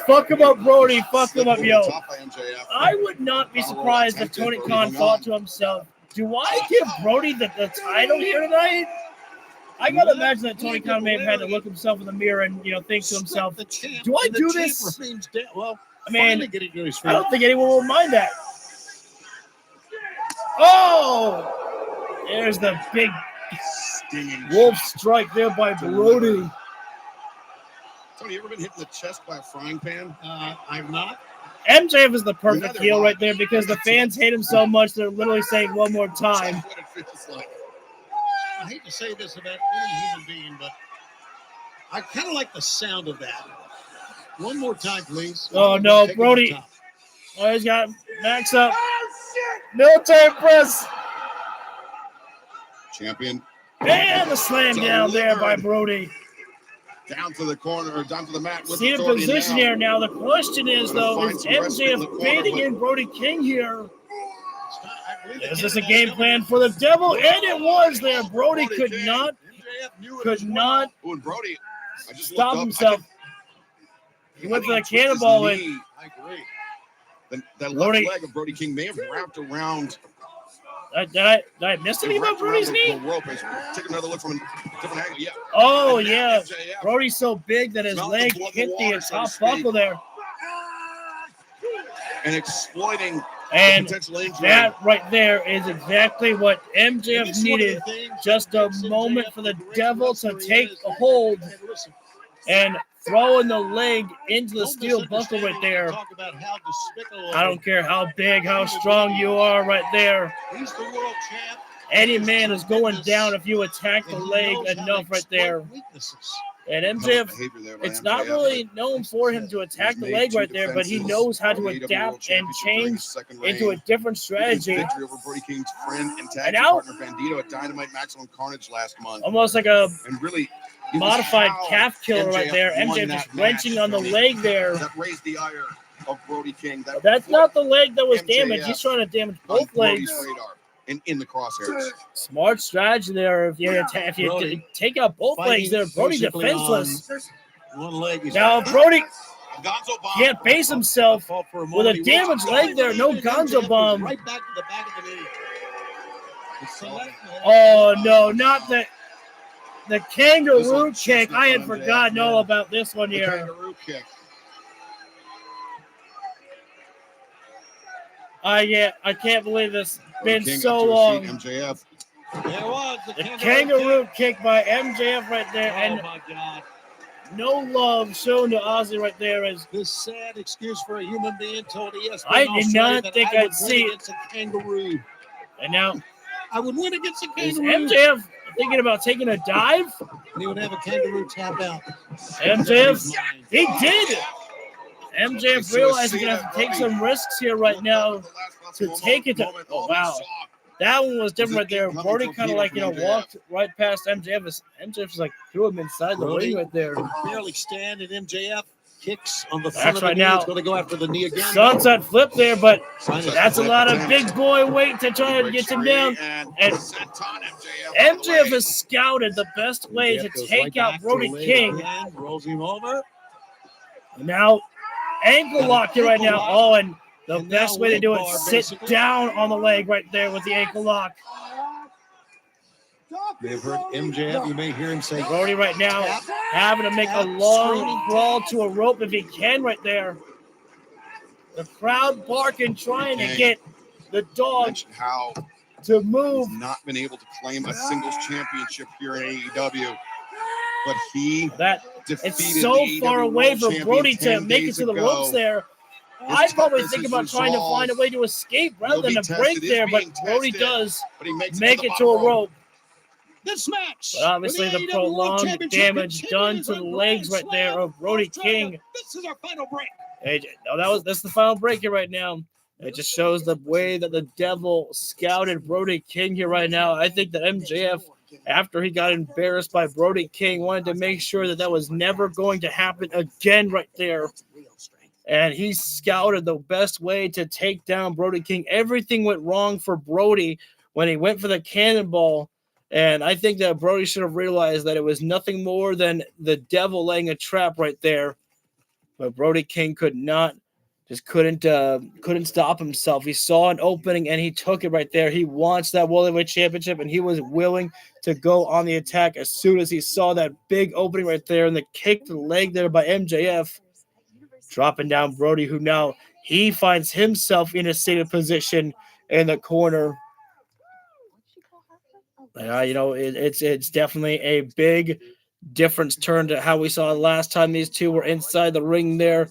Fuck him up, Brody. Fuck him up, yo. Top by MJF. I would not be surprised if Tony Khan thought to himself, do I give Brody the title here tonight? I gotta imagine that Tony Khan may have had to look himself in the mirror and think to himself, do I do this? Well, I mean, getting to his I don't think anyone will mind that. Oh! There's the big Stinging wolf shot. strike there by Brody. Tony, you ever been hit in the chest by a frying pan? I'm not. MJF is the perfect Neither heel am I. right there because the fans hate him so much they're literally saying one more time. That's what it feels like. I hate to say this about any human being, but I kind of like the sound of that. One more time, please. Oh no, Take it Brody. to the top. Oh, he's got Max up. Military press. Champion And the slam down there by Brody. down to the corner, or down to the mat. With See the authority position now. here now. The question is, though, is MJF baiting in Brody King here? Is this a game plan for the devil? And it was there. Brody could not Ooh, and Brody, I just stop looked up. himself. He went for the cannonball in. in. I agree. That Brody- left leg of Brody King may have wrapped around. Did I miss anything about Brody's knee? The rope. Take another look from a different angle. Yeah. Oh, And yeah. MJF Brody's so big that his Smell the leg blood hit in the the water, so to top speak. buckle there. and exploiting And the potential injury. that right there is exactly what MJF It's one of the needed. things Just a that makes moment MJF for the great devil to wrestler he take is. a hold. And listen, And throwing the leg into the steel buckle right there. Talk about how despicable. I don't care how big, how strong you are right there. He's the world champ. Any man is going down if you attack the leg enough right there. And MJF, it's not really known for him to attack the leg right there, but he knows how to adapt and change into a different strategy. Victory over Brody King's friend and tag And team now- partner Bandito at Dynamite Maximum Carnage last month. Almost like a And really, it was modified how calf killer right there. won MJF that just wrenching match, on the Tony. leg there. That raised the ire of Brody King. That That's put not the leg that was MJF damaged. He's trying to damage on both Brody's legs. radar and in the crosshairs. Smart strategy there. If you Brody take out both legs there, Brody basically defenseless. on one leg. He's Now Brody Gonzo bomb. can't base himself fought for with a moment. He damaged was- leg there. No MJF Gonzo was bomb. Right back to the back of the knee. Oh no, not the This kangaroo one kick. I had MJF, forgotten all about this one The here. kangaroo kick. I can't believe this. Brody Been King so up to long. his feet, MJF. There was The kangaroo kick by MJF right there, Oh and my God! no love shown to Ozzy right there. As This sad excuse for a human being told ESPN I did Australia not that think I I'd would see win it. against a kangaroo. and now I would win against a is kangaroo. MJF thinking about taking a dive? And he would have a kangaroo tap out. MJF, he did. MJF So realized see he's gonna have that to take Brody some risks here right now to take it to. Moment, Oh all he wow. saw That one was different Was right it there. incoming Brody torpedo kind of like, from MJF? walked right past MJF. MJF was like, threw him inside the Brody ring right there. barely stand, and MJF kicks on the That's front of the right knee. now. It's going to go after the knee again. Sunset flip there, but Sunset that's a flip lot of attempt. big boy weight to try to get him down. And Senton MJF. out of the MJF way. has scouted the best way to MJF goes take right out back to Brody the leg King. again, rolls him over. Now, ankle lock here right now. Oh, and the And best now way to leg do it, bar, sit basically. down on the leg right there with the ankle lock. They've heard MJF. You may hear him say, Brody right now having to make a long crawl to a rope if he can right there. The crowd barking, trying to get the dog Mentioned how to move. he's not been able to claim a singles championship here in AEW, but he That defeated it's so the far AEW away World for Champion Brody to 10 make it days to the ago. ropes there. His I'd probably toughness, think his about trying to resolve find a way to escape rather will than be a break tested, is there, but being Brody tested, does but he makes make the it to a bottom rope. this match. But obviously, for the AEW World prolonged Championship damage done continues to the on legs Grand right there Slam of Brody Australia. King. This is our final break. That's the final break here right now. It just shows the way that the devil scouted Brody King here right now. I think that MJF, after he got embarrassed by Brody King, wanted to make sure that was never going to happen again right there. And he scouted the best way to take down Brody King. Everything went wrong for Brody when he went for the cannonball. And I think that Brody should have realized that it was nothing more than the devil laying a trap right there. But Brody King couldn't stop himself. He saw an opening and he took it right there. He wants that World Heavyweight Championship, and he was willing to go on the attack as soon as he saw that big opening right there and the kick to the leg there by MJF. Dropping down Brody, who now he finds himself in a seated position in the corner. It's definitely a big difference turn to how we saw last time these two were inside the ring there.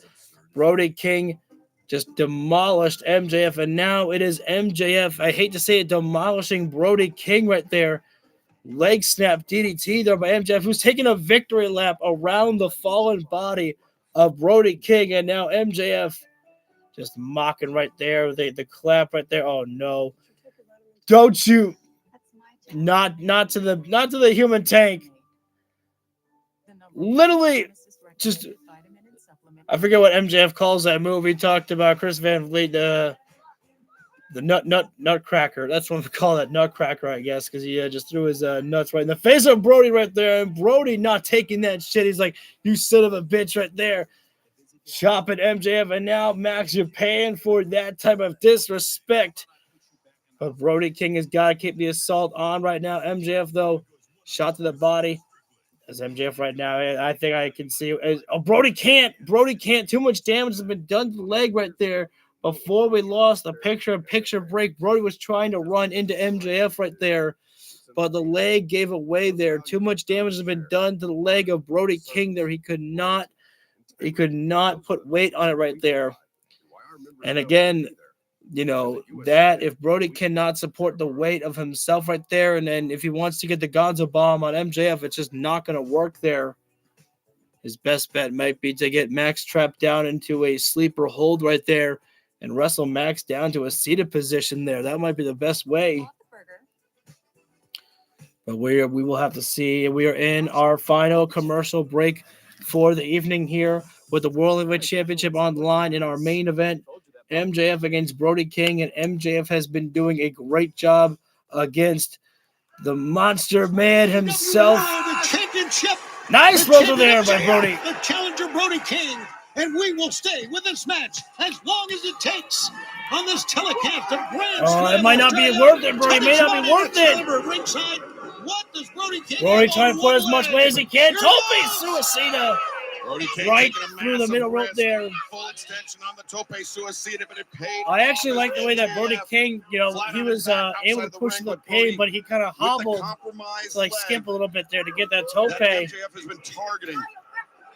Brody King just demolished MJF, and now it is MJF. I hate to say it, demolishing Brody King right there. Leg snap DDT there by MJF, who's taking a victory lap around the fallen body of Brody King, and now MJF just mocking right there. The clap right there. Oh no. Don't you not to the human tank. Literally just I forget what MJF calls that move. He talked about Chris Van Vliet, the nutcracker. That's what we call that, nutcracker, I guess, because he just threw his nuts right in the face of Brody right there. And Brody not taking that shit. He's like, you son of a bitch right there. Chopping MJF. And now, Max, you're paying for that type of disrespect. But Brody King has got to keep the assault on right now. MJF, though, shot to the body. As MJF right now, I think I can see. Brody can't. Too much damage has been done to the leg right there. Before we lost the picture break, Brody was trying to run into MJF right there, but the leg gave away there. Too much damage has been done to the leg of Brody King there. He could not He could not put weight on it right there. And again, you know, that if Brody cannot support the weight of himself right there, and then if he wants to get the Gonzo bomb on MJF, it's just not going to work there. His best bet might be to get Max trapped down into a sleeper hold right there and wrestle Max down to a seated position there. That might be the best way. But we will have to see. We are in our final commercial break for the evening here with the World Heavyweight Championship on the line in our main event. MJF against Brody King, and MJF has been doing a great job against the Monster Man himself. The championship. Nice roll there by Brody. The challenger Brody King, and we will stay with this match as long as it takes on this telecast of Grand Slam. It might not be worth it, Brody. It may not be worth it. Ringside. What does Brody King? Brody trying to put as much weight as he can. Tope suicida. Right through the middle rope there. Full extension on the tope suicida, but it paid. I actually like the way that Brody King, you know, he was able to push the pin, but he kind of hobbled to like skip a little bit there to get that tope. MJF has been targeting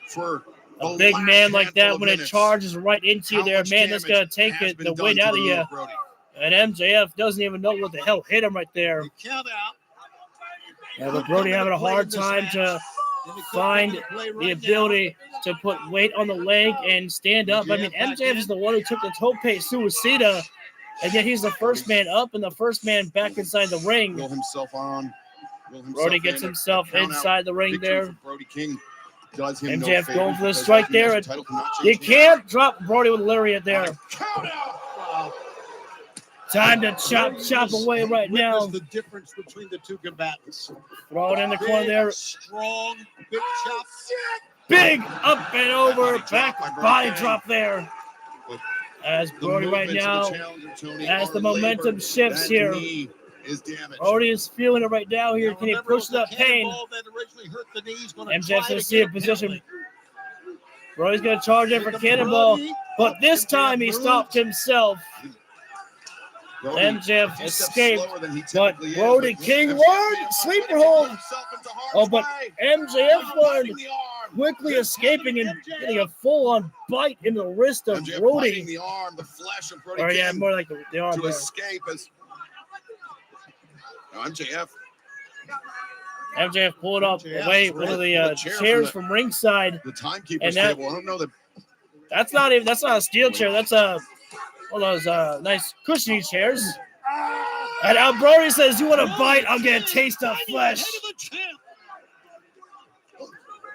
for a big man like that when it charges right into you there, man, that's gonna take the weight out of you. And MJF doesn't even know what the hell hit him right there. Yeah, but Brody having a hard time to find the ability to put weight on the leg and stand up. I mean, MJF is the one who took the tope suicida, and yet he's the first man up and the first man back inside the ring. Brody gets himself inside the ring there. MJF going for the strike there. And you can't drop Brody with a lariat there. Time to chop away right now. The difference between the two combatants. Throw it in the corner there. Strong, big chop. Big up and over, back body drop there. As Brody right now, as the momentum shifts here. Brody is feeling it right now here. Can he push that pain? MJF's going to see a position. Brody's going to charge in for cannonball, but this time he stopped himself. MJF escaped, but Brody King learned sleeper hold. Oh, but MJF learned quickly escaping and getting a full-on bite in the wrist of Brody. The arm, the flesh of Brody or yeah, King more like the arm. to escape as MJF pulled up away one of the chairs from ringside. The timekeeper's and that, table. I don't know that. That's not a steel chair. That's one of those nice cushiony chairs. And now Brody says, "You want a bite? I'll get a taste of flesh."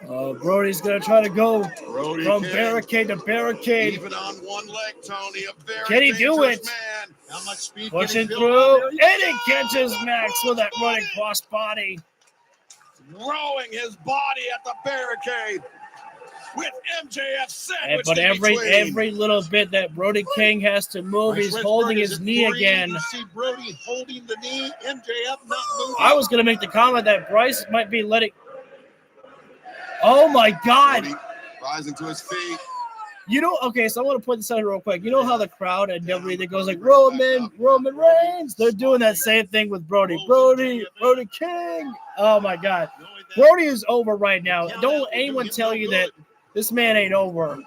Brody's gonna try to go from barricade to barricade. Even on one leg, Tony, a very can he do it? Man. How much speed pushing through, and he catches Max with that running cross body. Throwing his body at the barricade with MJF sandwiched but in every little bit that Brody King has to move, he's holding his knee again. You see Brody holding the knee, MJF not moving. I was going to make the comment that Bryce might be letting. Oh my God! Brody rising to his feet. You know, okay, so I want to point this out real quick. You know how the crowd at WWE that goes like Roman Reigns? They're doing that same thing with Brody King. Oh my God, Brody is over right now. Don't let anyone tell you that this man ain't over.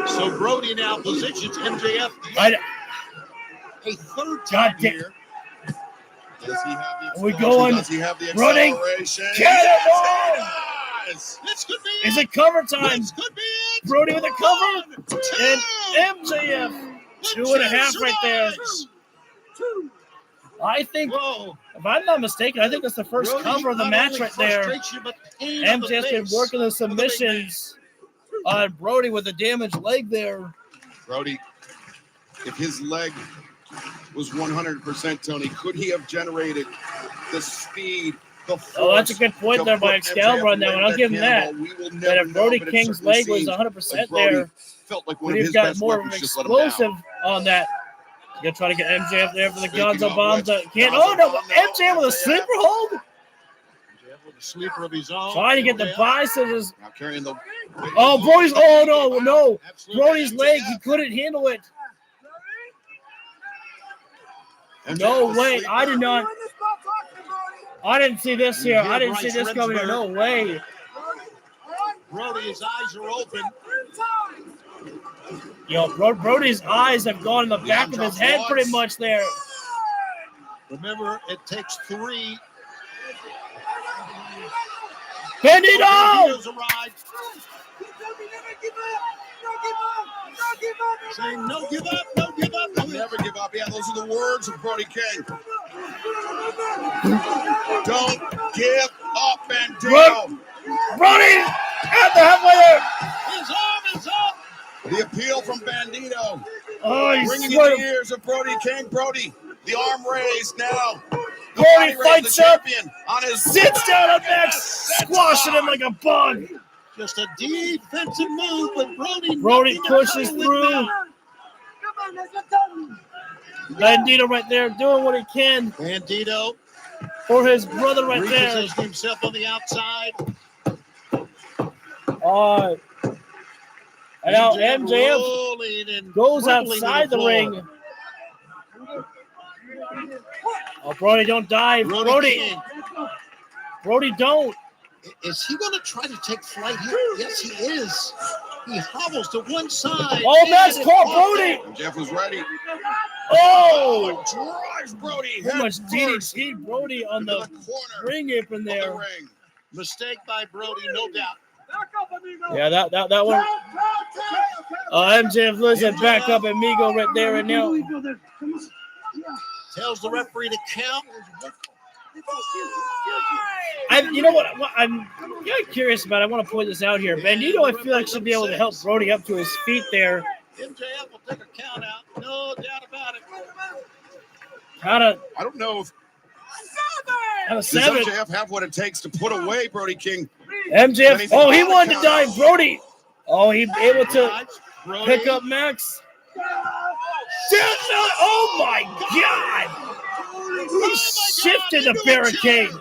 So Brody now positions MJF a third time here. Does he have the we going? Does he have the running? Cannonball! This could be Is it cover time? This could be it. Brody with a cover. And MJF 2.5 right there. I think, if I'm not mistaken, I think that's the first cover of the match right there. MJF's been working the submissions on Brody with a damaged leg there. Brody, if his leg was 100%, Tony, could he have generated the speed, the force? Oh, that's a good point there by Excalibur on that one. I'll give him that. That if Brody King's leg was 100% there, would have got more of an explosive on that. Gonna try to get MJF there for the Gonzo bombs. Can't. Oh no! MJF with a sleeper hold. MJF with a sleeper of his own. Trying to get the biceps. Now carrying the. Oh, Brody's. Oh no! Brody's leg. He couldn't handle it. No way! I did not. I didn't see this here. I didn't see this coming here. No way. Brody, his eyes are open. Brody's eyes have gone in the back of his head pretty much there. Remember, it takes 3. Bandito! Bandito's arrived. Saying no give up, no give up. I'll never give up. Yeah, those are the words of Brody King. Don't give up, Bandito. Brody at the halfway. His arm is up. The appeal from Bandito. Oh, he's Ringing in the ears of Brody King. Brody, the arm raised now. Brody fights up, on his sits down on Max, squashing him like a bug. Just a defensive move, but Brody pushes through. Bandito right there doing what he can. Bandito for his brother right there. Repositioning himself on the outside. And now MJF goes outside the ring. Oh, Brody, don't dive. Brody, don't. Is he going to try to take flight here? Yes, he is. He hobbles to one side. Oh, that's caught Brody. Jeff was ready. Oh, drives Brody. How much DDT Brody on the ring apron there. Mistake by Brody, no doubt. Yeah, that one. MJF losing back up amigo right there and now. Tells the referee to count. You know what? I'm curious about. I want to point this out here. Bandito, I feel like should be able to help Brody up to his feet there. MJF will take a count out. No doubt about it. I don't know if does MJF have what it takes to put away Brody King. MJF. Oh, he wanted to dive Brody. Oh, he able to pick up Max. Oh my God! He shifted the barricade.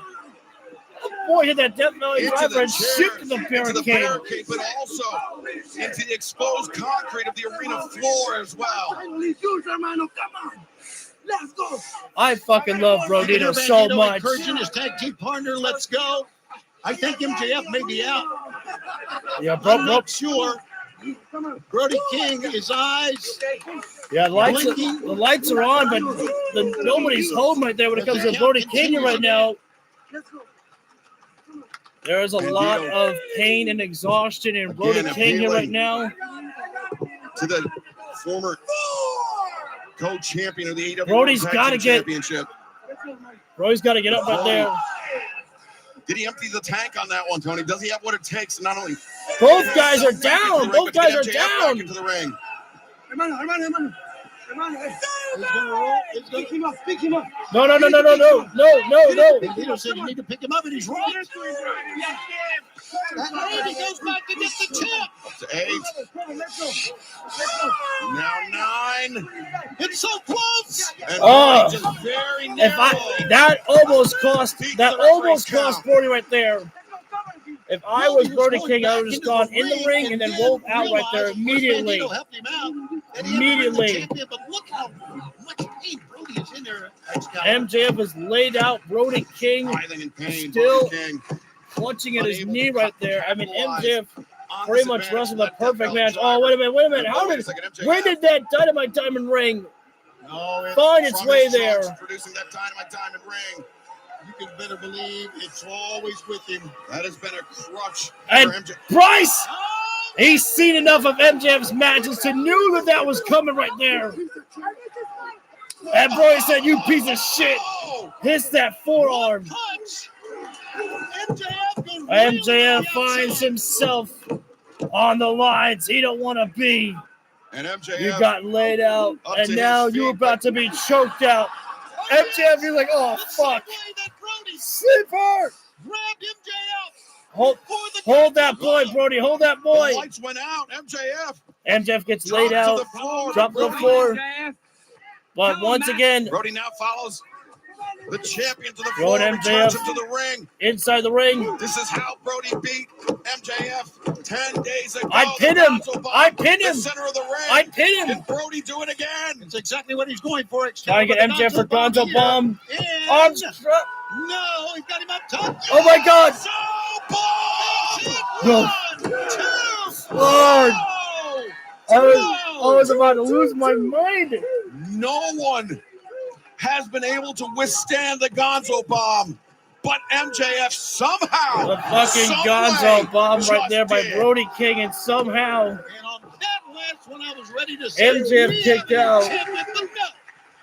Boy, hit that Death Valley driver and shifted the barricade. But also into the exposed concrete of the arena floor as well. Let's go. I fucking love Brodito so much. Encouraging his tag team partner, let's go. I think MJF may be out. Yeah, I'm not sure. Brody King, his eyes. Yeah, the lights are on, but nobody's home right there when it comes to Brody King right now. There's a lot of pain and exhaustion in Brody King here right now. To the former co-champion of the AEW Brody's got to get. Championship. Brody's got to get up right there. Did he empty the tank on that one, Tony? Does he have what it takes to not only... Both guys are down. Both guys are down. Into the ring. Pick him up. Pick him up. No. He said you need to pick him up, and he's right. That lady goes back to get the tip. Up to 8. Now 9. It's so close. And just very narrow. That almost cost Brody right there. If I was Brody King, I would have just gone in the ring and then rolled out right there immediately. Immediately. But look how much pain Brody is in there. MJF has laid out Brody King, still clutching at his knee right there. I mean, MJF pretty much wrestled a perfect match. Oh, wait a minute. When did that Dynamite Diamond ring find its way there? Producing that Dynamite Diamond ring. You can better believe it's always with him. That has been a crutch and for MJF. Bryce, he's seen enough of MJF's matches to knew that was coming right there. And Brody said, "You piece of shit." Hits that forearm. MJF finds himself on the lines he don't want to be. And MJF, you got laid out, and now you're about to be choked out. MJF, you're like, oh, fuck. Sleeper! Grabbed MJF. Hold that boy, Brody. Hold that boy. The lights went out. MJF gets laid out. Drop to the floor. But once again, Brody now follows the champion to the floor. Returns him to the ring. Inside the ring. This is how Brody beat MJF 10 days ago. I pin him. The center of the ring. I pin him. Can Brody do it again? It's exactly what he's going for. Trying to get MJF for Gonzo Bomb. Arms. No, he's got him up top. Oh my God. No. Lord. I was about to lose my mind. No one has been able to withstand the Gonzo bomb, but MJF somehow, The fucking Gonzo bomb right there by Brody King, and somehow And on that list, when I was ready to MJF kicked out.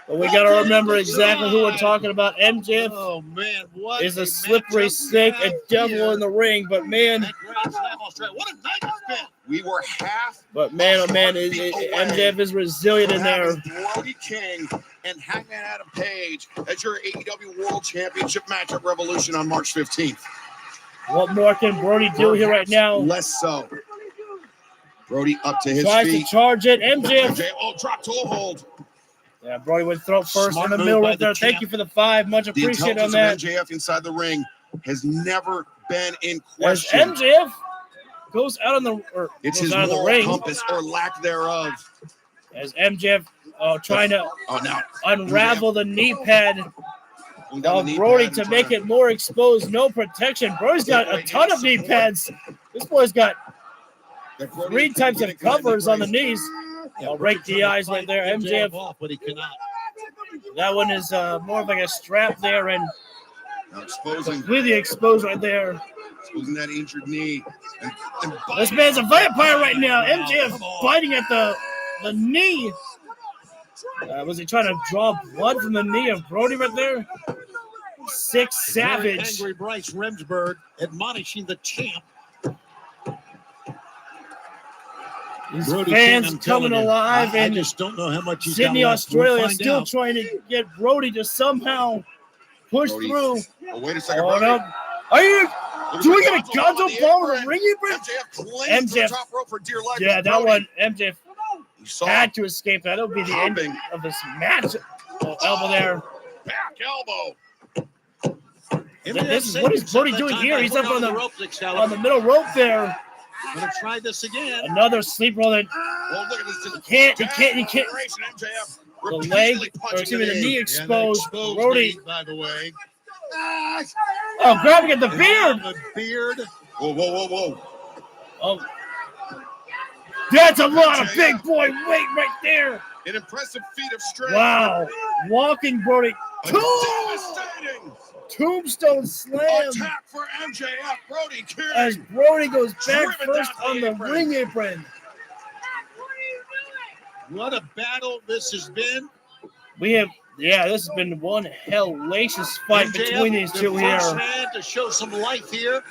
But we got to remember exactly who we're talking about. MJF is a slippery snake, a devil in the ring. But man, what a night it's been. We were half. But man, oh man, MJF is resilient in there. Brody King and Hangman Adam Page as your AEW World Championship match at Revolution on March 15th. What more can Brody do here right now? Less so. Brody up to his Tries feet. to charge it. MJF. Drop to a hold. Yeah, Brody would throw first Smart in the move middle by right there. the Thank champ. you for the 5. Much The appreciated on intelligence that. of MJF inside the ring has never been in As question. MJF goes out on the It's goes his out of the moral ring. compass or lack thereof. As MJF trying to now unravel the knee pad Going down of the knee Brody pad to and make trying it more exposed. No protection. Brody's got a ton of knee pads. This boy's got that Brody 3 could types get of it going covers on the crazy. knees. I'll rake the eyes right there. MJF. Off, but he cannot. That one is more of like a strap there and Now exposing completely exposed right there. that injured knee. And This man's a vampire right now. MJF biting at the knee. Was he trying to draw blood from the knee of Brody right there? Sick Very savage. angry Bryce Remsburg admonishing the champ. These Brody fans King, I'm coming telling you, alive I in just don't know how much he's Sydney, got left. We'll Australia, find still out. trying to get Brody to somehow push Brody. through. Oh, wait a second, Hold Brody. up. Are you doing a Gonzo bomb on Gonzo the bomb with a apron. ring apron? MJF clings to the MJF. top rope for dear life. Yeah, with that Brody. one, MJF You saw had to escape that. That'll be the end Hopping. of this match. Oh, elbow there. back elbow. What is Brody doing here? He's up on the middle rope there. Gonna try this again. Another sleep roll that Oh, look at this. he can't. MJF The leg, or excuse me, the knee exposed. Brody, knee, by the way. oh, grabbing at the beard. The beard. Whoa, whoa, whoa, whoa. Oh, that's a lot of big boy weight right there. An impressive feat of strength. Wow, walking Brody. Devastating Tombstone slam attack for MJF. Brody King. as Brody goes back Driven first down on the the apron. ring apron. What a battle this has been. We have, yeah, this has been one hellacious fight MJF, between these the two here. first man to show some life here.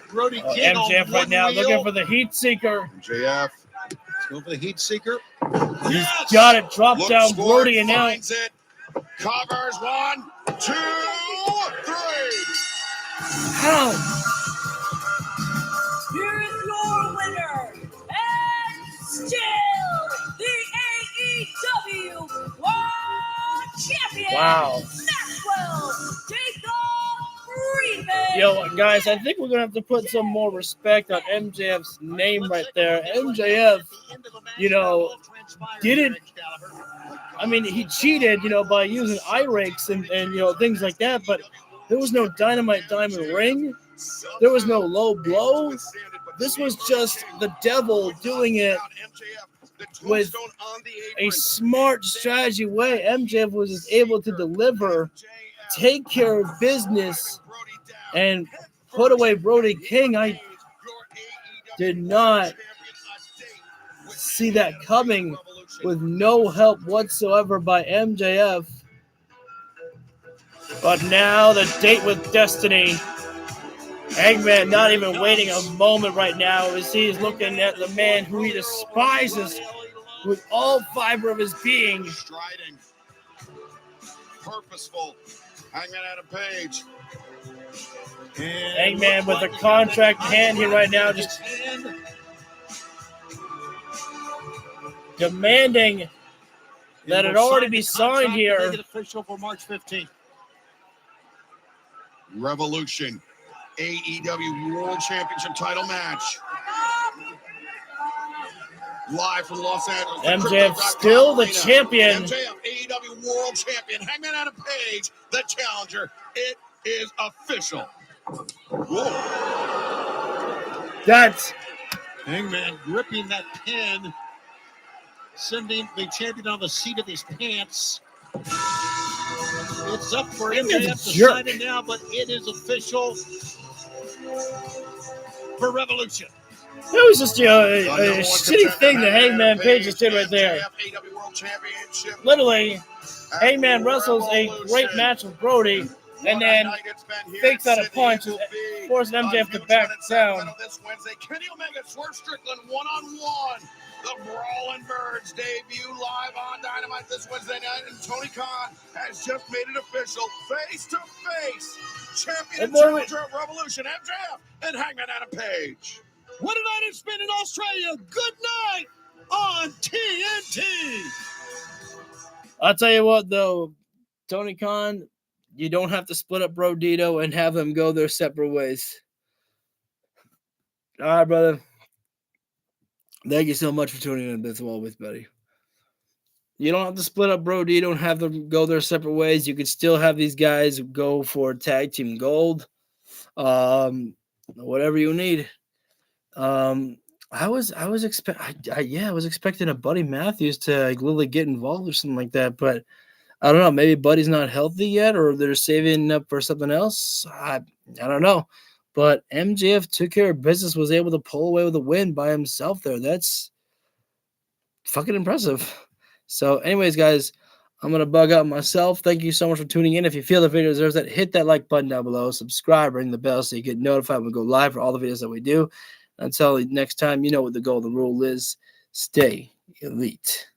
Brody King MJF on right one now wheel. looking for the heat seeker. MJF. Let's go for the heat seeker. He's got it dropped Looks down for Brody it, and now finds it. Covers 1, 2, 3. how? Here is your winner, and still the AEW World Champion, Wow. Maxwell Jacob Freeman. Yo, guys, I think we're going to have to put some more respect on MJF's name right there. MJF, you know, didn't, I mean, he cheated, you know, by using eye rakes and you know, things like that, but there was no dynamite diamond ring. There was no low blow. This was just the devil doing it with a smart strategy way. MJF was able to deliver, take care of business, and put away Brody King. I did not see that coming with no help whatsoever by MJF. But now the date with Destiny. Eggman not even waiting a moment right now as he's looking at the man who he despises with all fiber of his being. Striding. Purposeful. Hangman Adam Page. Eggman with a contract in hand here right now, just demanding that it already be signed here. Make it official for March 15th. Revolution. AEW World Championship title match. Live from Los Angeles. MJF still the champion. MJF, AEW World Champion. Hangman Adam Page, the challenger. It is official. That's Hangman gripping that pin, sending the champion on the seat of his pants. It's up for MJF to sign it now, but it is official for Revolution. It was just a shitty thing that Hangman Page just did right there. Literally, Hangman wrestles a great match with Brody, and then fakes out a punch, forcing MJF to back down. This Wednesday, Kenny Omega, Swerve Strickland, one-on-one. The Brawling Birds debut live on Dynamite this Wednesday night, and Tony Khan has just made it official. Face-to-face, champion and challenger of Revolution, MJF, and Hangman Adam Page. What a night it's been in Australia. Good night on TNT. I'll tell you what, though, Tony Khan, you don't have to split up Brodito and have them go their separate ways. All right, brother. Thank you so much for tuning in as always, buddy. You don't have to split up Brodito and have them go their separate ways. You could still have these guys go for tag team gold. Whatever you need. I was expecting a Buddy Matthews to literally get involved or something like that, but I don't know. Maybe Buddy's not healthy yet, or they're saving up for something else. I don't know. But MJF took care of business, was able to pull away with a win by himself there. That's fucking impressive. So, anyways, guys, I'm gonna bug out myself. Thank you so much for tuning in. If you feel the video deserves that, hit that like button down below. Subscribe, ring the bell so you get notified when we go live for all the videos that we do. Until next time, you know what the golden rule is. Stay elite.